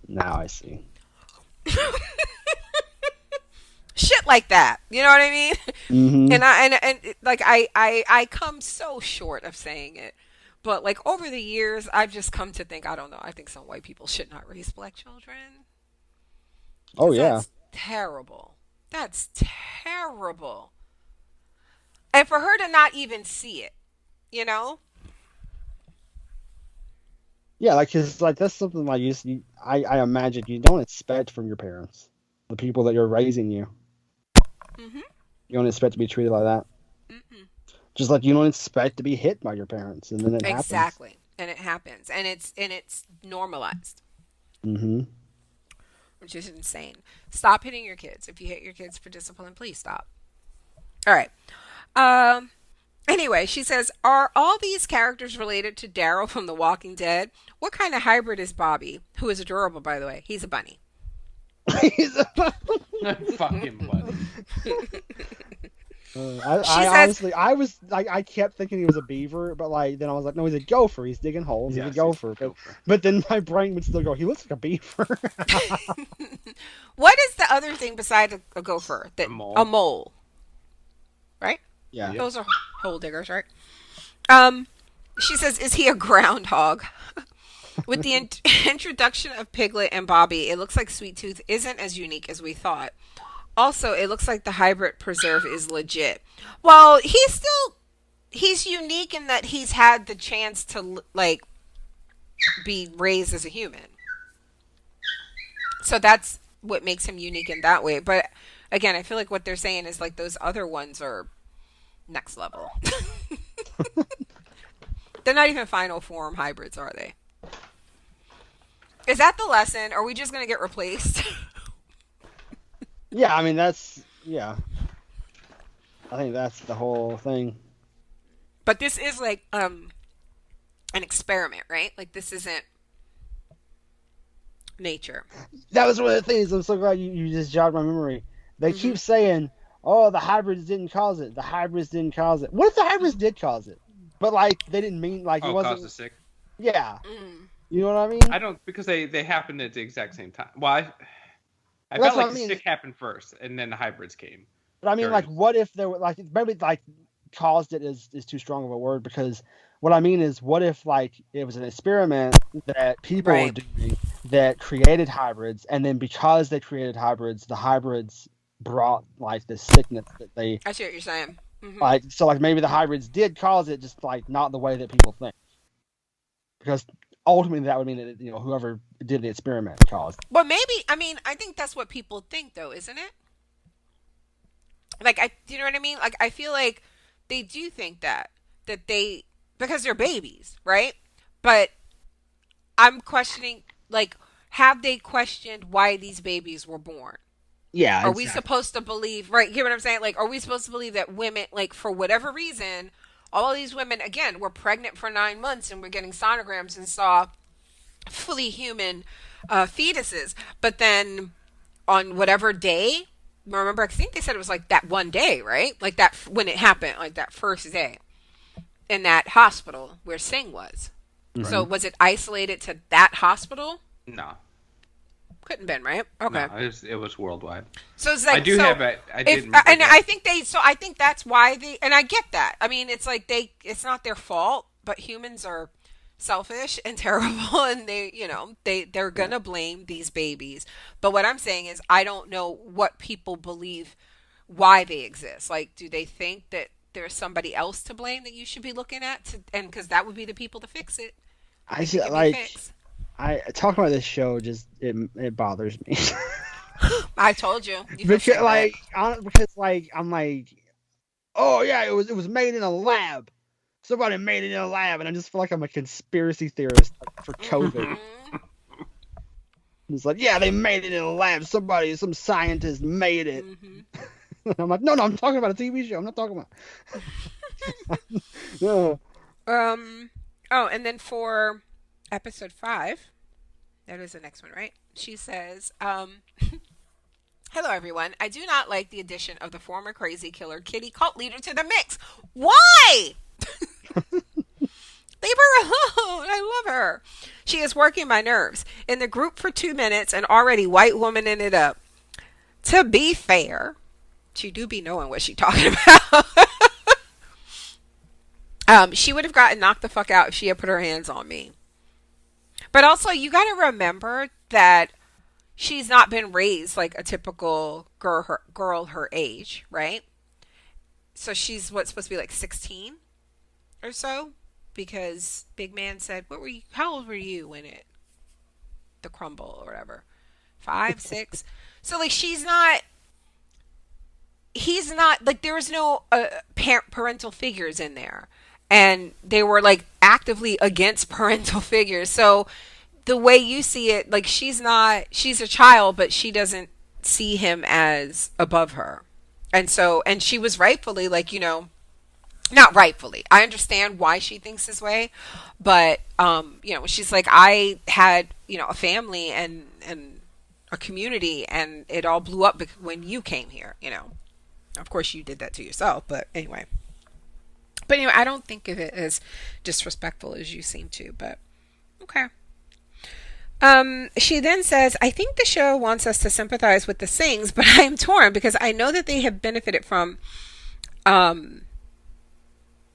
Now I see. Shit like that. You know what I mean? Mm-hmm. And like I come so short of saying it. But like over the years I've just come to think, I don't know, I think some white people should not raise black children. Oh yeah. That's terrible. That's terrible. And for her to not even see it, you know? Yeah, like, cause like that's something like I imagine you don't expect from your parents, the people that you're raising you. Mm-hmm. You don't expect to be treated like that. Mm-mm. Just like you don't expect to be hit by your parents, and then it happens. Exactly. And it happens. And it's normalized. Mm-hmm. Which is insane. Stop hitting your kids. If you hit your kids for discipline, please stop. All right. Anyway, she says, are all these characters related to Daryl from The Walking Dead? What kind of hybrid is Bobby? Who is adorable, by the way. He's a bunny. He's a fucking bunny. Honestly, I kept thinking he was a beaver, but like then I was like, no, he's a gopher. He's digging holes. He's a gopher. But then my brain would still go, he looks like a beaver. What is the other thing besides a gopher? A mole. A mole. Right? Yeah. Those are hole diggers, right? She says, is he a groundhog? With the introduction of Piglet and Bobby, it looks like Sweet Tooth isn't as unique as we thought. Also, it looks like the hybrid preserve is legit. Well, he's unique in that he's had the chance to like be raised as a human. So that's what makes him unique in that way. But again, I feel like what they're saying is like those other ones are next level. They're not even final form hybrids, are they? Is that the lesson? Are we just going to get replaced? Yeah, I mean, I think that's the whole thing. But this is like an experiment, right? Like this isn't nature. That was one of the things. I'm so glad you just jogged my memory. They keep saying, oh, the hybrids didn't cause it. The hybrids didn't cause it. What if the hybrids did cause it? But like they didn't mean like it wasn't. Cause the sick. Yeah. Mm. You know what I mean? I don't, because they happened at the exact same time. Well, I That's felt what like I mean. the sick happened first, and then the hybrids came. But I mean, like, what if there were like maybe like caused it is too strong of a word, because what I mean is, what if like it was an experiment that people were doing that created hybrids, and then because they created hybrids, the hybrids brought like this sickness that they. I see what you're saying. Mm-hmm. Like, so like maybe the hybrids did cause it, just like not the way that people think. Because ultimately that would mean that, you know, whoever did the experiment caused. Well, maybe, I mean, I think that's what people think though, isn't it? Like, do you know what I mean? Like, I feel like they do think that they, because they're babies, right? But I'm questioning, like, have they questioned why these babies were born? Yeah. Are we supposed to believe, right? You know what I'm saying? Like, are we supposed to believe that women, like, for whatever reason, all of these women, again, were pregnant for 9 months and were getting sonograms and saw fully human fetuses. But then on whatever day, remember, I think they said it was like that one day, right? Like that, when it happened, like that first day in that hospital where Singh was. Mm-hmm. So was it isolated to that hospital? No. Couldn't been, right? Okay. No, it was worldwide. So it's like, I think that's why and I get that. I mean, it's like it's not their fault, but humans are selfish and terrible, and they're gonna blame these babies. But what I'm saying is, I don't know what people believe why they exist. Like, do they think that there's somebody else to blame that you should be looking at, and because that would be the people to fix it? I see, like. Talking about this show just it bothers me. I told you. Because I'm like, oh yeah, it was made in a lab. Somebody made it in a lab, and I just feel like I'm a conspiracy theorist for COVID. Mm-hmm. It's like, yeah, they made it in a lab. Some scientist made it. Mm-hmm. I'm like, no, I'm talking about a TV show. I'm not talking about. No. Oh, and then for episode 5, that is the next one, right? She says, hello, everyone. I do not like the addition of the former crazy killer kitty cult leader to the mix. Why? Leave her alone. I love her. She is working my nerves. In the group for 2 minutes and already white womaning it up. To be fair, she do be knowing what she talking about. She would have gotten knocked the fuck out if she had put her hands on me. But also, you got to remember that she's not been raised like a typical girl her age, right? So she's supposed to be like 16 or so, because Big Man said, "What were you? How old were you when the crumble or whatever? 5, 6." So like he's not like, there was no parental figures in there, and they were like actively against parental figures. So the way you see it, like she's a child, but she doesn't see him as above her. And she was rightfully, like, not rightfully. I understand why she thinks this way, but she's like, I had, a family and a community, and it all blew up when you came here, Of course you did that to yourself, but anyway. But anyway, I don't think of it as disrespectful as you seem to, but okay. She then says, I think the show wants us to sympathize with the Singhs, but I am torn because I know that they have benefited from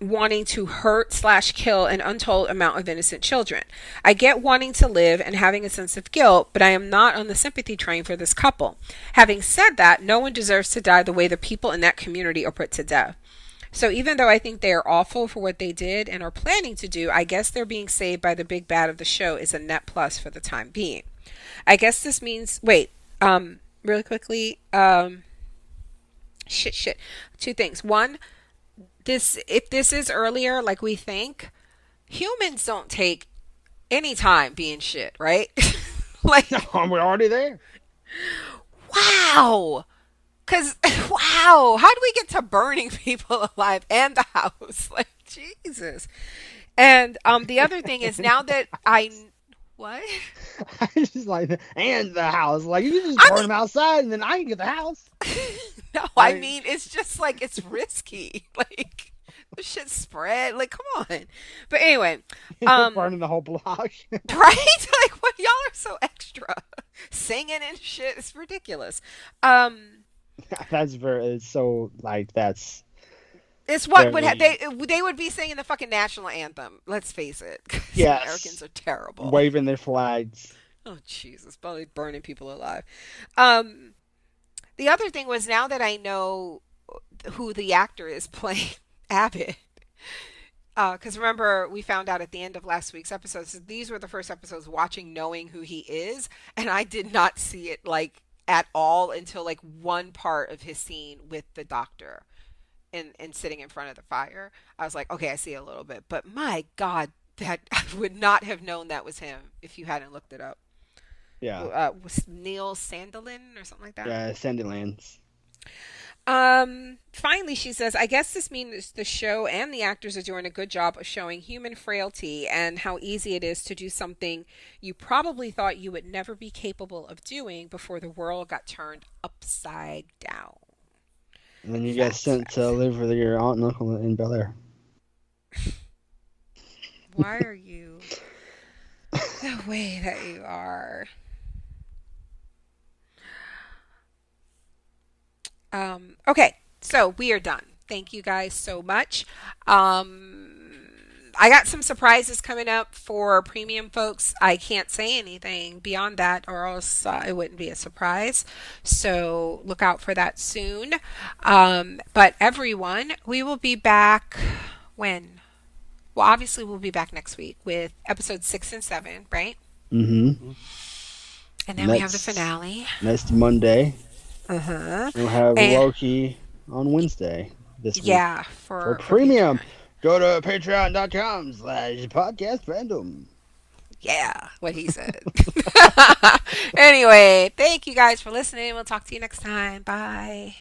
wanting to hurt/kill an untold amount of innocent children. I get wanting to live and having a sense of guilt, but I am not on the sympathy train for this couple. Having said that, no one deserves to die the way the people in that community are put to death. So even though I think they are awful for what they did and are planning to do, I guess they're being saved by the big bad of the show is a net plus for the time being. I guess this means, really quickly, shit. 2 things. One, if this is earlier, like we think, humans don't take any time being shit, right? Like, we're already there. Wow. Because, wow, how do we get to burning people alive and the house? Like, Jesus. And the other thing is, now that what? I just like, and the house. Like, you can just burn them outside, and then I can get the house. No, I mean, it's just like, it's risky. Like, the shit spread. Like, come on. But anyway. Burning the whole block. Right? Like, what? Y'all are so extra. Singing and shit. It's ridiculous. It's what they would be singing the fucking national anthem. Let's face it. Yes. Americans are terrible. Waving their flags. Oh, Jesus. Probably burning people alive. The other thing was, now that I know who the actor is playing Abbott, because remember, we found out at the end of last week's episode, so these were the first episodes watching knowing who he is, and I did not see it like at all until like one part of his scene with the doctor and sitting in front of the fire. I was like, okay, I see a little bit, but my God, that I would not have known that was him if you hadn't looked it up. Yeah. Was Neil Sandilan or something like that? Yeah, Sandilands. Finally, she says, I guess this means the show and the actors are doing a good job of showing human frailty and how easy it is to do something you probably thought you would never be capable of doing before the world got turned upside down. And then you get sent to live with your aunt and uncle in Bel Air. Why are you the way that you are? Okay, so we are done. Thank you guys so much. I got some surprises coming up for premium folks. I can't say anything beyond that, or else it wouldn't be a surprise. So look out for that soon. But everyone, we will be back when? Well, obviously we'll be back next week with episodes 6 and 7, right? Mm-hmm. And then we have the finale. Next Monday. Uh-huh. We'll have Loki on Wednesday this week. Yeah, for premium. Go to patreon.com/podcast fandom. Yeah, what he said. Anyway, thank you guys for listening. We'll talk to you next time. Bye.